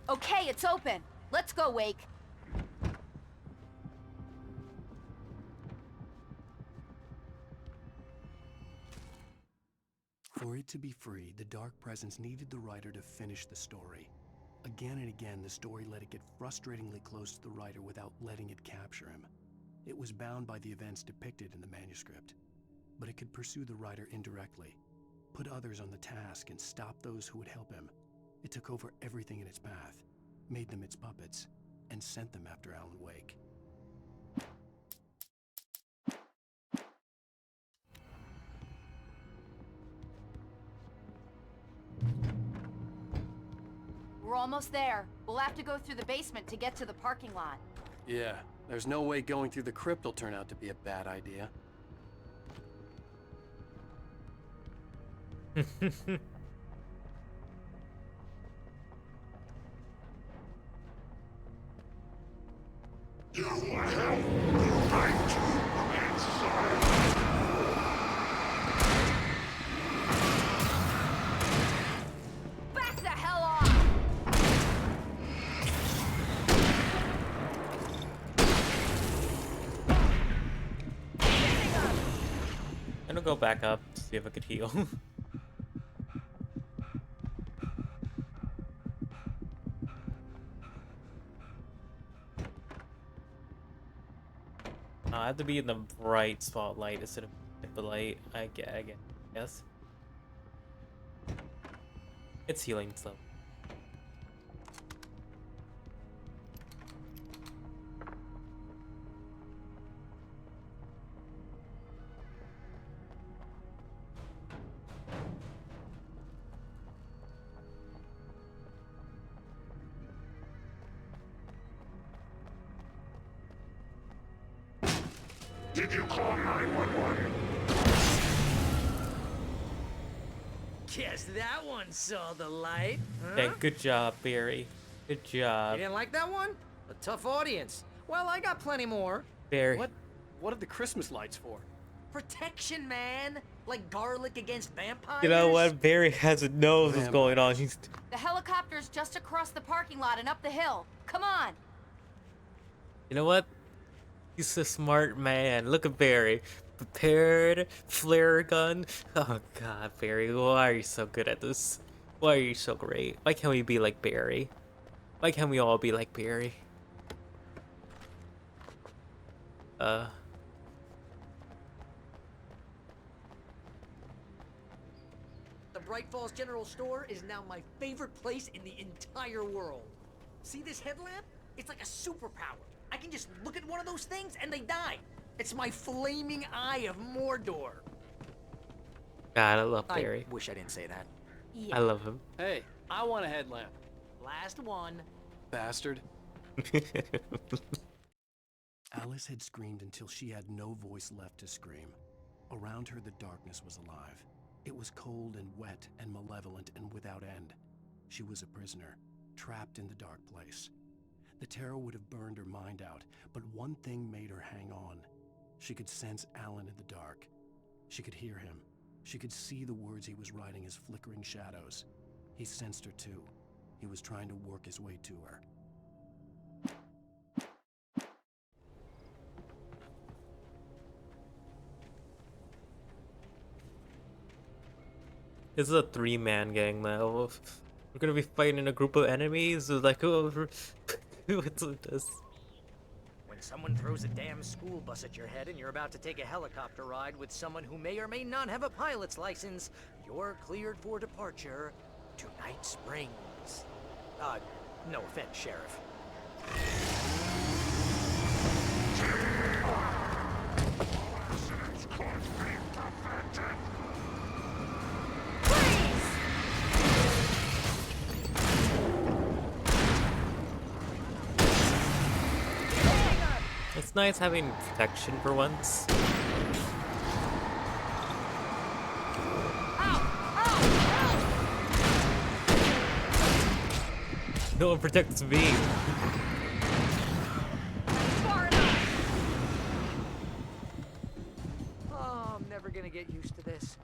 Speaker 8: Okay, it's open. Let's go, Wake.
Speaker 2: For it to be free, the Dark Presence needed the writer to finish the story. Again and again, the story let it get frustratingly close to the writer without letting it capture him. It was bound by the events depicted in the manuscript, but it could pursue the writer indirectly, put others on the task, and stop those who would help him. It took over everything in its path, made them its puppets, and sent them after Alan Wake.
Speaker 8: We're almost there. We'll have to go through the basement to get to the parking lot.
Speaker 2: Yeah, there's no way going through the crypt will turn out to be a bad idea.
Speaker 10: You have the right inside.
Speaker 8: Back the hell off!
Speaker 1: I'm gonna go back up to see if I could heal. I have to be in the bright spotlight instead of the light. I guess. It's healing slow.
Speaker 10: Did you call 911?
Speaker 20: Guess that one saw the light, huh?
Speaker 1: Hey, good job, Barry. Good
Speaker 20: You
Speaker 1: job.
Speaker 20: didn't like that one? A tough audience. Well, I got plenty more.
Speaker 1: Barry.
Speaker 4: What are the Christmas lights for?
Speaker 20: Protection, man. Like garlic against vampires.
Speaker 1: You know what? Barry has knows what's going on. He's
Speaker 8: The helicopter's just across the parking lot and up the hill. Come on.
Speaker 1: You know what? He's a smart man. Look at Barry. Prepared, flare gun. Oh god, Barry, why are you so good at this? Why are you so great? Why can't we be like Barry? Why can't we all be like Barry?
Speaker 20: The Bright Falls General Store is now my favorite place in the entire world. See this headlamp? It's like a superpower. I can just look at one of those things and they die. It's my flaming eye of Mordor.
Speaker 1: God, I love Barry.
Speaker 20: I wish I didn't say that.
Speaker 1: I love him.
Speaker 4: Hey, I want a headlamp.
Speaker 20: Last one.
Speaker 4: Bastard.
Speaker 2: Alice had screamed until she had no voice left to scream. Around her, the darkness was alive. It was cold and wet and malevolent and without end. She was a prisoner, trapped in the dark place. The terror would have burned her mind out, but one thing made her hang on. She could sense Alan in the dark. She could hear him. She could see the words he was writing as flickering shadows. He sensed her too. He was trying to work his way to her.
Speaker 1: This is a 3-man gang now. We're gonna be fighting a group of enemies. Like, oh, what's with this?
Speaker 20: When someone throws a damn school bus at your head and you're about to take a helicopter ride with someone who may or may not have a pilot's license, you're cleared for departure to Night Springs. No offense, Sheriff.
Speaker 1: It's nice having protection for once. No one protects me.
Speaker 20: Oh, I'm never gonna get used to this.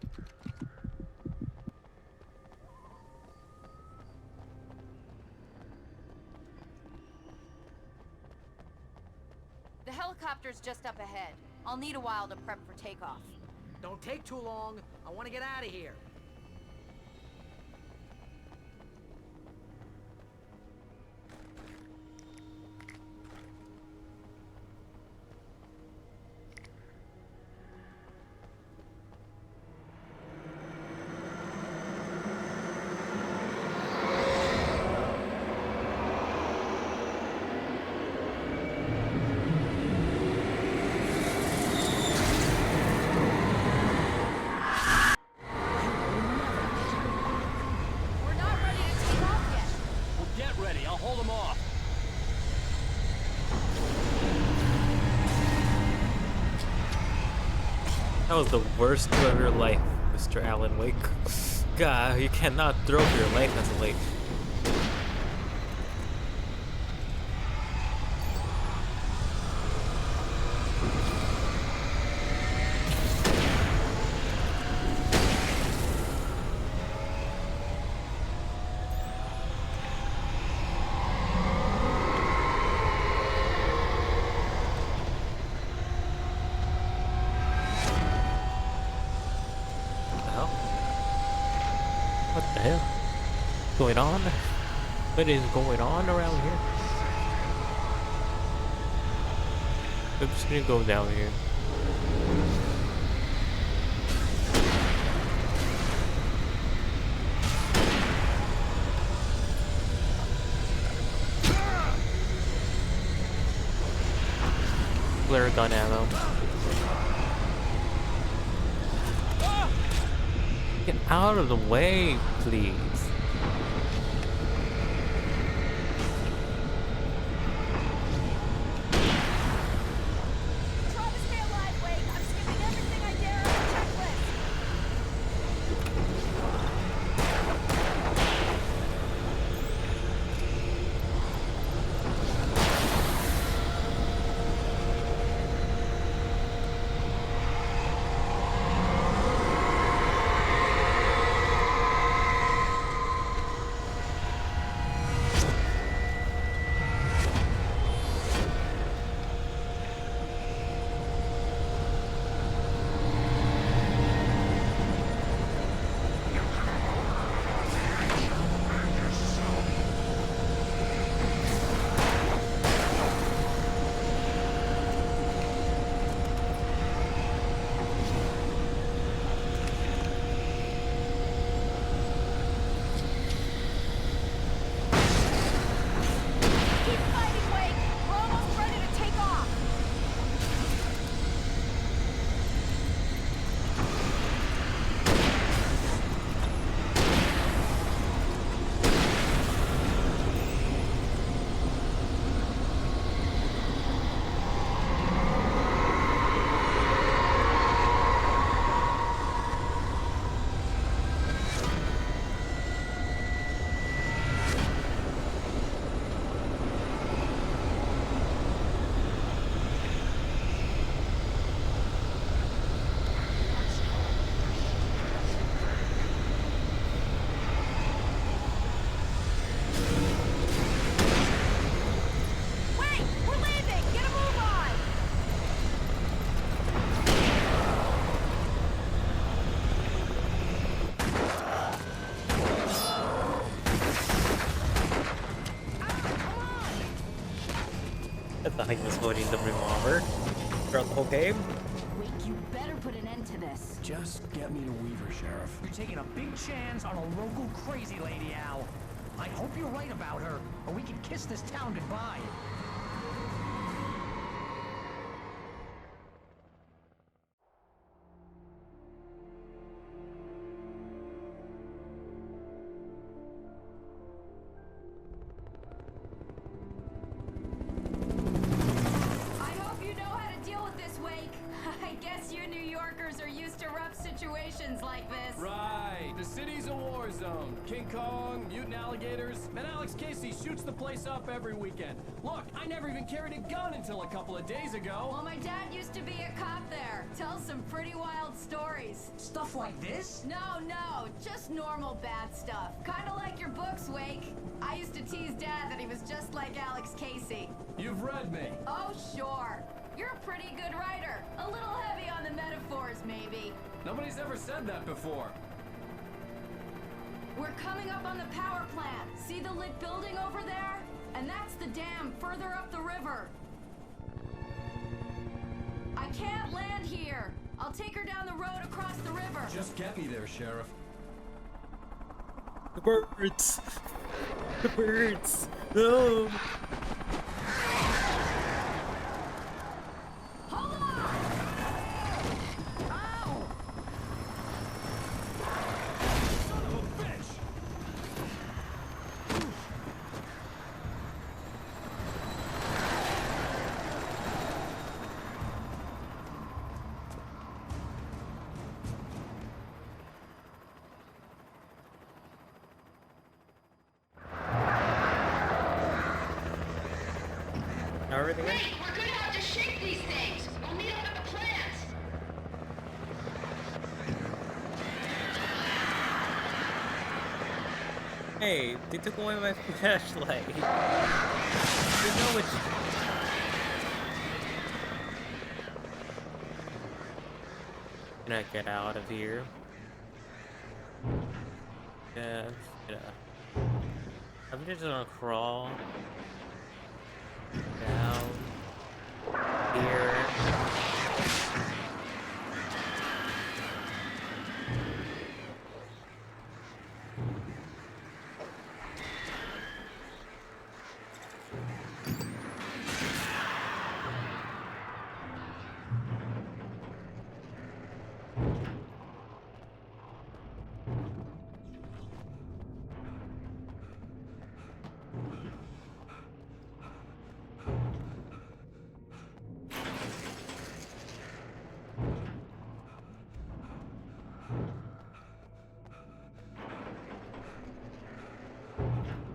Speaker 8: The helicopter's just up ahead. I'll need a while to prep for takeoff.
Speaker 20: Don't take too long. I want to get out of here.
Speaker 1: That was the worst throw of your life, Mr. Alan Wake. God, you cannot throw for your life as a late. What the hell? What's going on? What is going on around here? I'm just gonna go down here. Flare gun ammo. Get out of the way, please.
Speaker 8: Try to stay alive,
Speaker 1: thought he was holding the revolver throughout the whole game.
Speaker 8: Wait, you better put an end to this.
Speaker 2: Just get me to Weaver, Sheriff.
Speaker 14: You're taking a big chance on a local crazy lady, Al. I hope you're right about her, or we can kiss this town goodbye.
Speaker 8: I hope you know how to deal with this, Wake. I guess you New Yorkers are used to rough situations like this.
Speaker 4: Right. The city's a war zone. King Kong, mutant alligators, and Alex Casey shoots the place up every weekend. Look, I never even carried a gun until a couple of days ago.
Speaker 8: Well, my dad used to be a cop there. Tells some pretty wild stories.
Speaker 14: Stuff like this?
Speaker 8: No, just normal bad stuff. Kinda like your books, Wake. I used to tease Dad that he was just like Alex Casey.
Speaker 4: You've read me.
Speaker 8: Oh, sure. You're a pretty good writer. A little heavy on the metaphors, maybe.
Speaker 4: Nobody's ever said that before.
Speaker 8: We're coming up on the power plant. See the lit building over there? And that's the dam further up the river. I can't land here. I'll take her down the road across the river.
Speaker 4: Just get me there, Sheriff.
Speaker 1: The birds! The birds! No!
Speaker 8: Hold on! Ow!
Speaker 4: Son of a bitch!
Speaker 1: Everything
Speaker 8: Wait, we're gonna have to shake these things. We'll meet up at the plant.
Speaker 1: Hey, they took away my flashlight. You know which. Can I get out of here? Yeah. I'm just gonna crawl down here.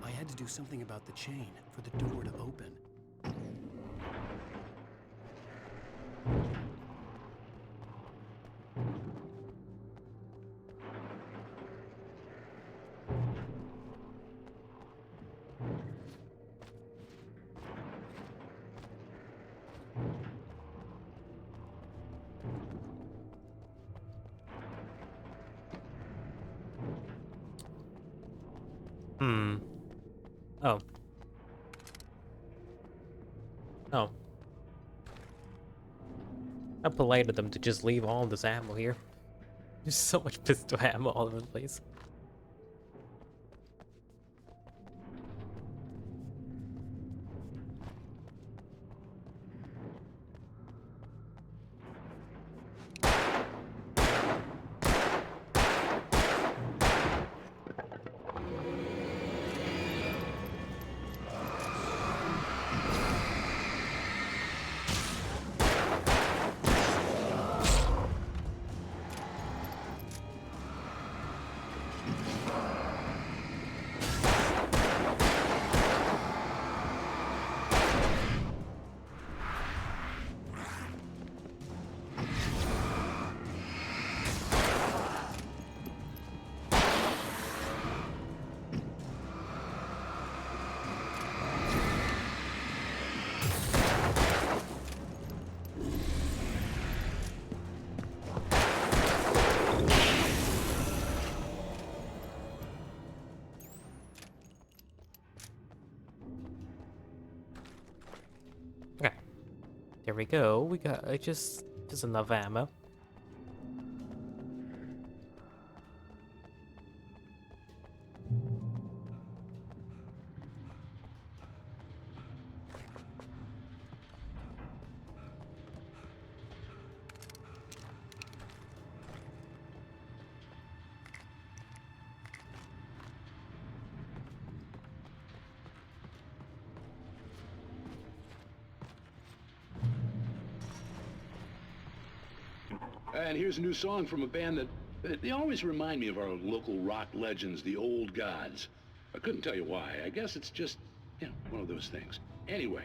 Speaker 2: I had to do something about the chain for the door to open.
Speaker 1: Oh. Oh. How polite of them to just leave all this ammo here. There's so much pistol ammo all over the place. There we go. We got just enough ammo.
Speaker 15: And here's a new song from a band that they always remind me of our local rock legends, the Old Gods. I couldn't tell you why. I guess it's just, you know, one of those things. Anyway,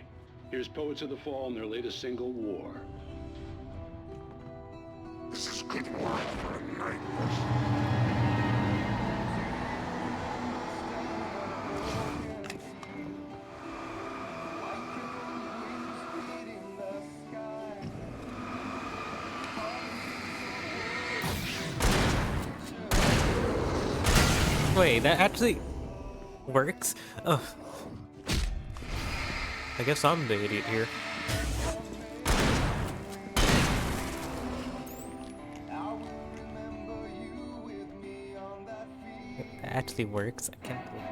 Speaker 15: here's Poets of the Fall and their latest single, War.
Speaker 10: This is good work for a night.
Speaker 1: Wait, that actually works? Oh. I guess I'm the idiot here. That actually works. I can't believe it.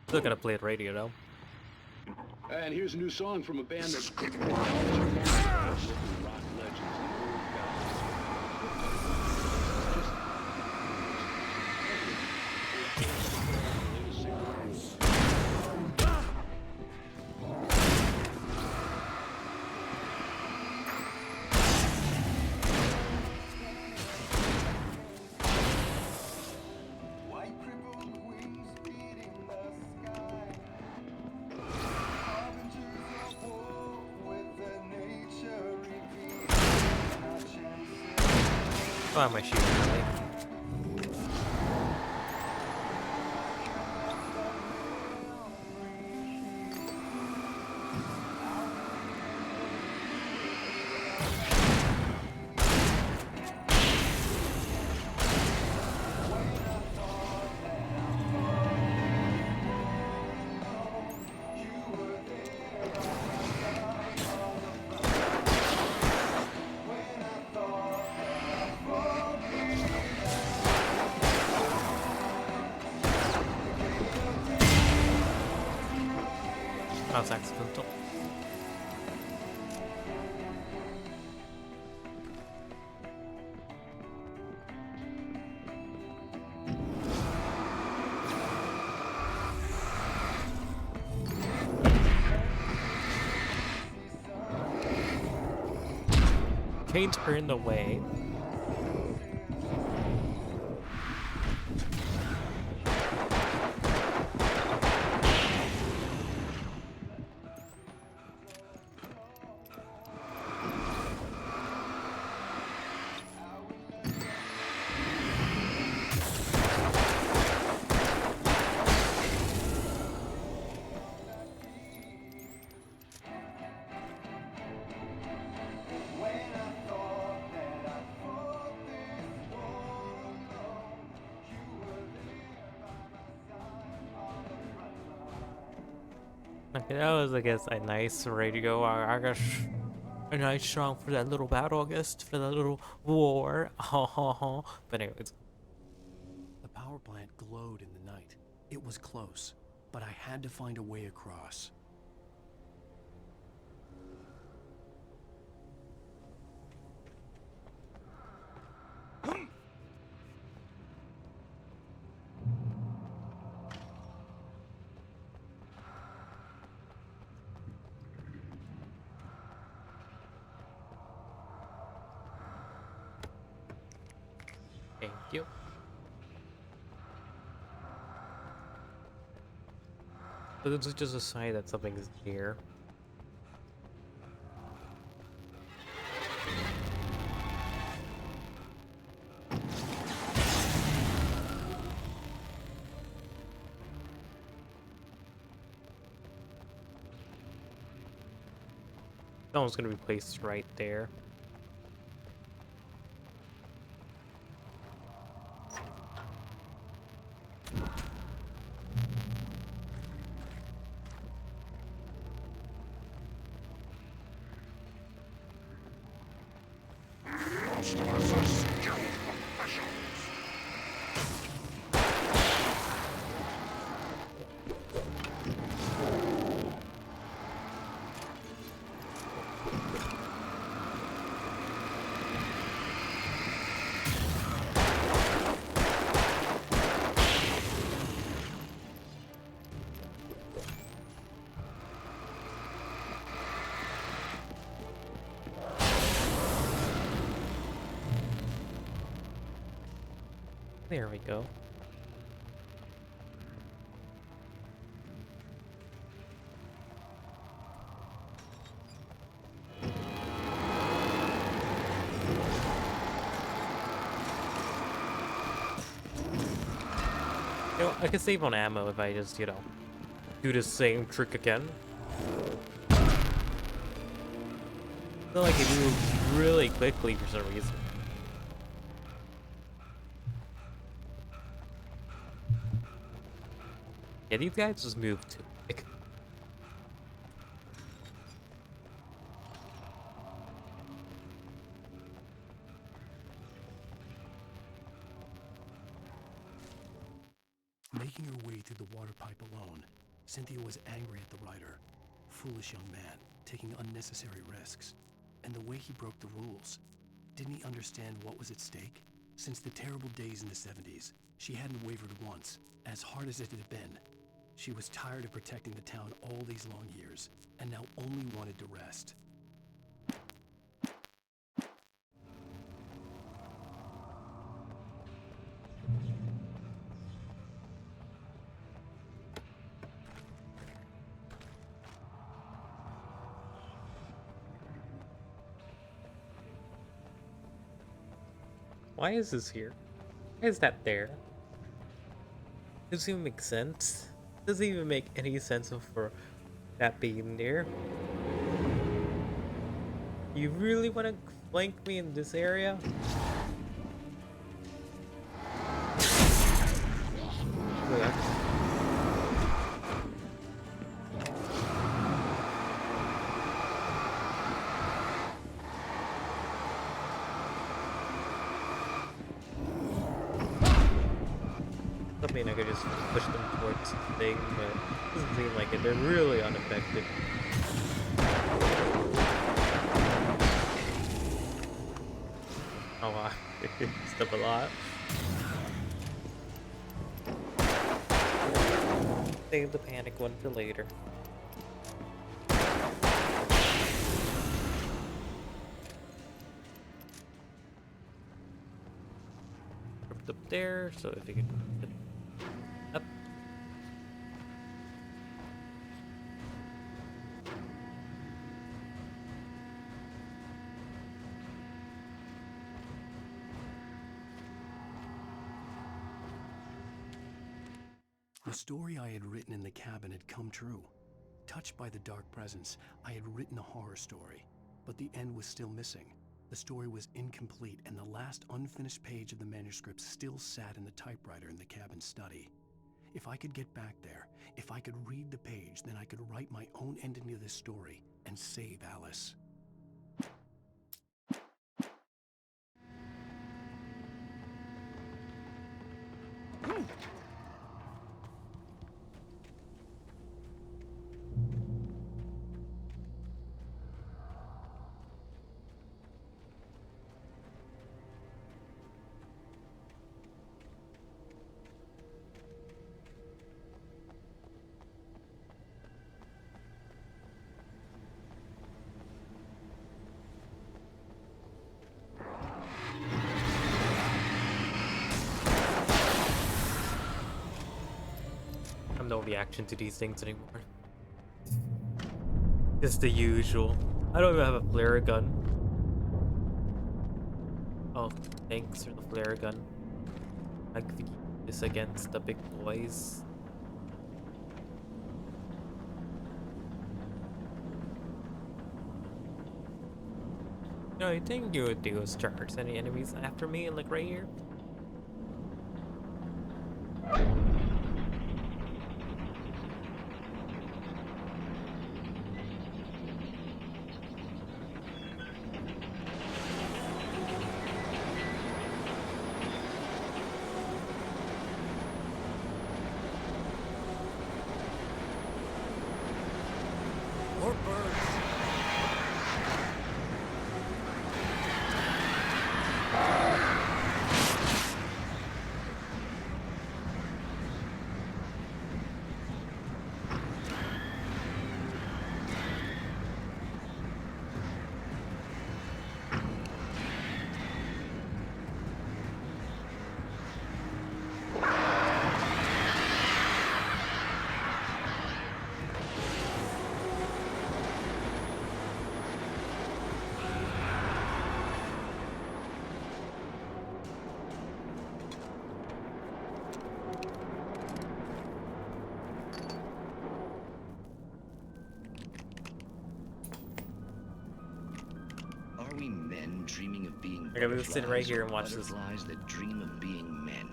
Speaker 1: Still gotta play it radio though.
Speaker 15: And here's a new song from a band that's good rock legends, the Old
Speaker 1: Why am I shooting early? That was accidental. Chains are in the way. Okay, that was, I guess, a nice radio. I guess a nice song for that little battle, I guess, for that little war. But anyways.
Speaker 2: The power plant glowed in the night. It was close, but I had to find a way across.
Speaker 1: Thank you. But it's just a sign that something is near. That one's gonna be placed right there. There we go. You know, I can save on ammo if I just, you know, do the same trick again. I feel like it moves really quickly for some reason. Yeah, these guys just move too quick.
Speaker 2: Making her way through the water pipe alone, Cynthia was angry at the writer. Foolish young man, taking unnecessary risks. And the way he broke the rules. Didn't he understand what was at stake? Since the terrible days in the 70s, she hadn't wavered once, as hard as it had been. She was tired of protecting the town all these long years, and now only wanted to rest.
Speaker 1: Why is this here? Why is that there? Doesn't even make sense. Doesn't even make any sense for that being there. You really want to flank me in this area? Yeah. I mean, I could just push them towards the thing, but it doesn't seem like it. They're really unaffected. Oh, wow. Step a lot. Save the panic one for later. Up there, so if you can get up.
Speaker 2: The story I had written in the cabin had come true. Touched by the dark presence, I had written a horror story, but the end was still missing. The story was incomplete, and the last unfinished page of the manuscript still sat in the typewriter in the cabin study. If I could get back there, if I could read the page, then I could write my own ending to this story and save Alice.
Speaker 1: no reaction to these things anymore. Just the usual. I don't even have a flare gun. Oh, thanks for the flare gun. I could keep this against the big boys. The only thing you would do is charge any enemies after me, like right here.
Speaker 3: More birds.
Speaker 9: Are we men dreaming of being
Speaker 1: Okay, we'll sit right here and watch
Speaker 9: butterflies,
Speaker 1: this.
Speaker 9: butterflies that dream of being men?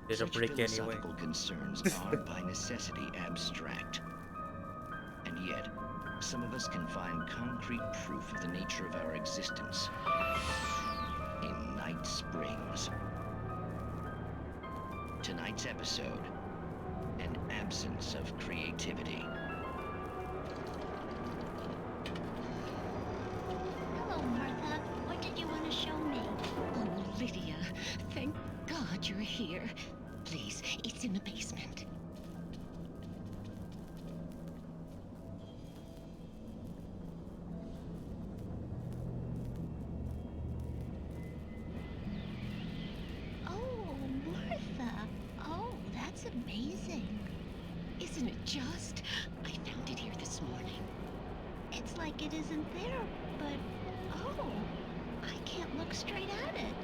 Speaker 1: It'll
Speaker 9: Such
Speaker 1: break anyway.
Speaker 9: philosophical concerns are by necessity abstract. And yet, some of us can find concrete proof of the nature of our existence in Night Springs. Tonight's episode, an absence of creativity.
Speaker 22: Hello, Martha. What did you want to show me?
Speaker 11: Oh, Lydia, thank God you're here. Please, it's in the basement.
Speaker 22: Oh, Martha. Oh, that's amazing.
Speaker 11: Isn't it just? I found it here this morning.
Speaker 22: It's like it isn't there, but oh, I can't look straight at it.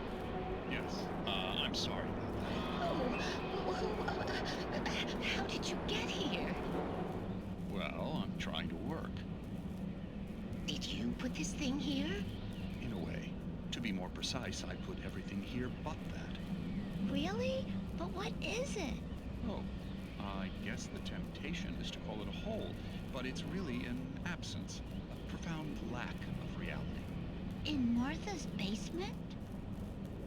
Speaker 12: Yes, I'm sorry about that.
Speaker 11: Oh, how did you get here?
Speaker 12: Well, I'm trying to work.
Speaker 11: Did you put this thing here?
Speaker 12: In a way. To be more precise, I put everything here but that.
Speaker 22: Really? But what is it?
Speaker 12: Oh, I guess the temptation is to call it a hole, but it's really an absence, a profound lack of reality.
Speaker 22: In Martha's basement?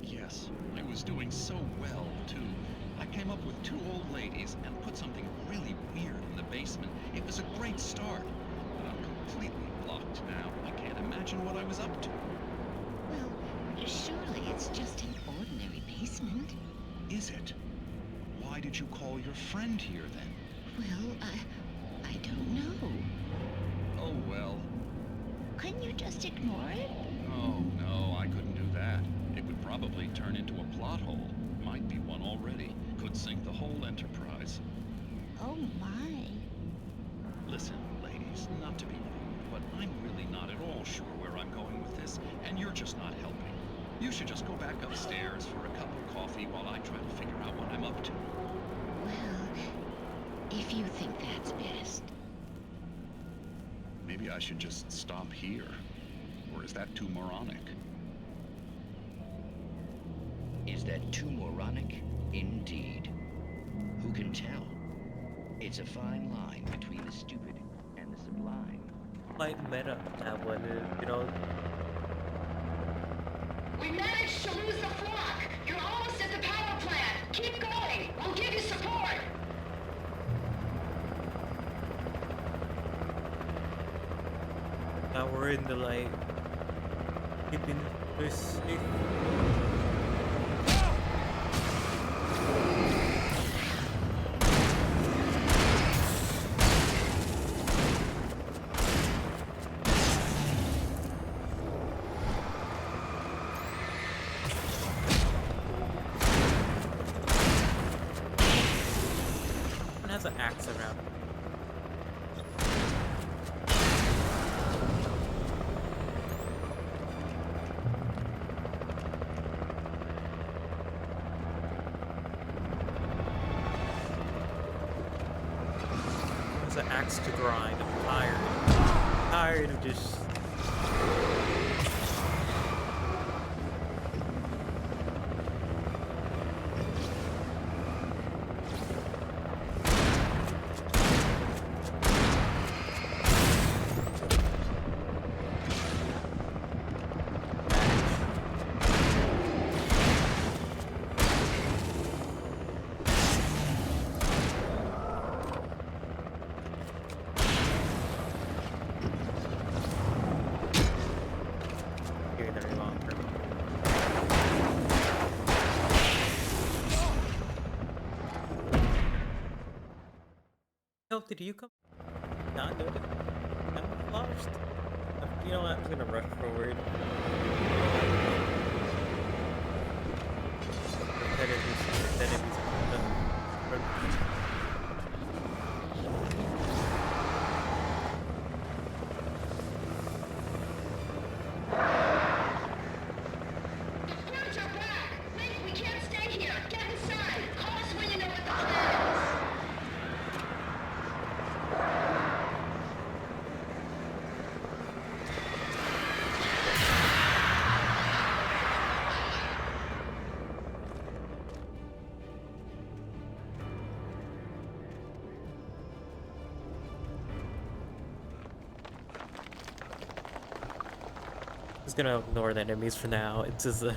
Speaker 12: Yes, I was doing so well, too. I came up with two old ladies and put something really weird in the basement. It was a great start, but I'm completely blocked now. I can't imagine what I was up to.
Speaker 11: Well, surely it's just an ordinary basement.
Speaker 12: Is it? Why did you call your friend here, then?
Speaker 11: Well, I don't know.
Speaker 12: Oh, well.
Speaker 22: Couldn't you just ignore it?
Speaker 12: Oh, no, I couldn't do that. It would probably turn into a plot hole. Might be one already. Could sink the whole enterprise.
Speaker 22: Oh my.
Speaker 12: Listen, ladies, not to be rude, but I'm really not at all sure where I'm going with this, and you're just not helping. You should just go back upstairs for a cup of coffee while I try to figure out what I'm up to.
Speaker 11: Well, if you think that's best.
Speaker 12: Maybe I should just stop here. Or is that too moronic?
Speaker 9: Is that too moronic? Indeed. Who can tell? It's a fine line between the stupid and the sublime.
Speaker 1: Like meta, that one is, you know.
Speaker 23: We managed to lose the flock. You're almost at the power plant. Keep going. We'll give you support.
Speaker 1: Now we're in the light. Keeping this safe. Has an Axe to grind. I'm tired. Tired of just. Oh, did you come? Not good. I'm lost. You know what? I'm gonna rush forward.
Speaker 23: We can't stay here. Get inside. Call us when you know what the plan is.
Speaker 1: Just gonna ignore the enemies for now. It's just a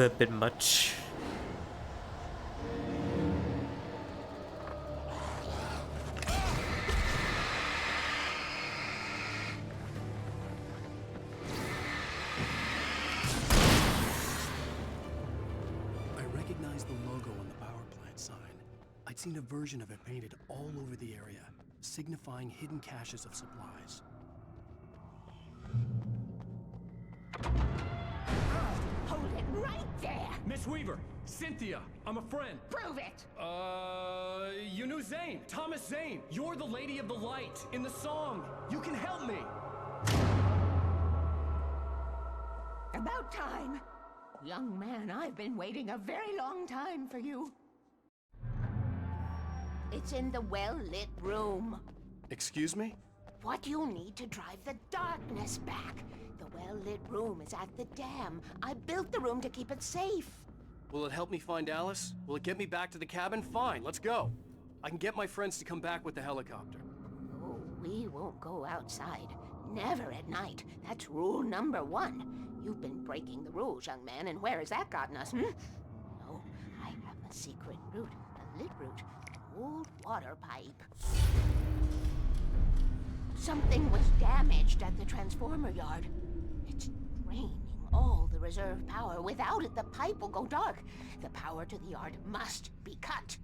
Speaker 1: bit much.
Speaker 2: I recognized the logo on the power plant sign. I'd seen a version of it painted all over the area, signifying hidden caches of supplies.
Speaker 11: Hold it right there!
Speaker 4: Miss Weaver, Cynthia, I'm a friend.
Speaker 11: Prove it!
Speaker 4: You knew Zane, Thomas Zane. You're the Lady of the Light in the song. You can help me.
Speaker 11: About time. Young man, I've been waiting a very long time for you. It's in the well-lit room.
Speaker 2: Excuse me?
Speaker 11: What you need to drive the darkness back. The well-lit room is at the dam. I built the room to keep it safe.
Speaker 2: Will it help me find Alice? Will it get me back to the cabin? Fine, let's go. I can get my friends to come back with the helicopter.
Speaker 11: Oh, we won't go outside. Never at night. That's rule number 1. You've been breaking the rules, young man, and where has that gotten us, No, I have a secret route. A lit route. An old water pipe. Something was damaged at the transformer yard. It's draining all the reserve power. Without it, the pipe will go dark. The power to the yard must be cut.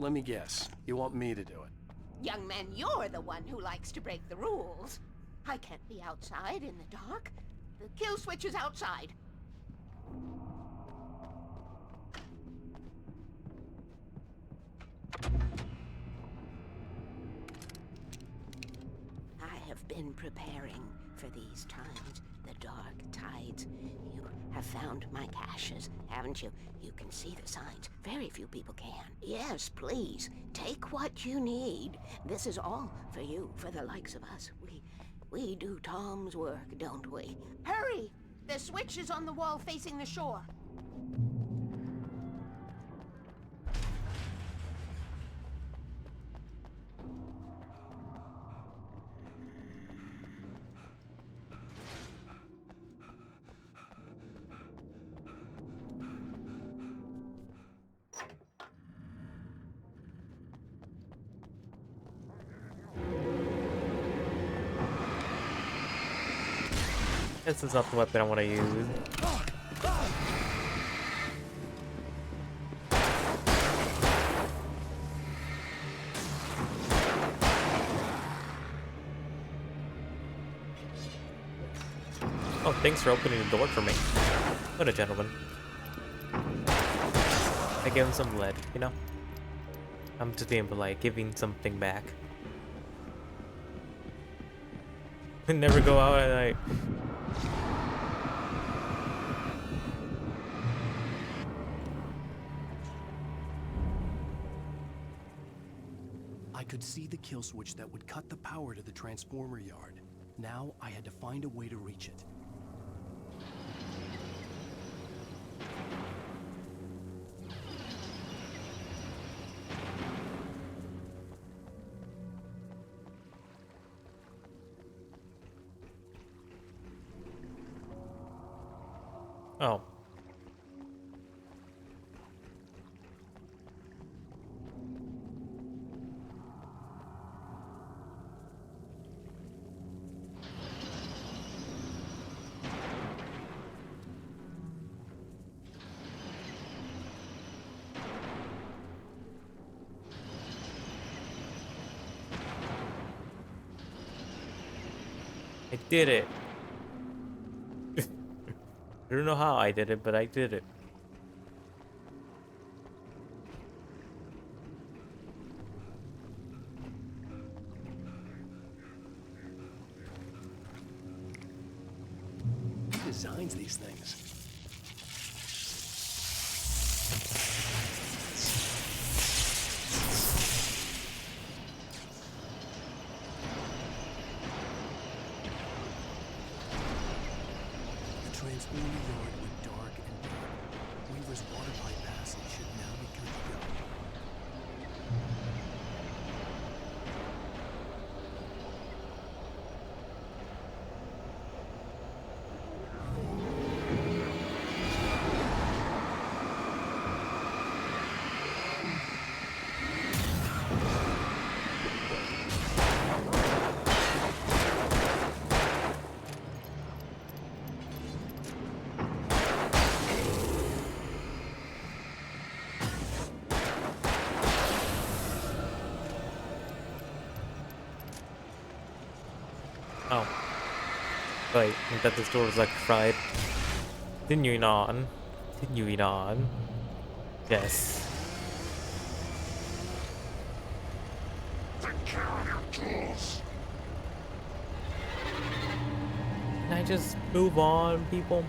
Speaker 2: Let me guess. You want me to do it?
Speaker 11: Young man, you're the one who likes to break the rules. I can't be outside in the dark. The kill switch is outside. I have been preparing for these times, the dark tides. You have found my caches, haven't you? You can see the signs. Very few people can. Yes, please, take what you need. This is all for you, for the likes of us. We do Tom's work, don't we? Hurry! The switch is on the wall facing the shore.
Speaker 1: This is not the weapon I want to use. Oh, thanks for opening the door for me. What a gentleman. I gave him some lead, you know? I'm just being polite, giving something back. Never go out at night.
Speaker 2: I could see the kill switch that would cut the power to the transformer yard. Now I had to find a way to reach it.
Speaker 1: Oh. I did it. I don't know how I did it, but I did it.
Speaker 2: Who designs these things? Transformer yard went dark and dark. Weaver's water pipe passage should now be good to go.
Speaker 1: Oh. Wait, I thought this door was like fried. Continuing on. Continuing on. Yes. Can I just move on, people?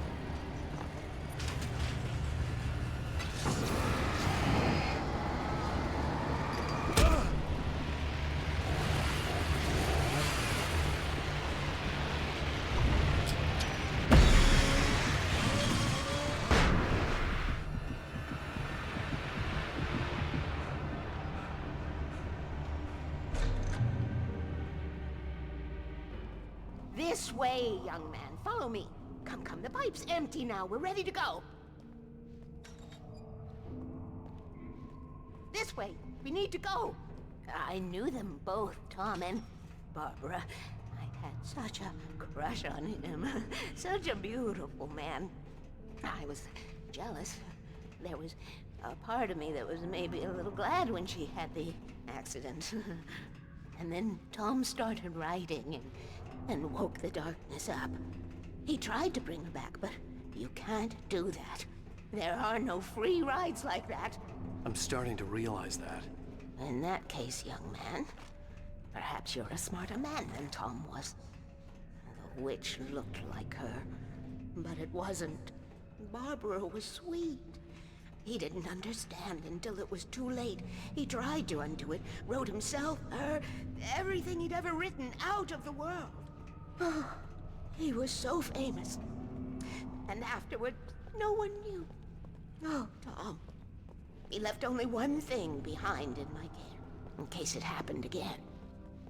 Speaker 11: This way, young man. Follow me. Come, come. The pipe's empty now. We're ready to go. This way. We need to go. I knew them both, Tom and Barbara. I had such a crush on him. Such a beautiful man. I was jealous. There was a part of me that was maybe a little glad when she had the accident. And then Tom started writing and woke the darkness up. He tried to bring her back, but you can't do that. There are no free rides like that.
Speaker 2: I'm starting to realize that.
Speaker 11: In that case, young man, perhaps you're a smarter man than Tom was. The witch looked like her, but it wasn't. Barbara was sweet. He didn't understand until it was too late. He tried to undo it, wrote himself, her, everything he'd ever written out of the world. Oh, he was so famous. And afterward, no one knew. Oh, Tom. He left only one thing behind in my care, in case it happened again.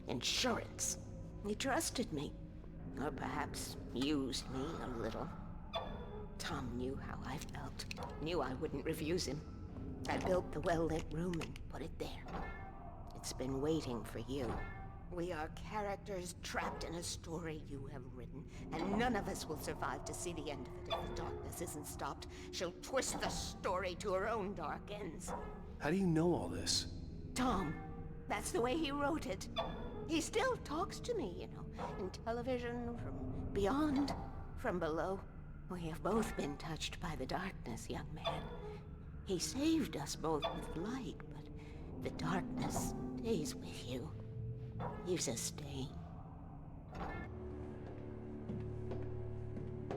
Speaker 11: Insurance. He trusted me. Or perhaps used me a little. Tom knew how I felt. Knew I wouldn't refuse him. I built the well-lit room and put it there. It's been waiting for you. We are characters trapped in a story you have written, and none of us will survive to see the end of it if the darkness isn't stopped. She'll twist the story to her own dark ends.
Speaker 2: How do you know all this?
Speaker 11: Tom, that's the way he wrote it. He still talks to me, you know, in television, from beyond, from below. We have both been touched by the darkness, young man. He saved us both with light, but the darkness stays with you. Leaves a stain.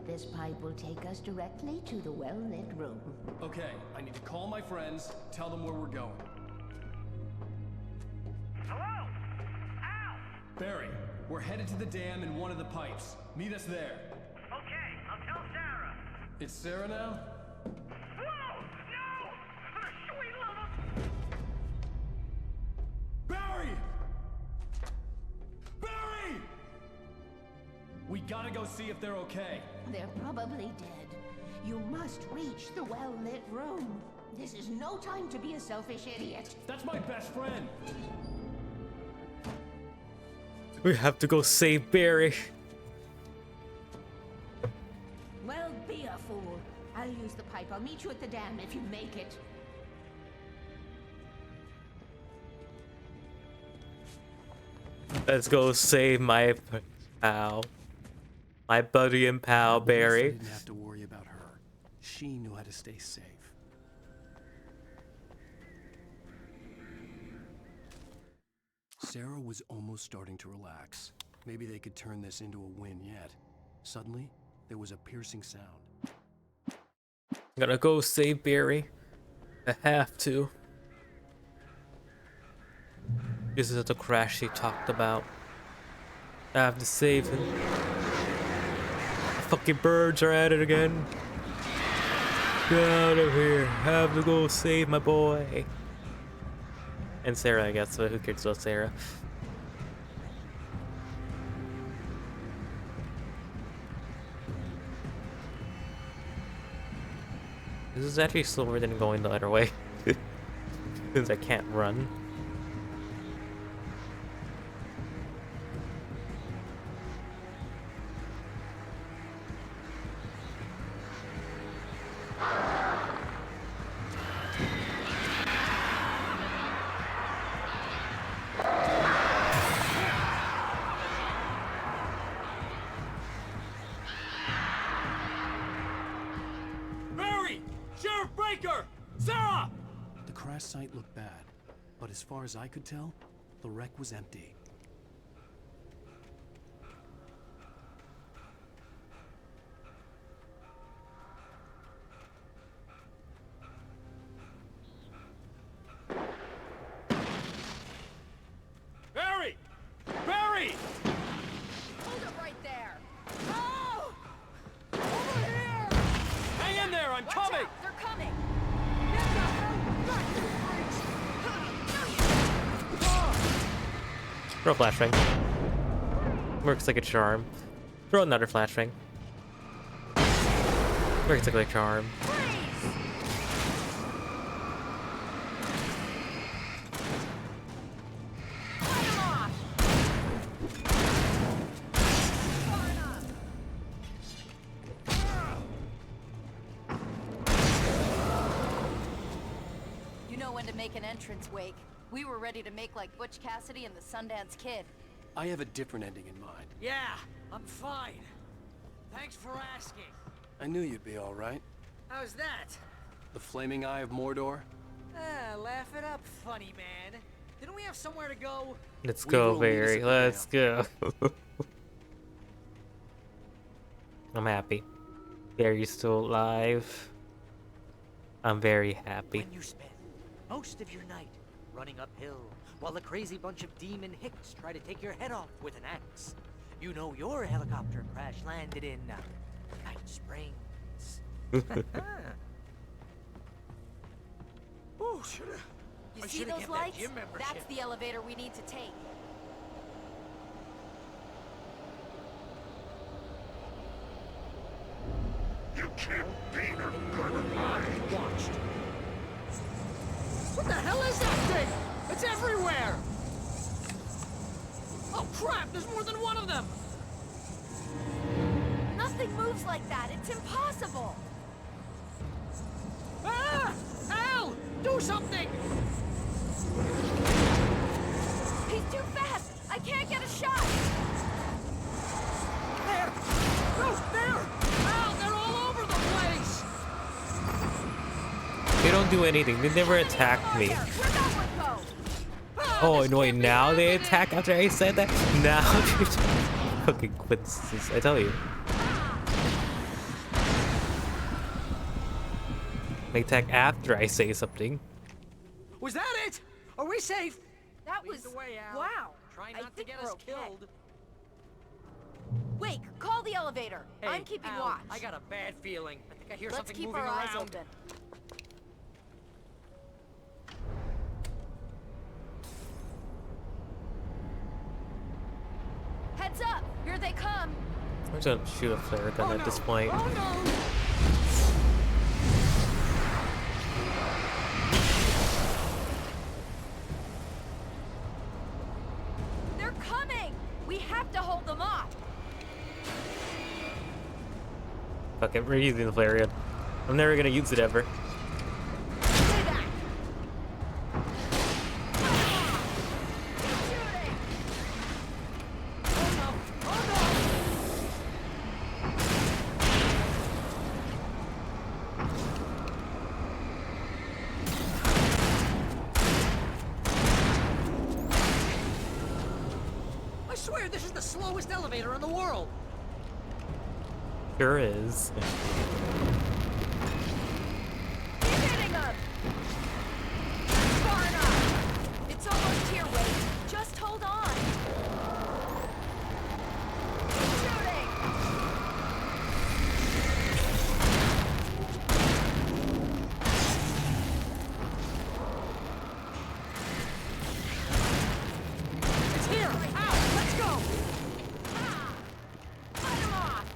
Speaker 11: This pipe will take us directly to the well-lit room.
Speaker 4: Okay, I need to call my friends, tell them where we're going.
Speaker 7: Hello?
Speaker 4: Barry, we're headed to the dam in one of the pipes. Meet us there.
Speaker 7: Okay, I'll tell Sarah.
Speaker 4: It's Sarah now?
Speaker 7: Whoa! No! For the sweet love of...
Speaker 4: Barry! Barry! We gotta go see if they're okay.
Speaker 11: They're probably dead. You must reach the well-lit room. This is no time to be a selfish idiot.
Speaker 4: That's my best friend.
Speaker 1: We have to go save Barry.
Speaker 11: Well, be a fool. I'll use the pipe. I'll meet you at the dam if you make it.
Speaker 1: Let's go save my pal. My buddy and pal,
Speaker 2: I
Speaker 1: Barry.
Speaker 2: didn't have to worry about her. She knew how to stay safe. Sarah was almost starting to relax. Maybe they could turn this into a win yet. Suddenly, there was a piercing sound.
Speaker 1: Gotta go save Barry. I have to. This is the crash he talked about. I have to save him. The fucking birds are at it again. Get out of here. I have to go save my boy. And Sarah, I guess, but who cares about Sarah? This is actually slower than going the other way. Since I can't run.
Speaker 4: Barry! Sheriff Baker! Sarah!
Speaker 2: The crash site looked bad, but as far as I could tell, the wreck was empty.
Speaker 4: Barry! Barry!
Speaker 8: Hold it right there. Oh!
Speaker 4: Over here! Hang in there, I'm
Speaker 8: Watch
Speaker 4: coming!
Speaker 8: out, they're coming.
Speaker 1: Throw a flashbang. Works like a charm. Throw another flashbang. Works like a charm.
Speaker 8: You know when to make an entrance, Wake. We were ready to make like Butch Cassidy and the Sundance Kid.
Speaker 2: I have a different ending in mind.
Speaker 20: Yeah, I'm fine. Thanks for asking.
Speaker 2: I knew you'd be all right.
Speaker 20: How's that?
Speaker 2: The flaming eye of Mordor?
Speaker 20: Laugh it up, funny man. Didn't we have somewhere to go?
Speaker 1: Let's go, Barry. Let's go. I'm happy. Barry's still alive. I'm very happy.
Speaker 20: When you spend most of your night running uphill while a crazy bunch of demon hicks try to take your head off with an axe. You know your helicopter crash landed in Night Springs. Oh,
Speaker 8: You see those lights? That's the elevator we need to take.
Speaker 10: You can't beat her, Gurmai.
Speaker 20: Watched. What the hell is that thing? It's everywhere! Oh crap, there's more than one of them!
Speaker 8: Nothing moves like that. It's impossible.
Speaker 20: Ah! Al! Do something!
Speaker 8: He's too fast. I can't get a shot.
Speaker 20: There! No, there! Al, they're all over the place!
Speaker 1: They don't do anything. They never attacked me. Oh, no, wait, now they attack after I said that? Now fucking quinces, I tell you. They attack after I say something.
Speaker 20: Was that it? Are we safe?
Speaker 8: That was wow.
Speaker 20: Try
Speaker 8: I
Speaker 20: not to
Speaker 8: think
Speaker 20: get
Speaker 8: we're
Speaker 20: us
Speaker 8: okay.
Speaker 20: killed.
Speaker 8: Wake, call the elevator.
Speaker 20: Hey,
Speaker 8: I'm keeping
Speaker 20: Al,
Speaker 8: watch.
Speaker 20: I got a bad feeling. I think I hear
Speaker 8: Let's
Speaker 20: something
Speaker 8: keep
Speaker 20: moving
Speaker 8: our eyes
Speaker 20: around.
Speaker 8: open. Heads up! Here they come!
Speaker 1: I'm just gonna shoot a flare gun at this point.
Speaker 20: Oh no!
Speaker 8: They're coming! We have to hold them off!
Speaker 1: Fuck it, we're using the flare gun. I'm never gonna use it ever.
Speaker 8: Stay back! Keep shooting!
Speaker 20: Oh no! Oh no! I swear this is the slowest elevator in the world.
Speaker 1: Sure is.
Speaker 8: Keep hitting them! Far enough! It's almost here, Wade. Just hold on! Keep shooting!
Speaker 20: It's here! Out! Let's go!
Speaker 8: Ah! Fight 'em off!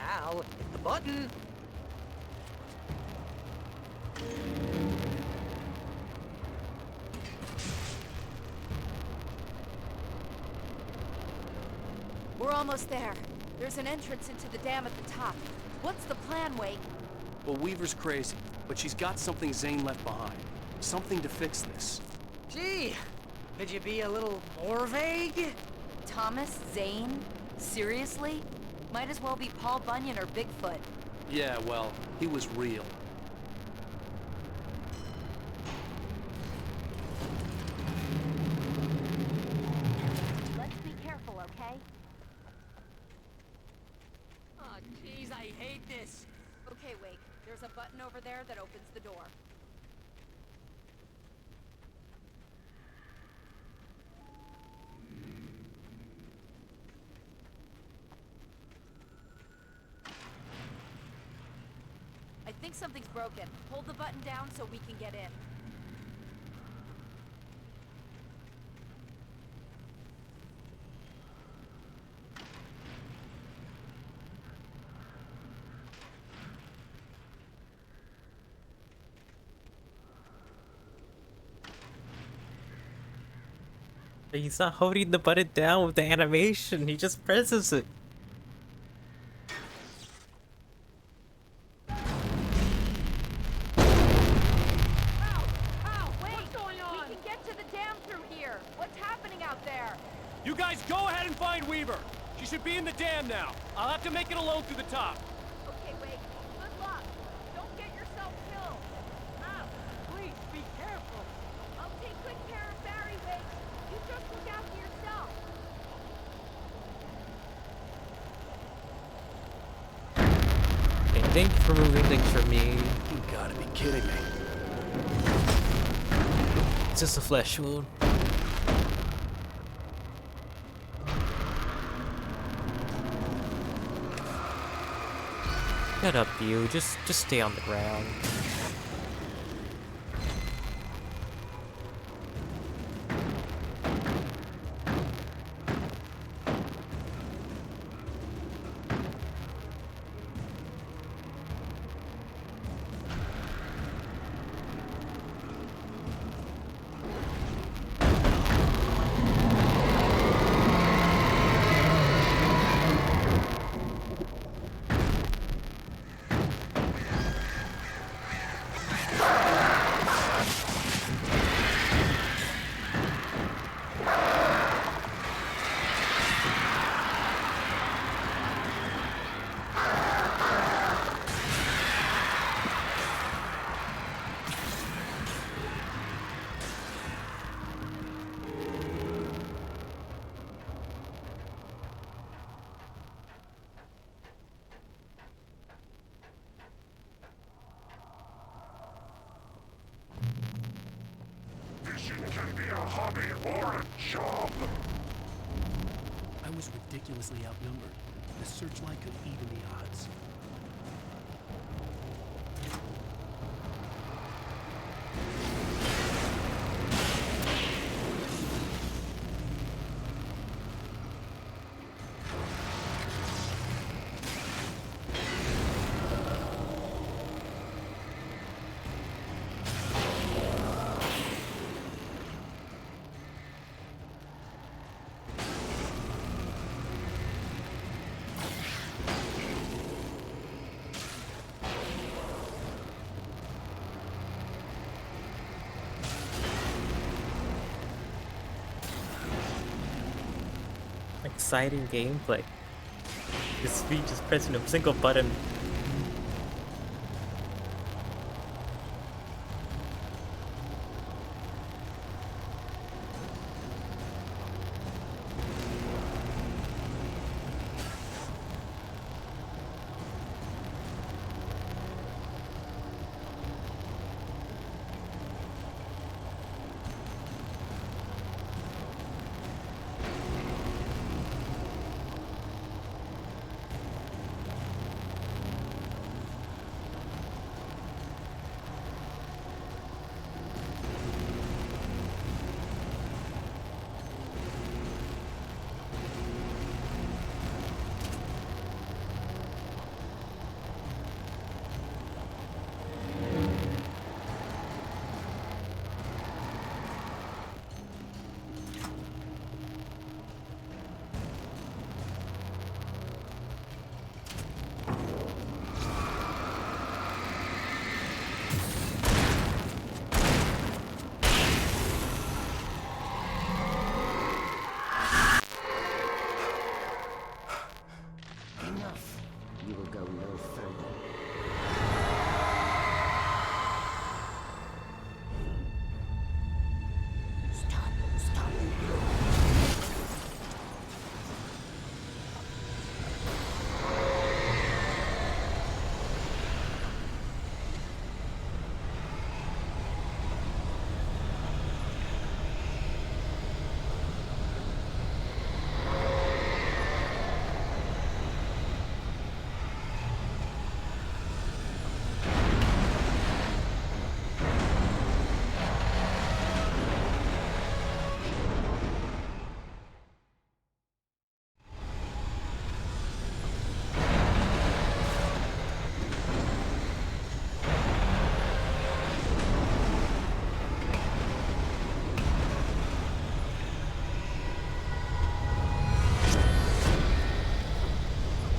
Speaker 20: Al, hit the button.
Speaker 8: We're almost there. There's an entrance into the dam at the top. What's the plan, Wade?
Speaker 2: Well, Weaver's crazy, but she's got something Zane left behind. Something to fix this.
Speaker 20: Gee, could you be a little more vague?
Speaker 8: Thomas Zane? Seriously? Might as well be Paul Bunyan or Bigfoot.
Speaker 2: Yeah, well, he was real.
Speaker 8: Let's be careful, okay?
Speaker 20: Oh, jeez, I hate this.
Speaker 8: Okay, Wake. There's a button over there that opens the door. I think something's broken. Hold the button down so we can get in.
Speaker 1: He's not holding the button down with the animation, he just presses it.
Speaker 4: You guys go ahead and find Weaver. She should be in the dam now. I'll have to make it alone through the top.
Speaker 8: Okay, Wake. Good luck. Don't get yourself killed.
Speaker 20: Al, please, be careful.
Speaker 8: I'll take good care of Barry, Wake. You just look out for yourself.
Speaker 1: Okay, thank you for moving things for me.
Speaker 2: You gotta be kidding me.
Speaker 1: It's just a flesh wound. Shut up, you. Just stay on the ground.
Speaker 10: job.
Speaker 2: I was ridiculously outnumbered. The searchlight could even the odds.
Speaker 1: Exciting gameplay. This speed just pressing a single button.
Speaker 22: Enough. You will go no further. Stop. Stop.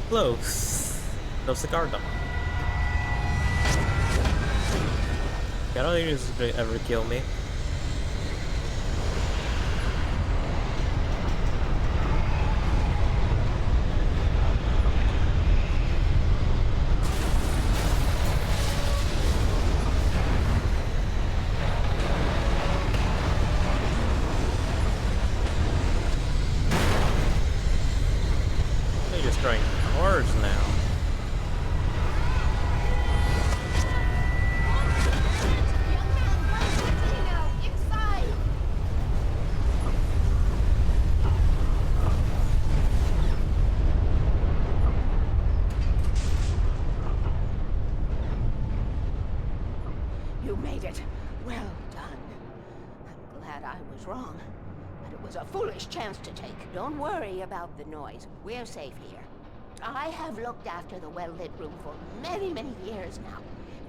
Speaker 1: Close. No cigar though. I don't think this is gonna ever kill me. They're destroying cars now.
Speaker 11: You made it. Well done. I'm glad I was wrong. But it was a foolish chance to take. Don't worry about the noise. We're safe here. I have looked after the well-lit room for many, many years now.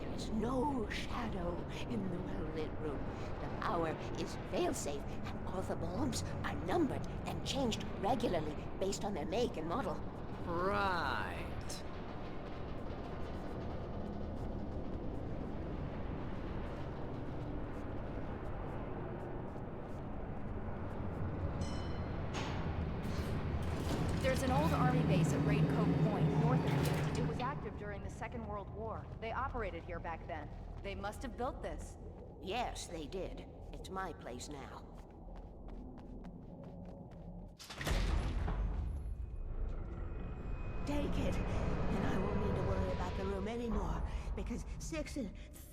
Speaker 11: There is no shadow in the well-lit room. The power is fail-safe, and all the bulbs are numbered and changed regularly based on their make and model.
Speaker 6: Right.
Speaker 8: There's an old army base at Raincoat Point, north of here. It was active during the Second World War. They operated here back then. They must have built this.
Speaker 11: Yes, they did. It's my place now. Take it, and I won't need to worry about the room anymore, because 6 and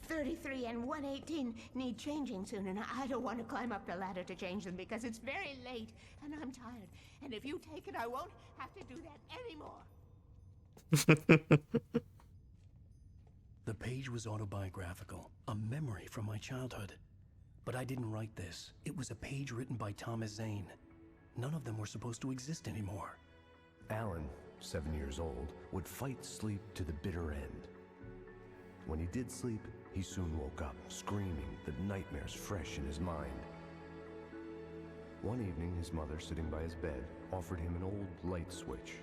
Speaker 22: 33 and 118 need changing soon, and I don't want to climb up the ladder to change them because it's very late and I'm tired. And if you take it, I won't have to do that anymore.
Speaker 2: The page was autobiographical, a memory from my childhood. But I didn't write this. It was a page written by Thomas Zane. None of them were supposed to exist anymore.
Speaker 17: Alan, 7 years old, would fight sleep to the bitter end. When he did sleep, he soon woke up, screaming, the nightmares fresh in his mind. One evening, his mother, sitting by his bed, offered him an old light switch.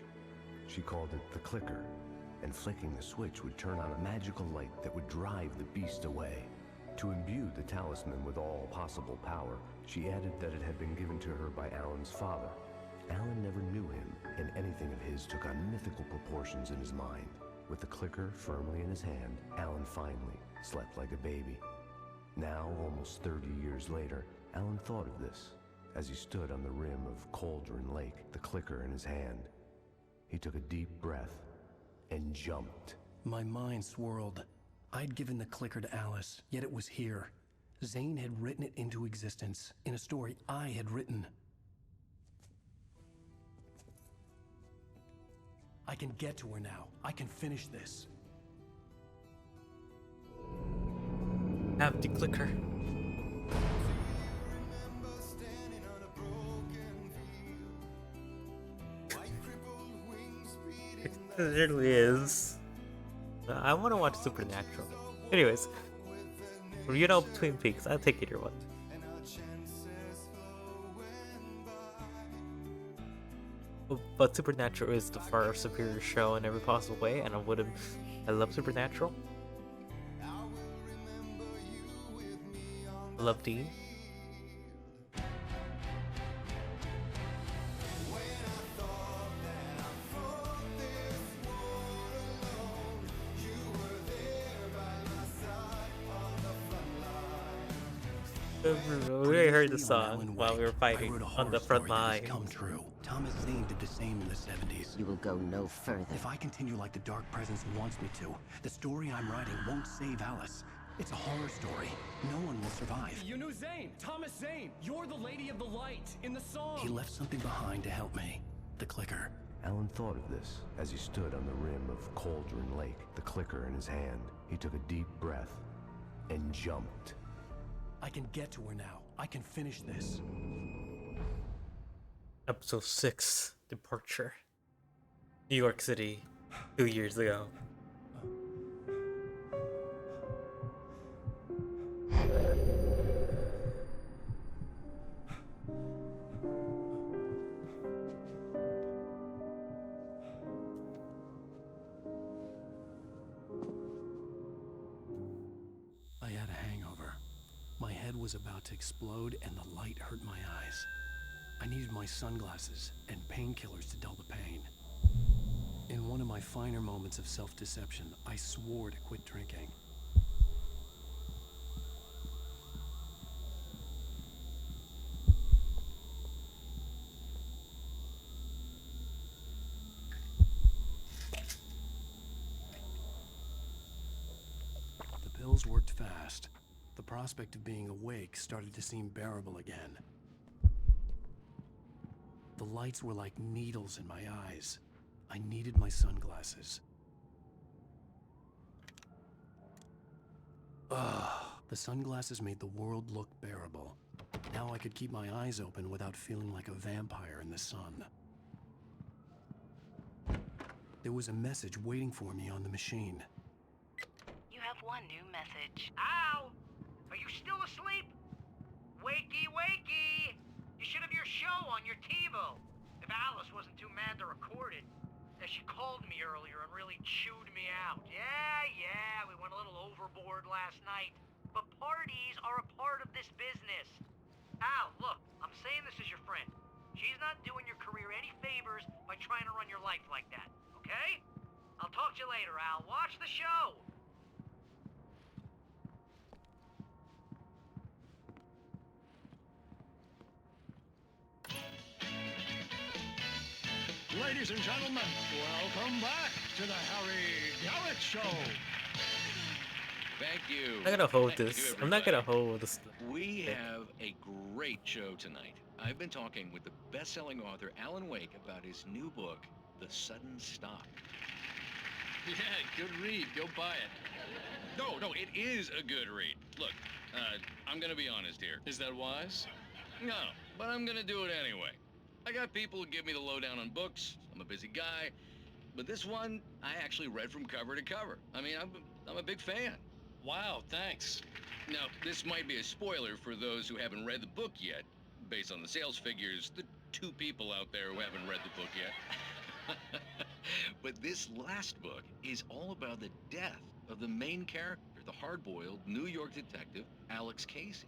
Speaker 17: She called it the clicker, and flicking the switch would turn on a magical light that would drive the beast away. To imbue the talisman with all possible power, she added that it had been given to her by Alan's father. Alan never knew him, and anything of his took on mythical proportions in his mind. With the clicker firmly in his hand, Alan finally slept like a baby. Now, almost 30 years later, Alan thought of this as he stood on the rim of Cauldron Lake, the clicker in his hand. He took a deep breath and jumped.
Speaker 2: My mind swirled. I'd given the clicker to Alice, yet it was here. Zane had written it into existence, in a story I had written. I can get to her now. I can finish this.
Speaker 1: Have the clicker. It really is. I want to watch Supernatural. Anyways, you know, Twin Peaks. I'll take either one. But Supernatural is the far superior show in every possible way, and I love Supernatural. I love Dean. We heard the song while we were fighting on the front line.
Speaker 2: Come true. Thomas Zane did the same in the 70s.
Speaker 11: You will go no further.
Speaker 2: If I continue like the Dark Presence wants me to, the story I'm writing won't save Alice. It's a horror story. No one will survive.
Speaker 4: You knew Zane, Thomas Zane. You're the Lady of the Light in the song.
Speaker 2: He left something behind to help me. The clicker.
Speaker 17: Alan thought of this as he stood on the rim of Cauldron Lake, the clicker in his hand. He took a deep breath and jumped.
Speaker 2: I can get to her now. I can finish this.
Speaker 1: Episode 6, Departure. New York City, 2 years ago.
Speaker 2: I had a hangover. My head was about to explode and the light hurt my eyes. I needed my sunglasses and painkillers to dull the pain. In one of my finer moments of self-deception, I swore to quit drinking. The pills worked fast. The prospect of being awake started to seem bearable again. The lights were like needles in my eyes. I needed my sunglasses. The sunglasses made the world look bearable. Now I could keep my eyes open without feeling like a vampire in the sun. There was a message waiting for me on the machine.
Speaker 18: You have one new message.
Speaker 7: Ow! Are you still asleep? Wakey, wakey! You should have your show on your TiVo. If Alice wasn't too mad to record it. She called me earlier and really chewed me out. Yeah, we went a little overboard last night. But parties are a part of this business. Al, look, I'm saying this as your friend. She's not doing your career any favors by trying to run your life like that, okay? I'll talk to you later, Al. Watch the show!
Speaker 13: Ladies and gentlemen, welcome back to the Harry Garrett Show.
Speaker 12: Thank you.
Speaker 1: I'm not gonna hold
Speaker 12: Thank you,
Speaker 1: this. I'm not
Speaker 12: everybody.
Speaker 1: gonna hold this.
Speaker 12: We have a great show tonight. I've been talking with the best-selling author Alan Wake about his new book, The Sudden Stop.
Speaker 4: Yeah, good read. Go buy it.
Speaker 12: No, it is a good read. Look, I'm gonna be honest here.
Speaker 4: Is that wise?
Speaker 12: No, but I'm gonna do it anyway. I got people who give me the lowdown on books. I'm a busy guy. But this one, I actually read from cover to cover. I mean, I'm a big fan.
Speaker 4: Wow, thanks.
Speaker 12: Now, this might be a spoiler for those who haven't read the book yet. Based on the sales figures, the 2 people out there who haven't read the book yet. But this last book is all about the death of the main character, the hard-boiled New York detective, Alex Casey.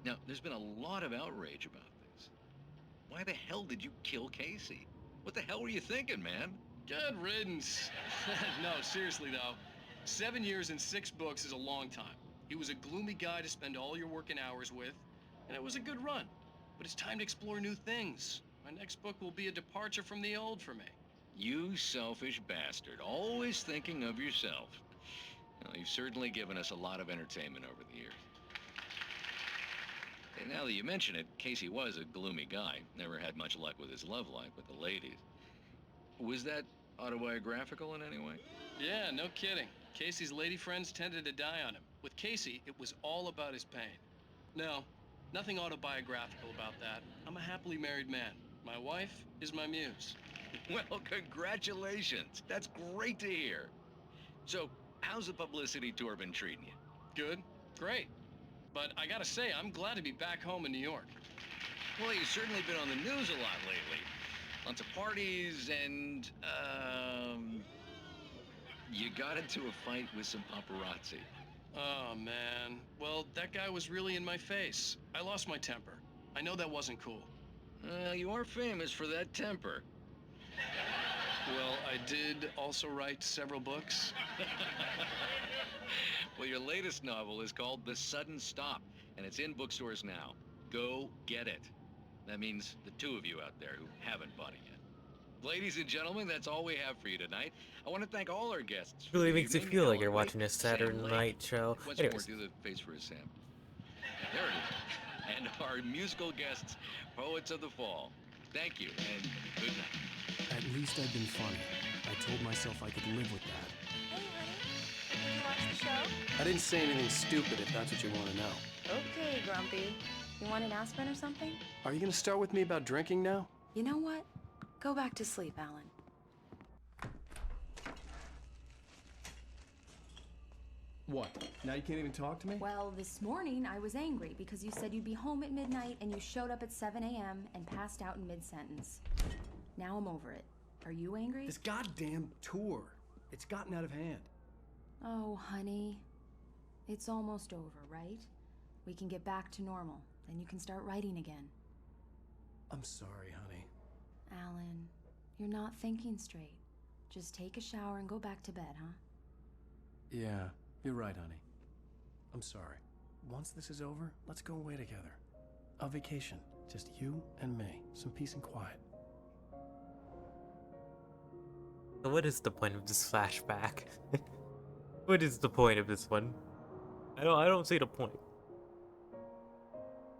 Speaker 12: Now, there's been a lot of outrage about this. Why the hell did you kill Casey? What the hell were you thinking, man?
Speaker 4: Good riddance. No, seriously though. 7 years and 6 books is a long time. He was a gloomy guy to spend all your working hours with, and it was a good run. But it's time to explore new things. My next book will be a departure from the old for me.
Speaker 12: You selfish bastard, always thinking of yourself. Well, you've certainly given us a lot of entertainment over the years. And now that you mention it, Casey was a gloomy guy. Never had much luck with his love life with the ladies. Was that autobiographical in any way?
Speaker 4: Yeah, no kidding. Casey's lady friends tended to die on him. With Casey, it was all about his pain. No, nothing autobiographical about that. I'm a happily married man. My wife is my muse.
Speaker 12: Well, congratulations. That's great to hear. So, how's the publicity tour been treating you?
Speaker 4: Good, great. But I gotta say, I'm glad to be back home in New York.
Speaker 12: Well, you've certainly been on the news a lot lately. Lots of parties and, you got into a fight with some paparazzi.
Speaker 4: Oh, man. Well, that guy was really in my face. I lost my temper. I know that wasn't cool.
Speaker 12: You are famous for that temper.
Speaker 4: Well, I did also write several books.
Speaker 12: Well, your latest novel is called The Sudden Stop, and it's in bookstores now. Go get it. That means the 2 of you out there who haven't bought it yet. Ladies and gentlemen, that's all we have for you tonight. I want to thank all our guests.
Speaker 1: It really makes you feel like you're watching a Saturday night show.
Speaker 12: Once more,
Speaker 1: Anyways,
Speaker 12: do the face for a Sam. There it is. And our musical guests, Poets of the Fall. Thank you, and good night.
Speaker 2: At least I've been funny. I told myself I could live with that.
Speaker 8: Hey, honey. Did you watch the show?
Speaker 2: I didn't say anything stupid if that's what you want to know.
Speaker 8: Okay, Grumpy. You want an aspirin or something?
Speaker 2: Are you going to start with me about drinking now?
Speaker 8: You know what? Go back to sleep, Alan.
Speaker 2: What? Now you can't even talk to me?
Speaker 8: Well, this morning I was angry because you said you'd be home at midnight and you showed up at 7 a.m. and passed out in mid-sentence. Now I'm over it. Are you angry?
Speaker 2: This goddamn tour. It's gotten out of hand.
Speaker 8: Oh, honey. It's almost over, right? We can get back to normal. Then you can start writing again.
Speaker 2: I'm sorry, honey.
Speaker 8: Alan, you're not thinking straight. Just take a shower and go back to bed, huh?
Speaker 2: Yeah, you're right, honey. I'm sorry. Once this is over, let's go away together. A vacation. Just you and me. Some peace and quiet.
Speaker 1: so what is the point of this flashback? What is the point of this one? I don't see the point.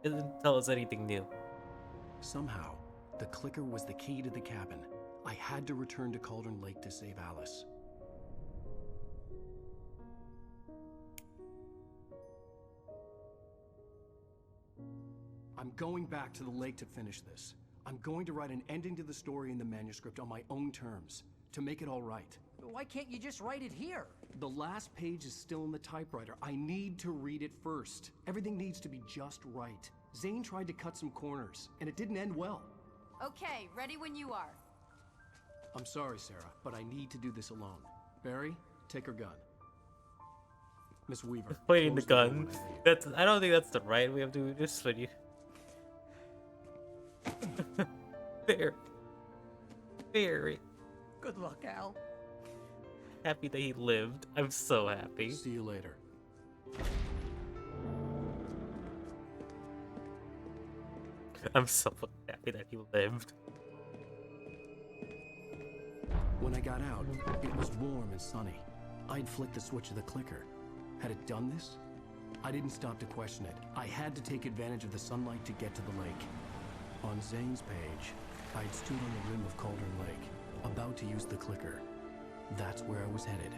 Speaker 1: It doesn't tell us anything new.
Speaker 2: Somehow, the clicker was the key to the cabin. I had to return to Cauldron Lake to save Alice. I'm going back to the lake to finish this. I'm going to write an ending to the story in the manuscript on my own terms, to make it all right.
Speaker 14: Why can't you just write it here?
Speaker 2: The last page is still in the typewriter. I need to read it first. Everything needs to be just right. Zane tried to cut some corners, and it didn't end well.
Speaker 8: Okay, ready when you are.
Speaker 2: I'm sorry, Sarah, but I need to do this alone. Barry, take her gun. Miss Weaver.
Speaker 1: Pointing the
Speaker 2: close door
Speaker 1: gun.
Speaker 2: when I leave.
Speaker 1: That's. I don't think that's the right way of doing this, but you. Very
Speaker 14: Good luck, Al.
Speaker 1: happy that he lived. I'm so happy.
Speaker 2: See you later.
Speaker 1: I'm so fucking happy that he lived.
Speaker 2: When I got out, it was warm and sunny. I'd flicked the switch of the clicker. Had it done this? I didn't stop to question it. I had to take advantage of the sunlight to get to the lake. On Zane's page, I'd stood on the rim of Cauldron Lake, about to use the clicker. That's where I was headed.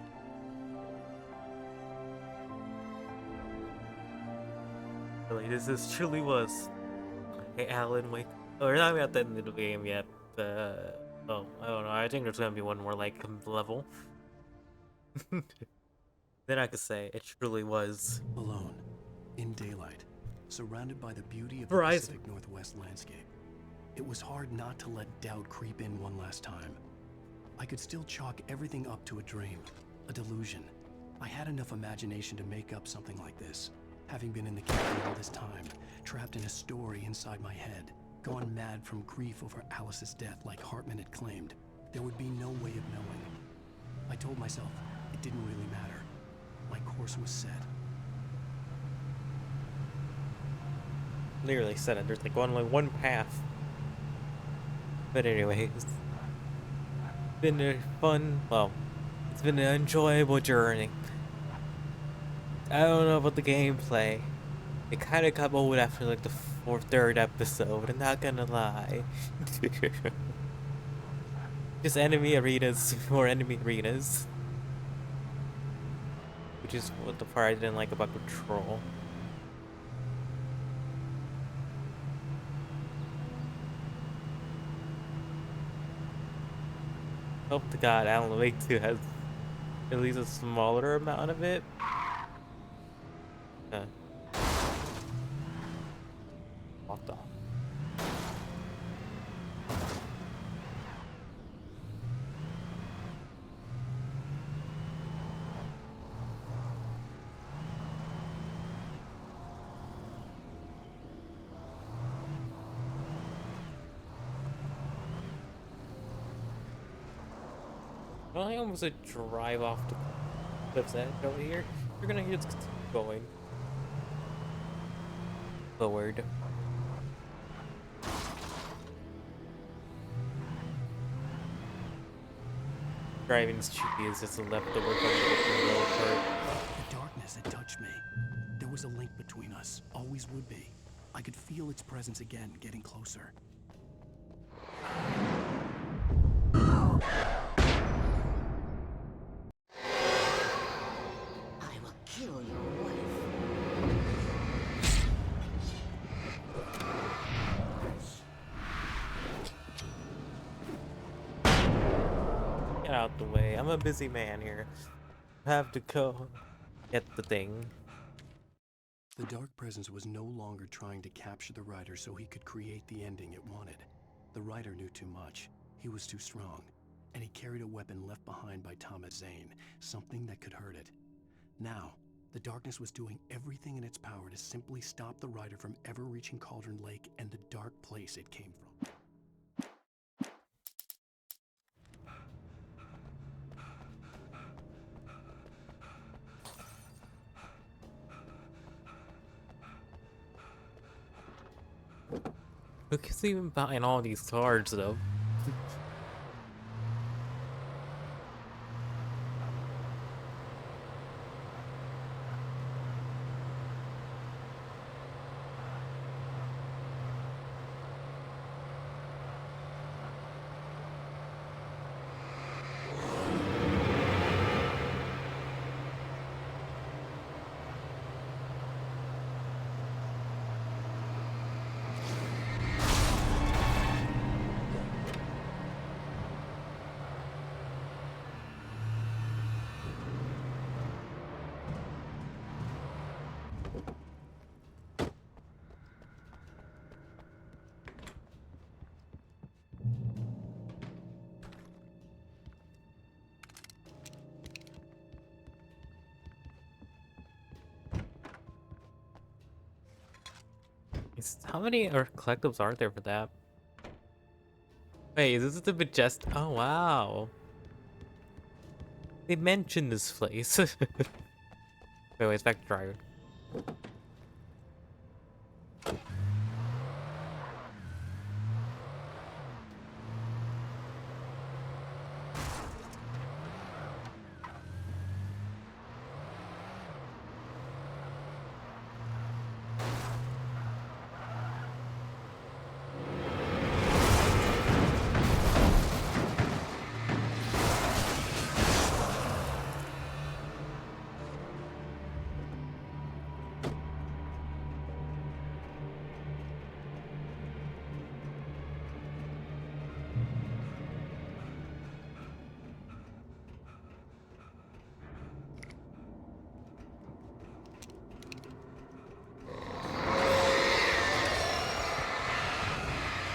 Speaker 1: Really, this truly was a Alan Wake. Oh, we're not at the end of the game yet. Oh, I don't know. I think there's gonna be one more like level. Then I could say it truly was
Speaker 2: alone, in daylight, surrounded by the beauty of the
Speaker 1: Verizon.
Speaker 2: Pacific Northwest landscape. It was hard not to let doubt creep in one last time. I could still chalk everything up to a dream, a delusion. I had enough imagination to make up something like this, having been in the cabin all this time, trapped in a story inside my head, gone mad from grief over Alice's death like Hartman had claimed. There would be no way of knowing. I told myself it didn't really matter. My course was set.
Speaker 1: Literally said it. There's like only one path. But anyways, it's been a fun. Well, it's been an enjoyable journey. I don't know about the gameplay. It kind of got old after like the third episode. I'm not gonna lie. Just enemy arenas, more enemy arenas. Which is what the part I didn't like about Control. Hope to God Alan Wake 2 has at least a smaller amount of it. What the? Well, I almost said drive off the cliff's edge over here. You're gonna hear it's going forward. Driving's cheeky is just a leftover from the road part.
Speaker 2: The darkness had touched me. There was a link between us, always would be. I could feel its presence again, getting closer.
Speaker 11: I will kill your wife.
Speaker 1: Get out the way. I'm a busy man here. I have to go get the thing.
Speaker 2: The dark presence was no longer trying to capture the writer so he could create the ending it wanted. The writer knew too much. He was too strong. And he carried a weapon left behind by Thomas Zane, something that could hurt it. Now, the darkness was doing everything in its power to simply stop the writer from ever reaching Cauldron Lake and the dark place it came from.
Speaker 1: Look, he's even buying all these cards, though. How many collectibles are there for that? Wait, is this the Majest? Oh, wow. They mentioned this place. Wait, it's back to Dragon.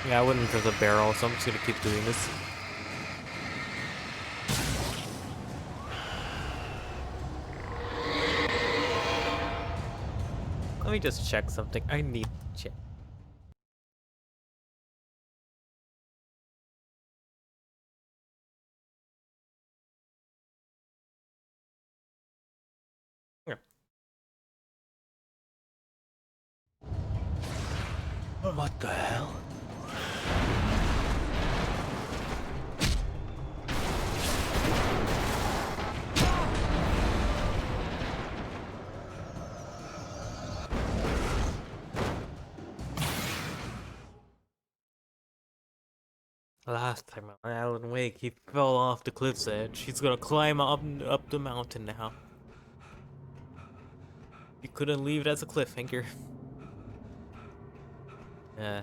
Speaker 1: Yeah, I wouldn't trust a barrel, so I'm just gonna keep doing this. Let me just check something. I need to check. Yeah.
Speaker 2: What the hell?
Speaker 1: Last time on Alan Wake, he fell off the cliff's edge. He's gonna climb up the mountain now. You couldn't leave it as a cliffhanger. I'm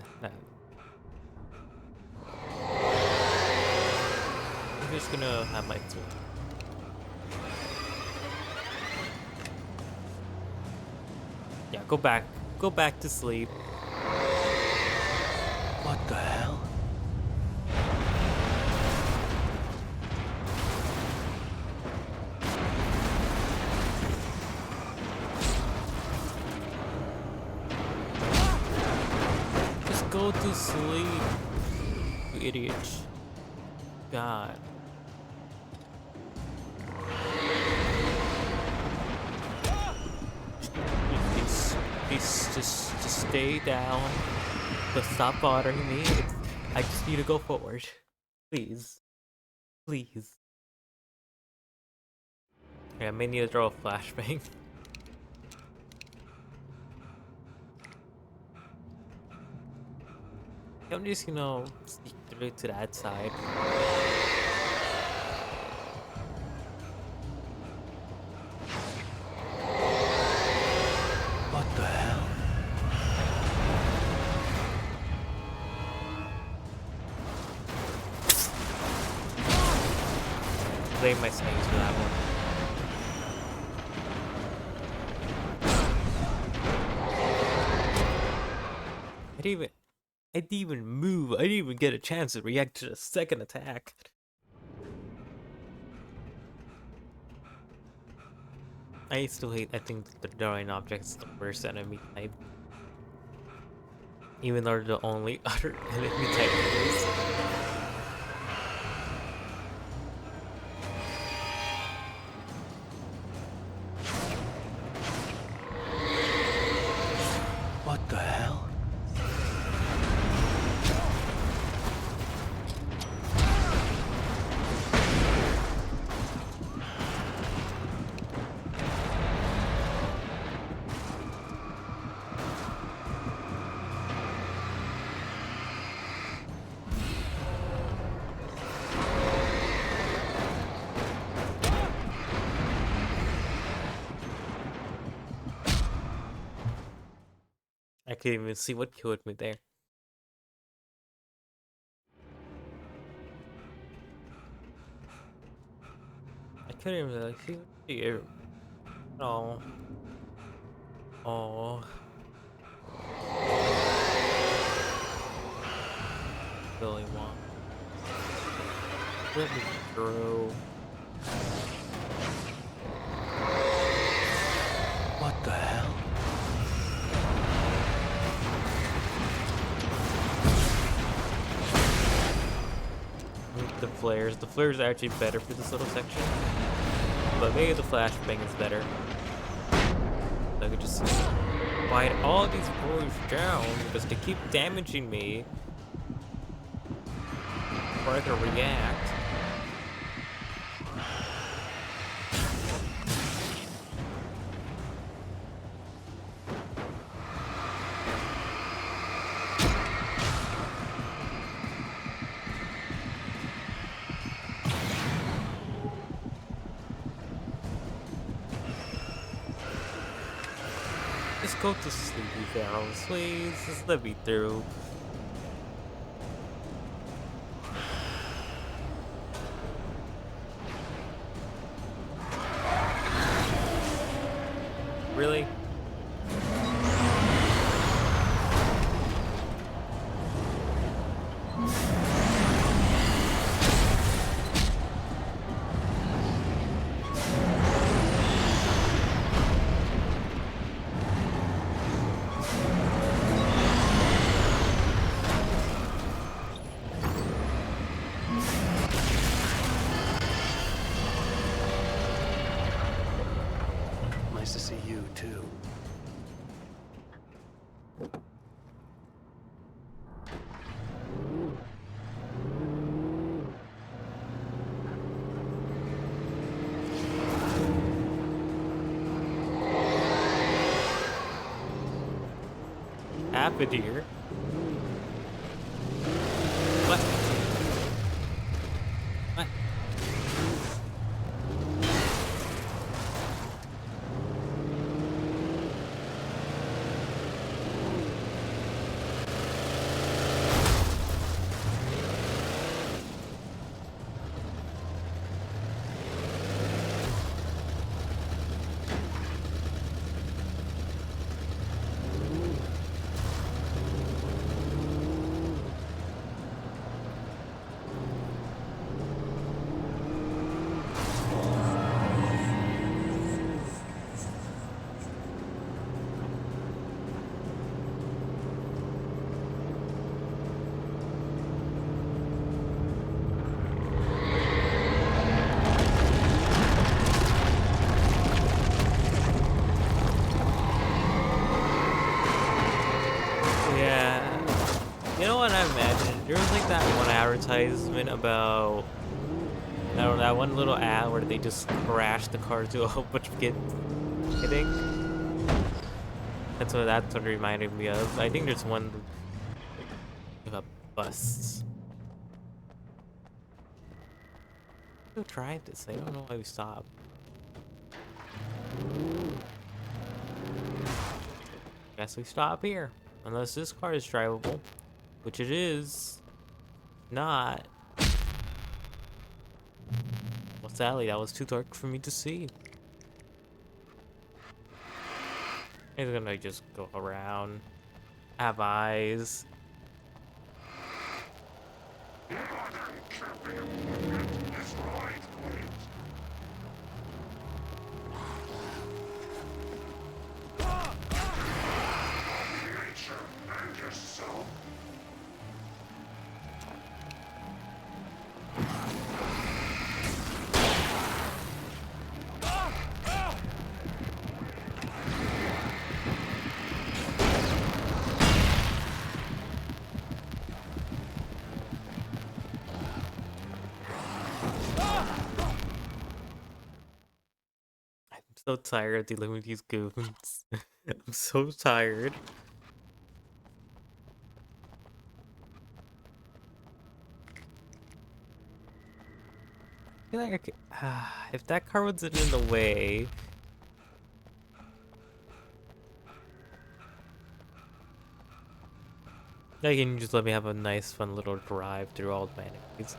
Speaker 1: just gonna have my tool. Yeah, go back to sleep.
Speaker 2: What the hell?
Speaker 1: Just go to sleep, you idiot. God. Just stay down. Just stop bothering me. I just need to go forward. Please. Please. Yeah, I may need to throw a flashbang. I'm just, sneak through to that side.
Speaker 2: What the hell?
Speaker 1: Blame my snakes for that one. I didn't even move. I didn't even get a chance to react to the second attack. I still hate, I think the throwing objects is the worst enemy type. Even though they're the only other enemy type there is.
Speaker 2: What the hell?
Speaker 1: I can't even see what killed me there. I couldn't even really see what here. Oh. Oh. Really want. Let me through.
Speaker 2: What the hell?
Speaker 1: The flares. The flares are actually better for this little section. But maybe the flashbang is better. So I could just fight all these boys down because they keep damaging me before I can react. Just go to sleep, you girls, please. Just let me through. Really?
Speaker 2: Nice to see you, too.
Speaker 1: Happened here? What? What? You know what I imagine? There was like that one advertisement about, I don't know, that one little ad where they just crash the car to a whole bunch of kids. I think that's what it reminded me of. I think there's one with a bus. Go drive this. I don't know why we stopped. Guess we stop here, unless this car is drivable. Which it is not. Well, sadly, that was too dark for me to see. It's gonna just go around. Have eyes. So tired of dealing with these goons. I'm so tired. I feel like I could, if that car wasn't in the way. Like, can you just let me have a nice, fun little drive through all the enemies?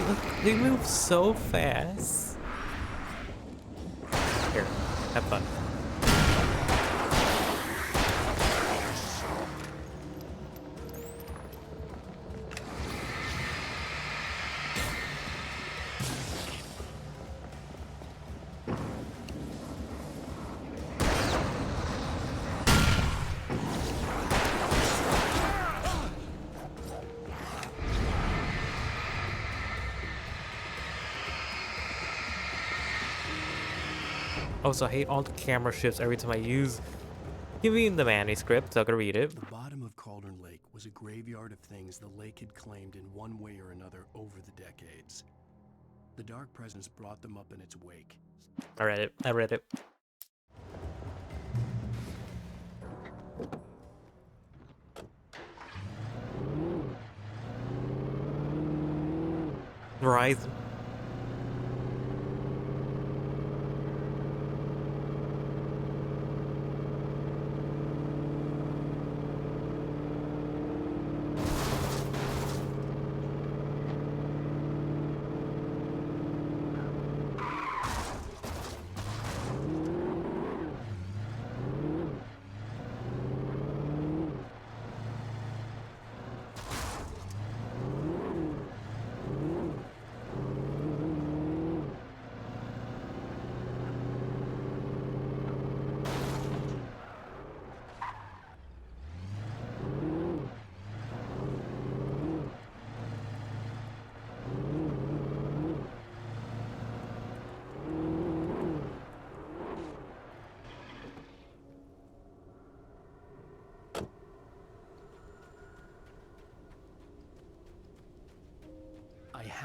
Speaker 1: Look, they move so fast. Here, have fun. Also, I hate all the camera shifts every time I use. Give me the manuscript, so I can read it.
Speaker 2: The bottom of Cauldron Lake was a graveyard of things the lake had claimed in one way or another over the decades. The Dark Presence brought them up in its wake.
Speaker 1: I read it. I read it. Verizon.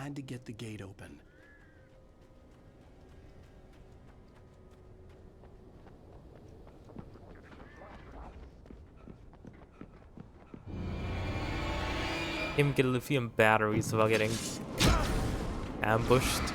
Speaker 2: had to get the gate open.
Speaker 1: Him get lithium batteries without getting ambushed.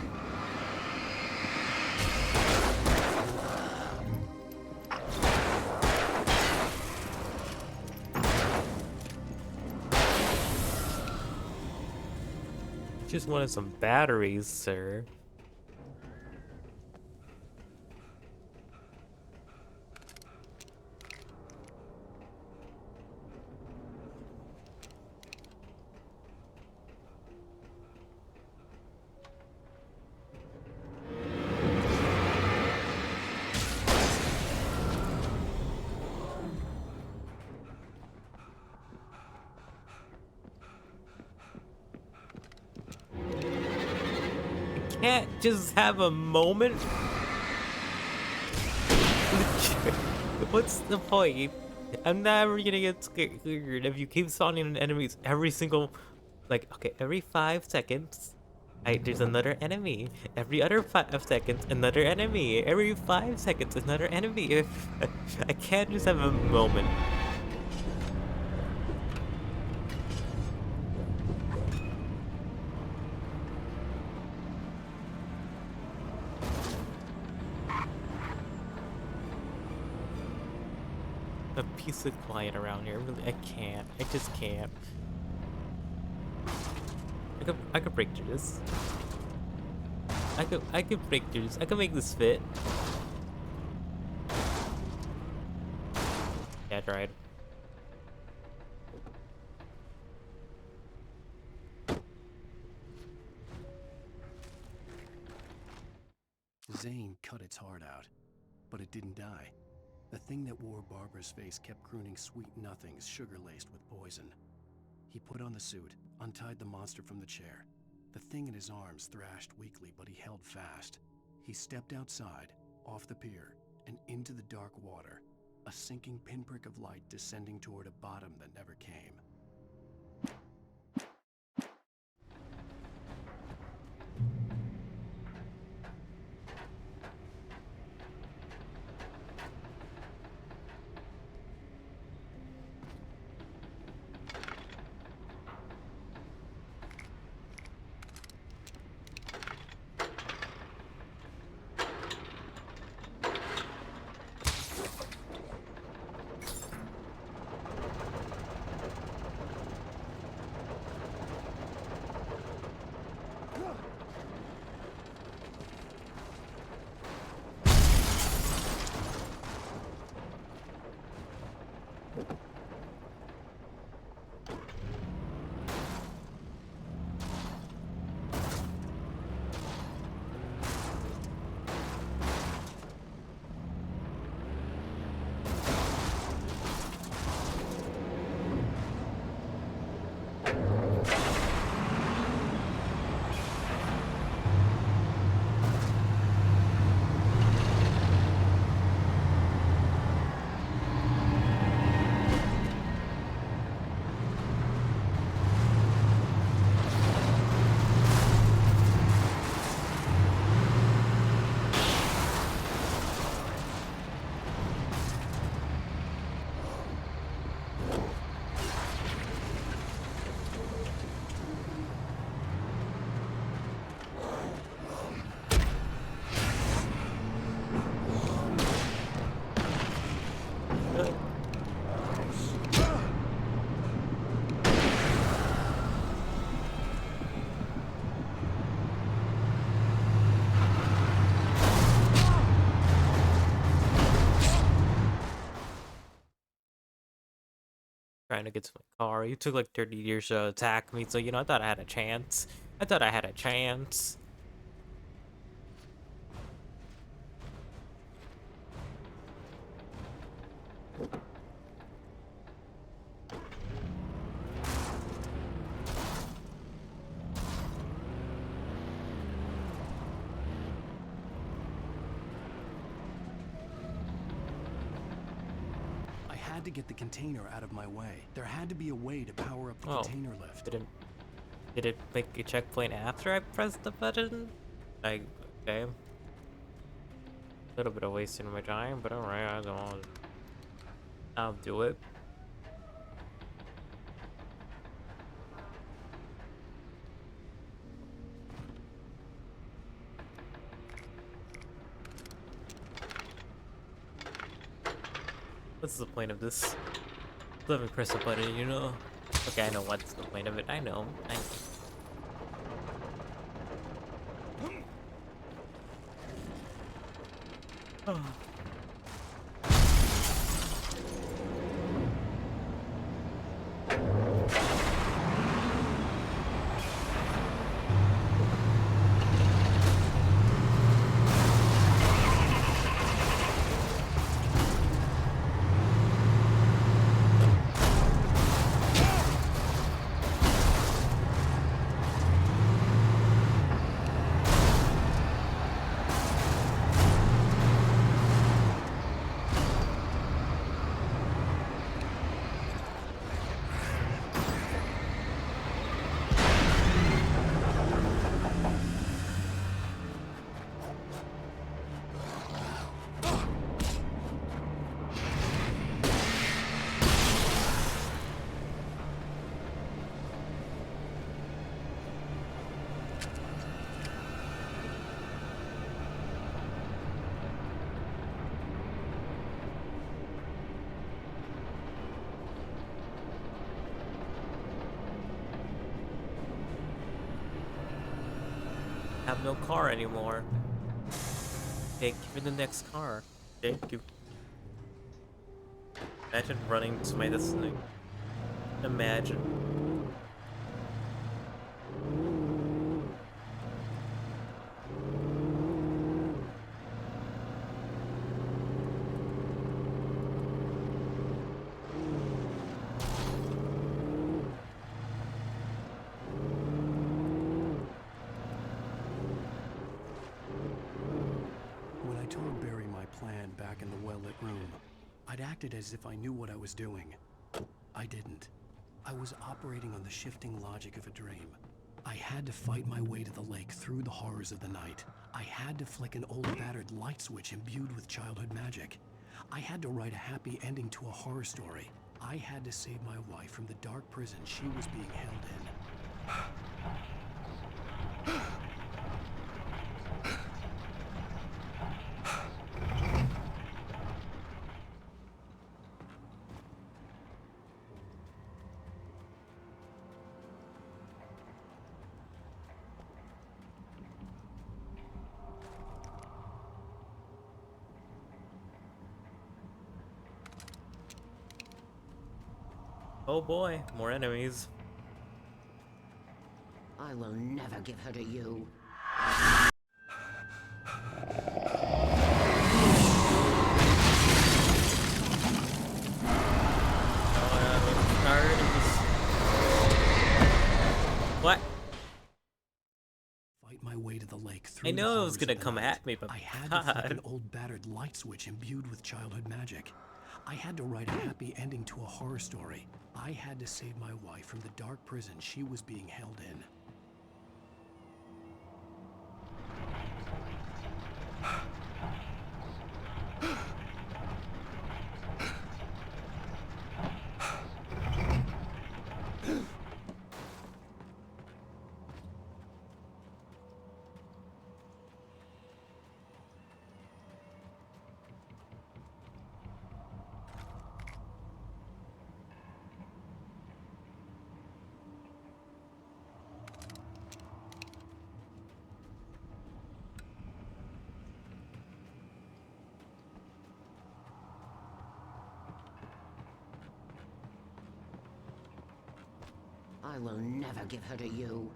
Speaker 1: Just wanted some batteries, sir. Can't just have a moment? What's the point? I'm never gonna get scared if you keep spawning enemies every single, like, okay, every 5 seconds, there's another enemy. Every other 5 seconds, another enemy. Every 5 seconds, another enemy. I can't just have a moment. A piece of quiet around here. Really, I can't. I just can't. I could break through this. I could break through this. I could make this fit. Yeah, I tried.
Speaker 2: Zane cut its heart out, but it didn't die. The thing that wore Barbara's face kept crooning sweet nothings sugar-laced with poison. He put on the suit, untied the monster from the chair. The thing in his arms thrashed weakly, but he held fast. He stepped outside, off the pier, and into the dark water, a sinking pinprick of light descending toward a bottom that never came.
Speaker 1: Trying to get to my car. You took like 30 years to attack me, so you know, I thought I had a chance. I thought I had a chance.
Speaker 2: To get the container out of my way. There had to be a way to power up the container lift.
Speaker 1: Didn't Did it make a checkpoint after I pressed the button? Like, okay. A little bit of wasting my time, but alright, I'll do it. What's the point of this? Let me press a button, you know? Okay, I know what's the point of it. I know. Oh. Have no car anymore. Thank you for the next car. Thank you. Imagine running to my destiny. Imagine.
Speaker 2: When I told Barry my plan back in the well-lit room, I'd acted as if I knew what I was doing. I didn't. I was operating on the shifting logic of a dream. I had to fight my way to the lake through the horrors of the night. I had to flick an old battered light switch imbued with childhood magic. I had to write a happy ending to a horror story. I had to save my wife from the dark prison she was being held in.
Speaker 1: Oh boy, more enemies.
Speaker 11: I will never give her to you.
Speaker 1: What?
Speaker 2: Fight my way to the lake through
Speaker 1: I know
Speaker 2: the
Speaker 1: it was
Speaker 2: horrors
Speaker 1: gonna
Speaker 2: of the
Speaker 1: come
Speaker 2: night.
Speaker 1: at me, but
Speaker 2: I had to flick an
Speaker 1: God.
Speaker 2: old battered light switch imbued with childhood magic. I had to write a happy ending to a horror story. I had to save my wife from the dark prison she was being held in.
Speaker 11: I will never give her to you.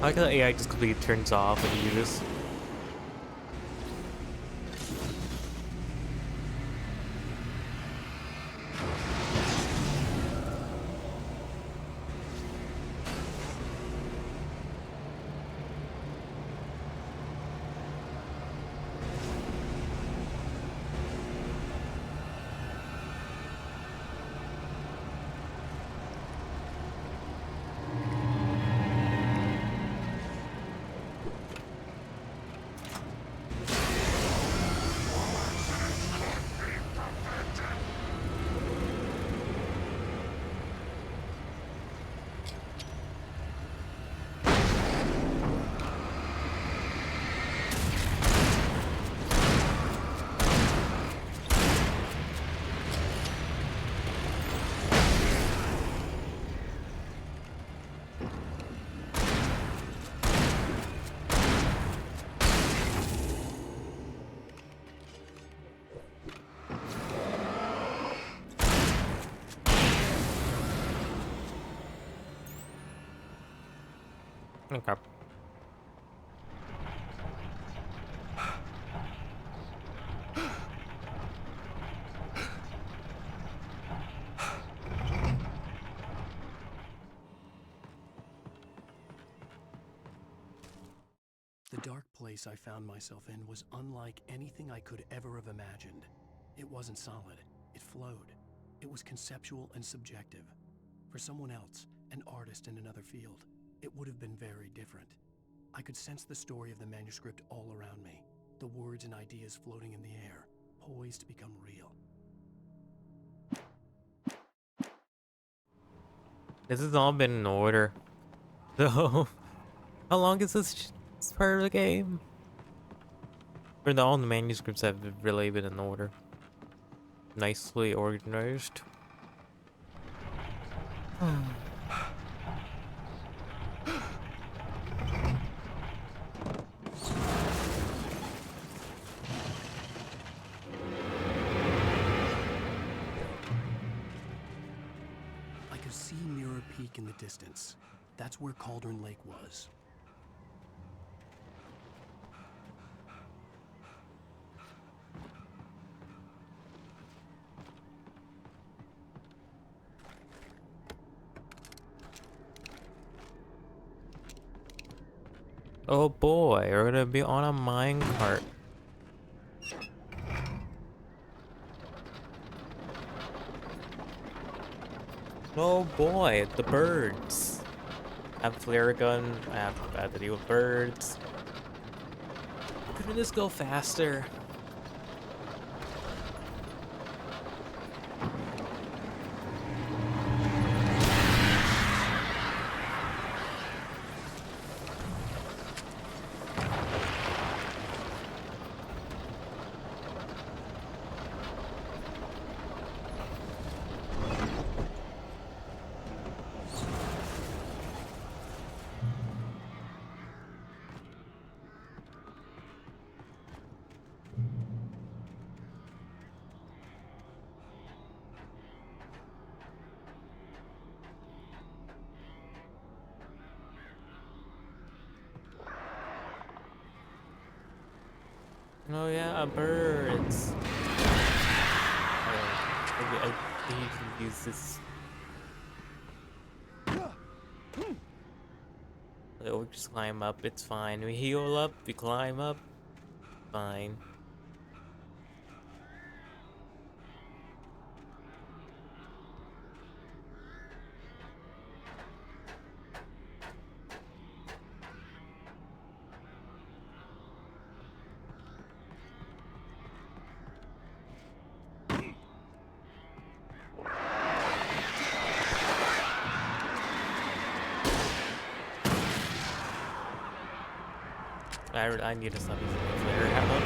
Speaker 1: I like how the AI just completely turns off when you do this. Okay.
Speaker 2: The dark place I found myself in was unlike anything I could ever have imagined. It wasn't solid. It flowed. It was conceptual and subjective. For someone else, an artist in another field, it would have been very different. I could sense the story of the manuscript all around me, the words and ideas floating in the air, poised to become real.
Speaker 1: This has all been in order. So, how long is this part of the game? For all the manuscripts have really been in order. Nicely organized.
Speaker 2: I could see Mirror Peak in the distance. That's where Cauldron Lake was.
Speaker 1: Oh boy, we're gonna be on a minecart. Oh boy, the birds. I have a flare gun, I have to deal with birds. Couldn't this go faster? Oh yeah, birds. I think you can use this. We just climb up, it's fine. We heal up, we climb up, fine. I need to stop using the flare hammer.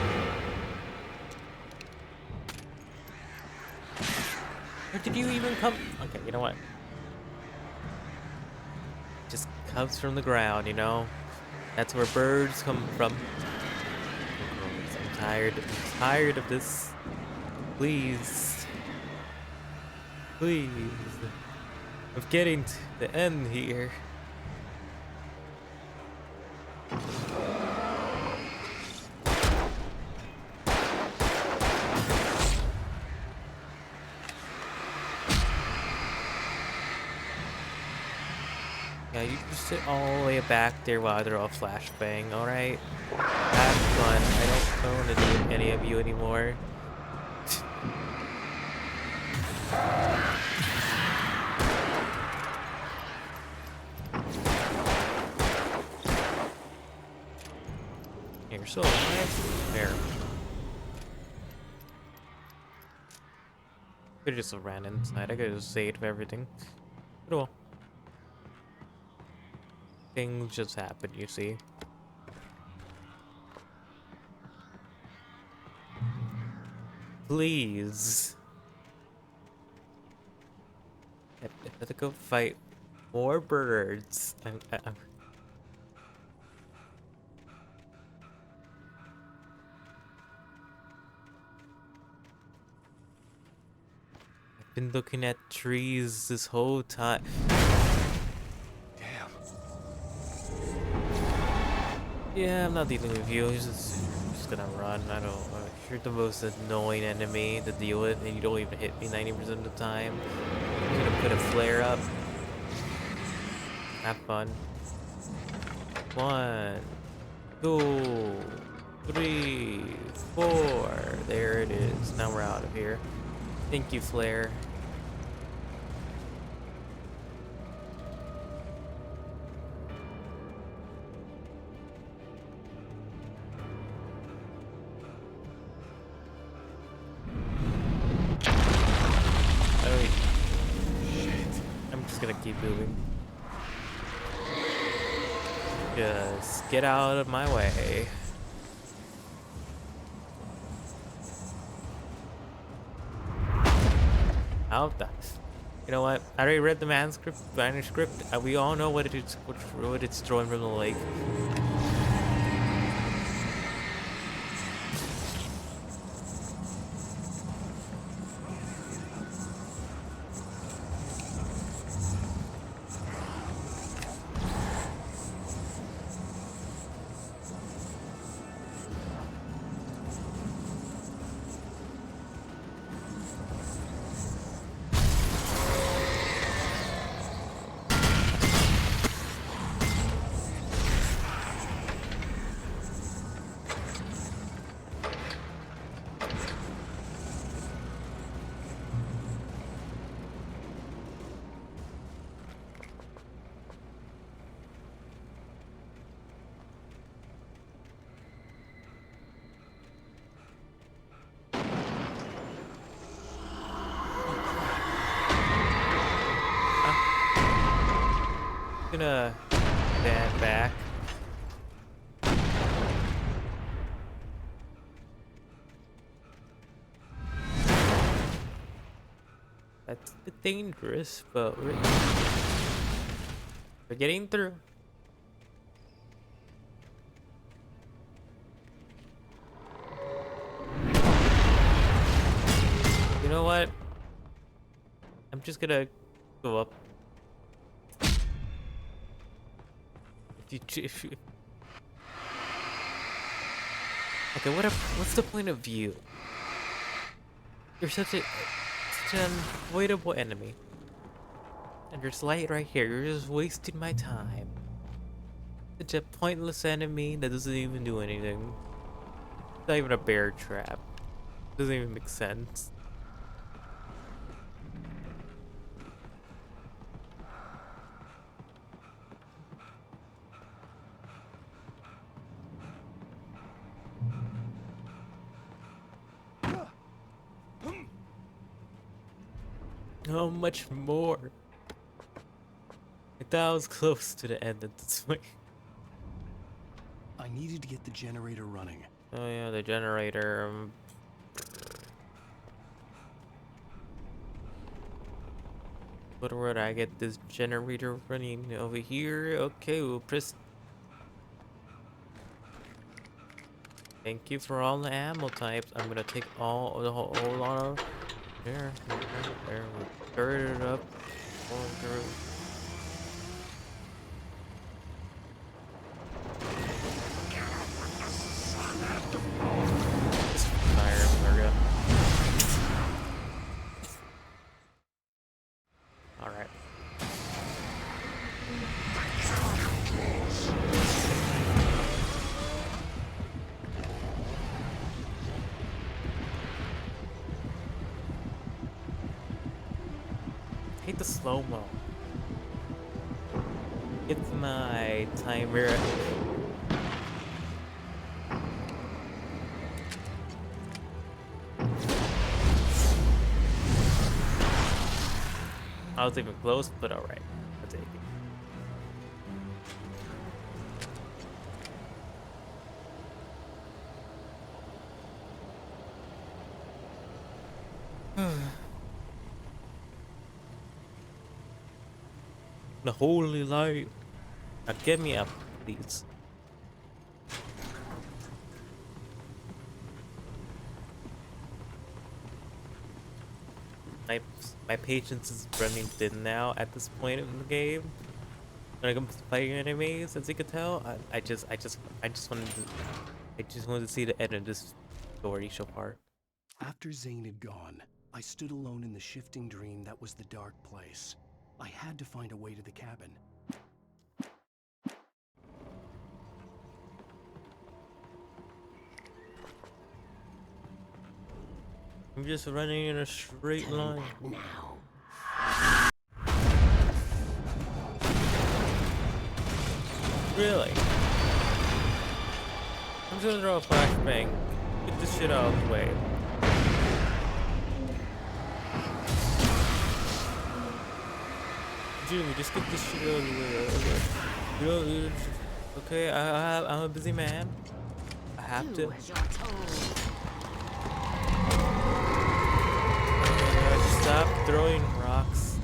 Speaker 1: Where did you even come? Okay, you know what? Just comes from the ground, you know? That's where birds come from. I'm tired of this. Please. Please. Of getting to the end here. you just sit all the way back there while they're all flashbang, alright? Have fun. I don't want to deal with any of you anymore. You're so nice. There. Could've just ran inside. I could've just saved everything. But well. Things just happen, you see. Please. I have to go fight more birds. I've been looking at trees this whole time.
Speaker 2: Damn.
Speaker 1: Yeah, I'm not dealing with you. I'm just gonna run. I don't. You're the most annoying enemy to deal with, and you don't even hit me 90% of the time. I'm gonna put a flare up. Have fun. 1, 2, 3, 4. There it is. Now we're out of here. Thank you, Flare. I'm just gonna keep moving. Just get out of my way. Out the. You know what? I already read the manuscript. We all know what it's throwing from the lake. Gonna stand back. That's a bit dangerous, but we're getting through. You know what? I'm just gonna go up. If you... Okay, what's the point of you? You're such an unavoidable enemy. And there's light right here. You're just wasting my time. Such a pointless enemy that doesn't even do anything. It's not even a bear trap. Doesn't even make sense. How much more? I thought I was close to the end at this point.
Speaker 2: I needed to get the generator running.
Speaker 1: Oh yeah, the generator. Where would I get this generator running? Over here? Okay, we'll press. Thank you for all the ammo types. I'm gonna take all the whole lot of. There, we'll turn it up, going through. Fire, there Alright. like the slow-mo. It's my timer. I was even close, but alright. I'll take it. The holy light. Now get me up, please. My patience is running thin now at this point in the game. When it comes to fighting enemies, as you can tell, I just wanted to see the end of this story so far.
Speaker 2: After Zane had gone, I stood alone in the shifting dream that was the dark place. I had to find a way to the cabin.
Speaker 1: I'm just running in a straight line.
Speaker 22: Now.
Speaker 1: Really? I'm just gonna throw a flashbang. Get this shit out of the way. Jimmy, just get this shit out of the way. Okay, I'm a busy man. I have to. Stop throwing rocks.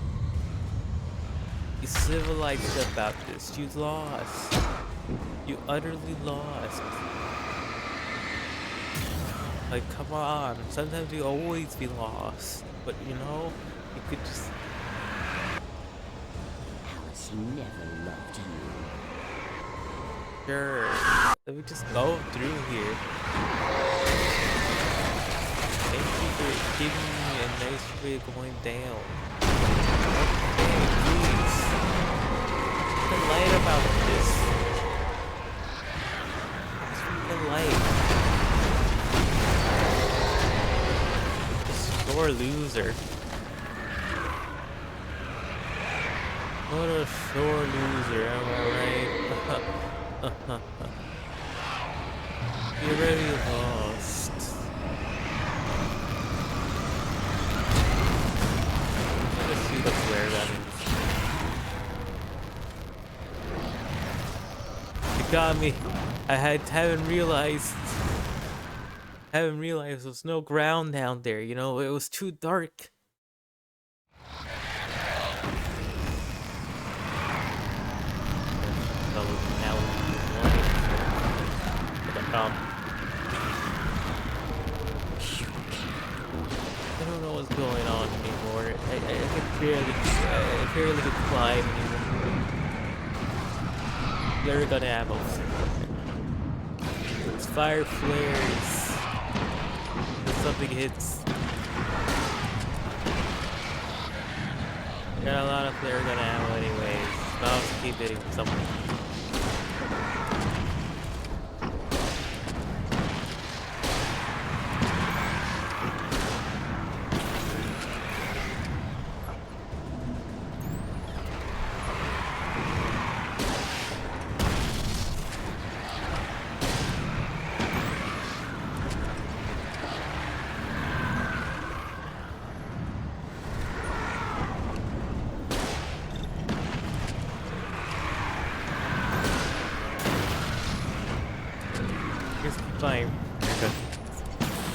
Speaker 1: You civilized about this. You lost. You utterly lost. Like, come on. Sometimes you always be lost. But you know, you could just.
Speaker 22: Alice never loved you.
Speaker 1: Sure. Let me just go through here. Thank you for giving me a nice way of going down. Okay, please. The light about this. The light. Sore loser. What a sore loser, am I right? You're already lost. Let's see the flare gun. You got me. I haven't realized there's no ground down there, you know, it was too dark. I don't know what's going on anymore. I can barely climb anymore. They're gonna have us. It's fire flares. If something hits. Got a lot of flare gun ammo anyways. I'll just keep hitting something. Fine.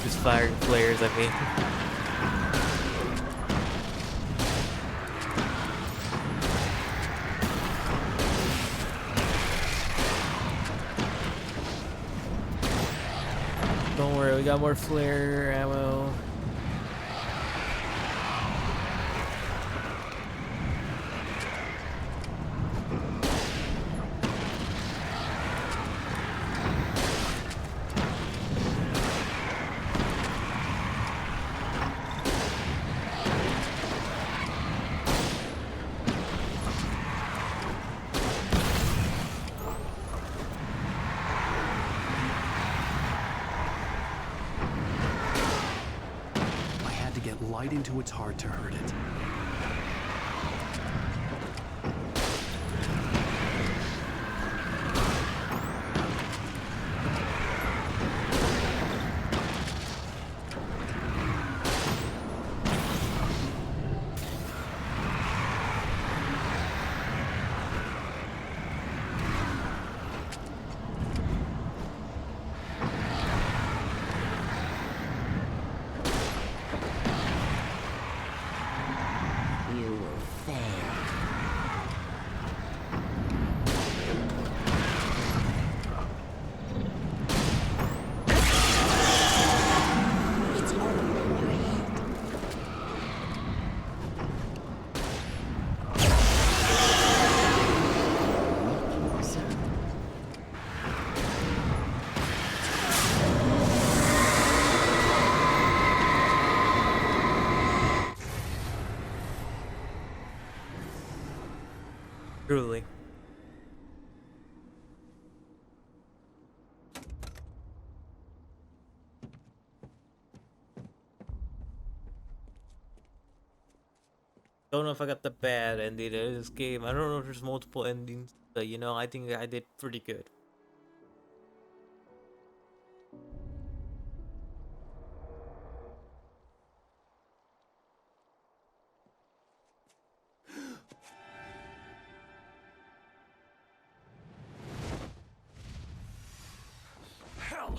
Speaker 1: Just fire flares at me. Don't worry, we got more flare ammo.
Speaker 2: Light into its heart to hurt it.
Speaker 1: Truly. Don't know if I got the bad ending of this game. I don't know if there's multiple endings, but you know, I think I did pretty good.
Speaker 2: Hell!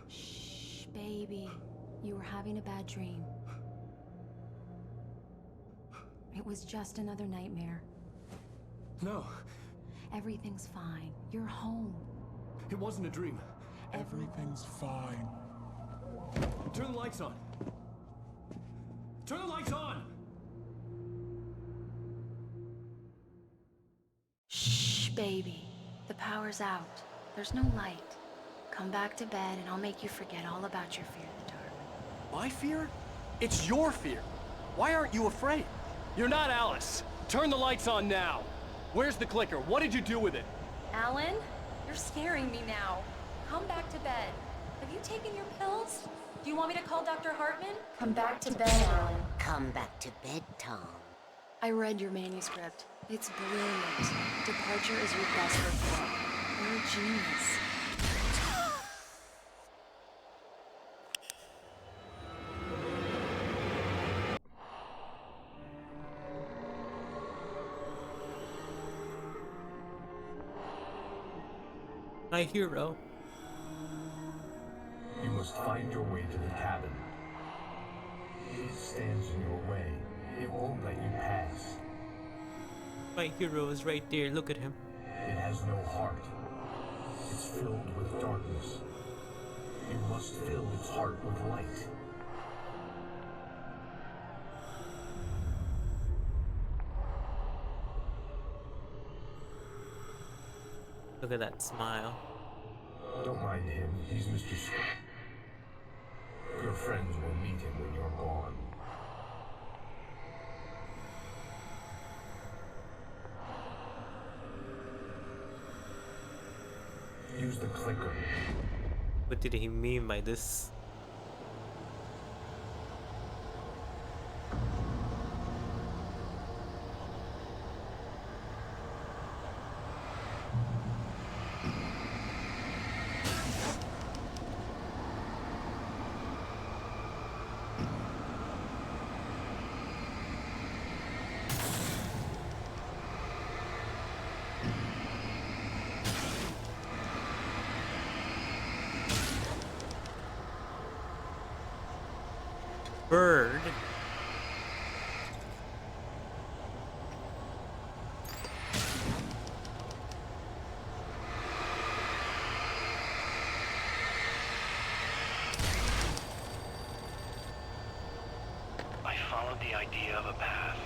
Speaker 8: Shh, baby. You were having a bad dream. It was just another nightmare.
Speaker 2: No,
Speaker 8: Everything's fine. You're home.
Speaker 2: it wasn't a dream.
Speaker 8: Everything's
Speaker 2: fine. Turn the lights on. Turn the lights on!
Speaker 8: Shh, baby. The power's out. There's no light. Come back to bed and I'll make you forget all about your fear of the dark.
Speaker 3: My fear? It's your fear. Why aren't you afraid? You're not Alice. Turn the lights on now. Where's the clicker? What did you do with it?
Speaker 8: Alan, you're scaring me now. Come back to bed. Have you taken your pills? Do you want me to call Dr. Hartman? Come back to bed, Alan.
Speaker 11: Come back to bed, Tom.
Speaker 8: I read your manuscript. It's brilliant. Departure is your best report. You're a genius.
Speaker 1: My hero.
Speaker 17: You must find your way to the cabin. It stands in your way. It won't let you pass.
Speaker 1: My hero is right there. Look at him.
Speaker 17: It has no heart. It's filled with darkness. You must fill its heart with light.
Speaker 1: Look at that smile.
Speaker 17: Don't mind him. He's Mr. Your friends will meet him when you're gone. Use the clicker.
Speaker 1: What did he mean by this? Bird.
Speaker 3: I followed the idea of a path.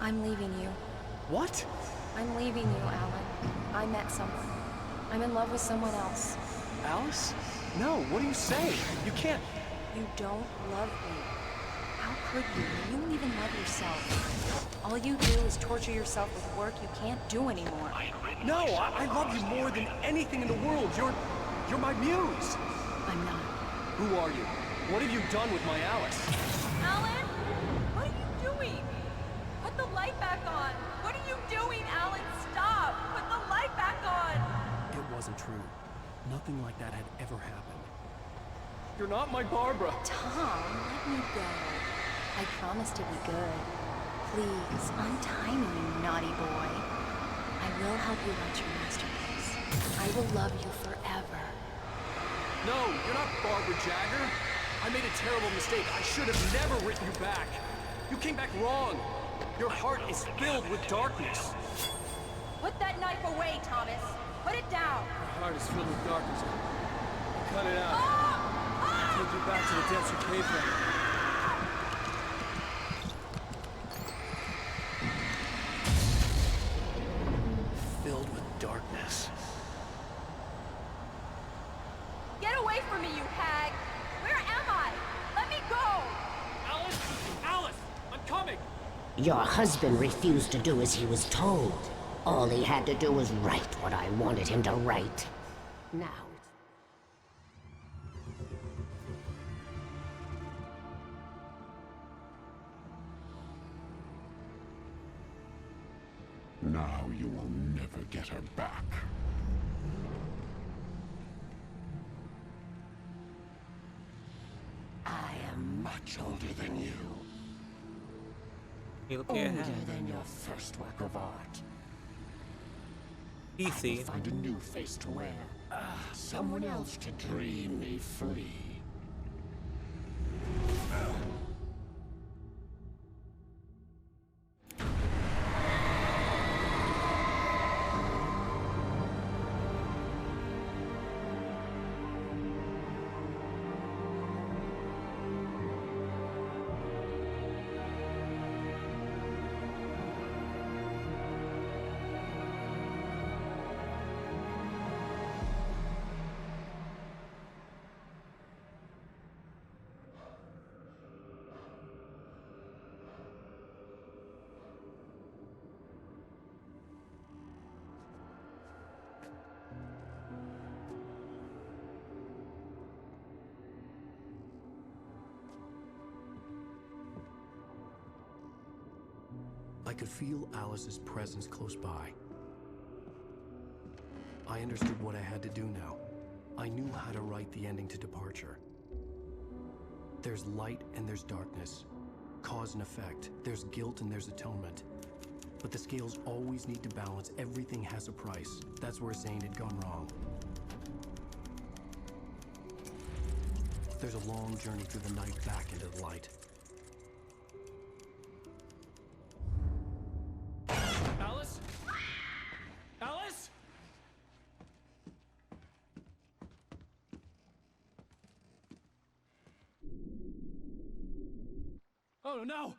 Speaker 8: I'm leaving you.
Speaker 3: What?
Speaker 8: I'm leaving you, Alan. I met someone. I'm in love with someone else.
Speaker 3: Alice? No, what are you saying? You can't...
Speaker 8: You don't love me. How could you? You don't even love yourself. All you do is torture yourself with work you can't do anymore.
Speaker 3: No, I love you more than anything in the world. You're my muse.
Speaker 8: I'm not.
Speaker 3: Who are you? What have you done with my Alice?
Speaker 8: Alan? What are you doing? Put the light back on. What are you doing, Alan? Stop! Put the light back on!
Speaker 2: It wasn't true. Nothing like that had ever happened.
Speaker 3: You're not my Barbara.
Speaker 8: Tom, let me go. I promise to be good. Please, untie me, you naughty boy. I will help you write your masterpiece. I will love you forever.
Speaker 3: No, you're not Barbara Jagger. I made a terrible mistake. I should have never written you back. You came back wrong.
Speaker 16: Your heart is filled with darkness.
Speaker 8: Put that knife away, Thomas. Put it down.
Speaker 16: My heart is filled with darkness. Cut it out. Take you back to the depths you came from.
Speaker 2: Filled with darkness.
Speaker 8: Get away from me, you hag! Where am I? Let me go!
Speaker 16: Alice! Alice! I'm coming!
Speaker 11: Your husband refused to do as he was told. All he had to do was write what I wanted him to write. Now
Speaker 10: Now you will never get her back. I am much older than you.
Speaker 1: You look
Speaker 10: Older
Speaker 1: ahead.
Speaker 10: than your first work of art.
Speaker 1: PC.
Speaker 10: Find a new face to wear. Someone else to dream me free.
Speaker 2: I could feel Alice's presence close by. I understood what I had to do now. I knew how to write the ending to Departure. There's light and there's darkness. Cause and effect. There's guilt and there's atonement. But the scales always need to balance. Everything has a price. That's where Zane had gone wrong. There's a long journey through the night back into the light.
Speaker 16: Alice? Alice? Oh no!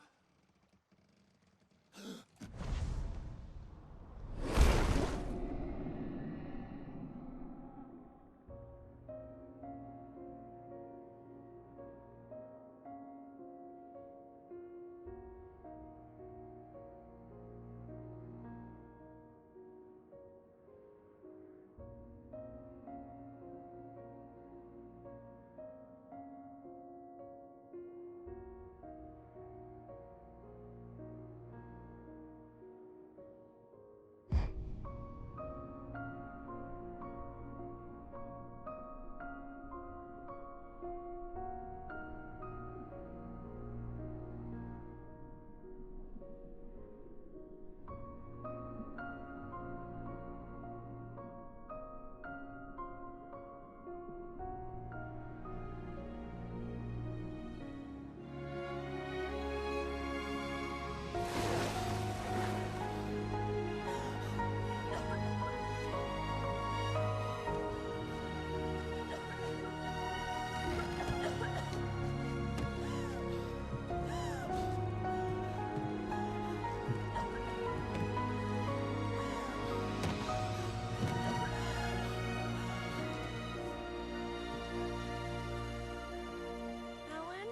Speaker 8: Alan?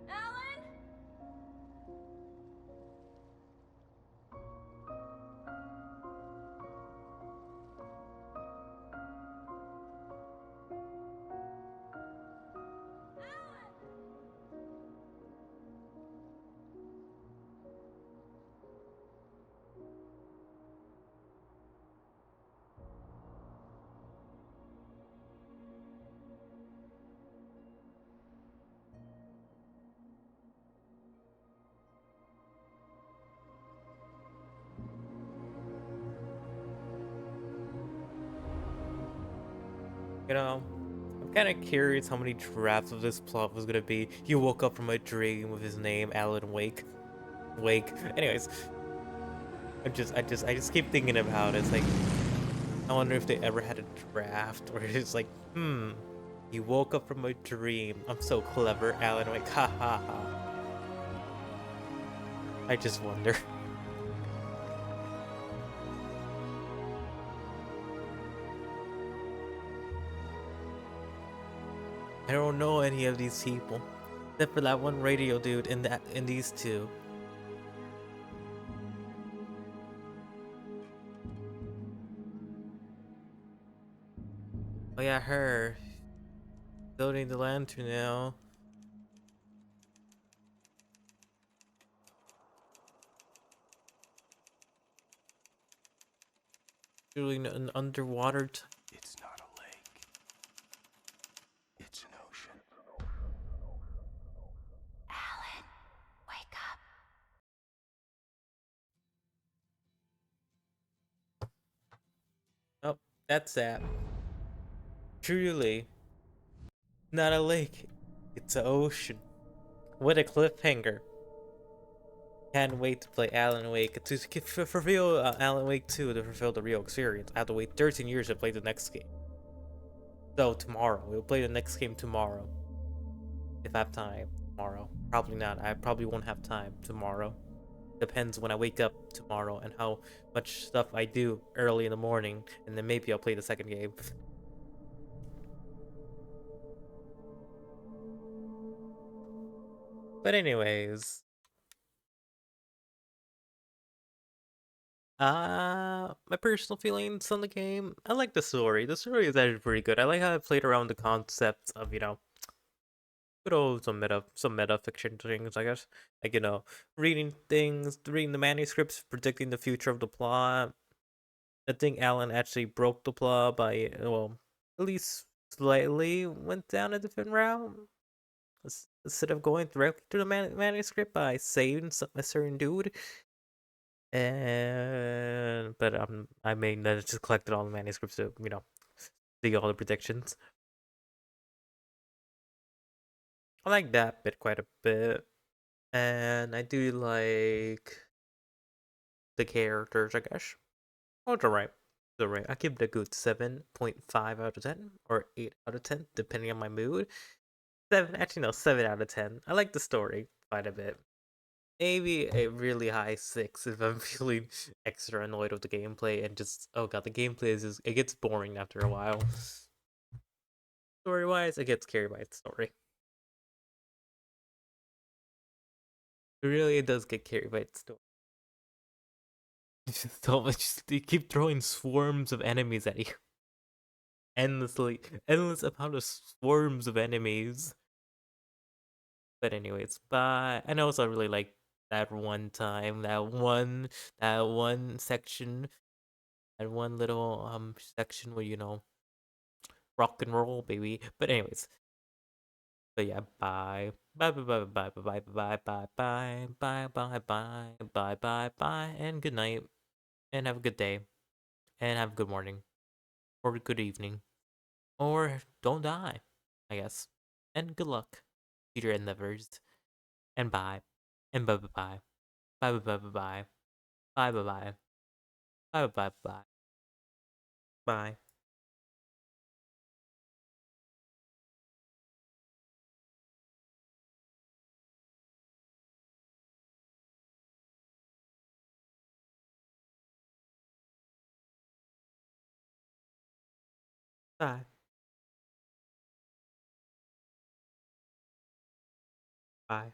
Speaker 8: Alan?
Speaker 1: You know, I'm Kind of curious how many drafts of this plot was gonna be. You woke up from a dream with his name, Alan Wake. Anyways, I just keep thinking about it. It's like, I wonder if they ever had a draft where it's like, you woke up from a dream. I'm so clever, Alan Wake. Ha ha ha. I just wonder. I don't know any of these people, except for that one radio dude in these two. Oh yeah, her. Building the lantern now. Doing an underwater.
Speaker 2: It's not a lake. It's an ocean.
Speaker 22: Alan, wake up.
Speaker 1: Oh, that's that. Truly. Not a lake. It's an ocean. What a cliffhanger. Can't wait to play Alan Wake. To fulfill Alan Wake 2 to fulfill the real experience. I have to wait 13 years to play the next game. So tomorrow. We'll play the next game tomorrow. If I have time. Tomorrow. Probably not. I probably won't have time tomorrow. Depends when I wake up tomorrow and how much stuff I do early in the morning. And then maybe I'll play the second game. But anyways. My personal feelings on the game. I like the story. The story is actually pretty good. I like how I played around the concepts of, you know, good old some meta fiction things, I guess. Like, you know, reading the manuscripts, predicting the future of the plot. I think Alan actually broke the plot by, well, at least slightly went down a different route. Instead of going directly to the manuscript by saving a certain dude. But I mean, that just collected all the manuscripts to, you know, see all the predictions. I like that bit quite a bit, and I do like the characters, I guess. Oh, it's alright. It's alright. I give it a good 7.5 out of 10 or 8 out of 10, depending on my mood. 7 out of 10. I like the story quite a bit. Maybe a really high 6 if I'm feeling extra annoyed with the gameplay and just, oh god, the gameplay is just, it gets boring after a while. Story-wise, it gets carried by its story. It does get carried by its story. So much, you keep throwing swarms of enemies at you. Endless amount of swarms of enemies. But anyways, bye. And also I really like that one time, that one section, that one little section where, you know, rock and roll, baby. But anyways, but yeah, bye. Bye bye bye bye bye bye bye bye bye bye bye bye bye bye bye and good night. And have a good day. And have a good morning. Or good evening. Or don't die, I guess. And good luck to your endeavors. And bye. And bye bye bye. Bye bye bye bye bye. Bye bye bye. Bye bye bye. Bye. Bye. Bye.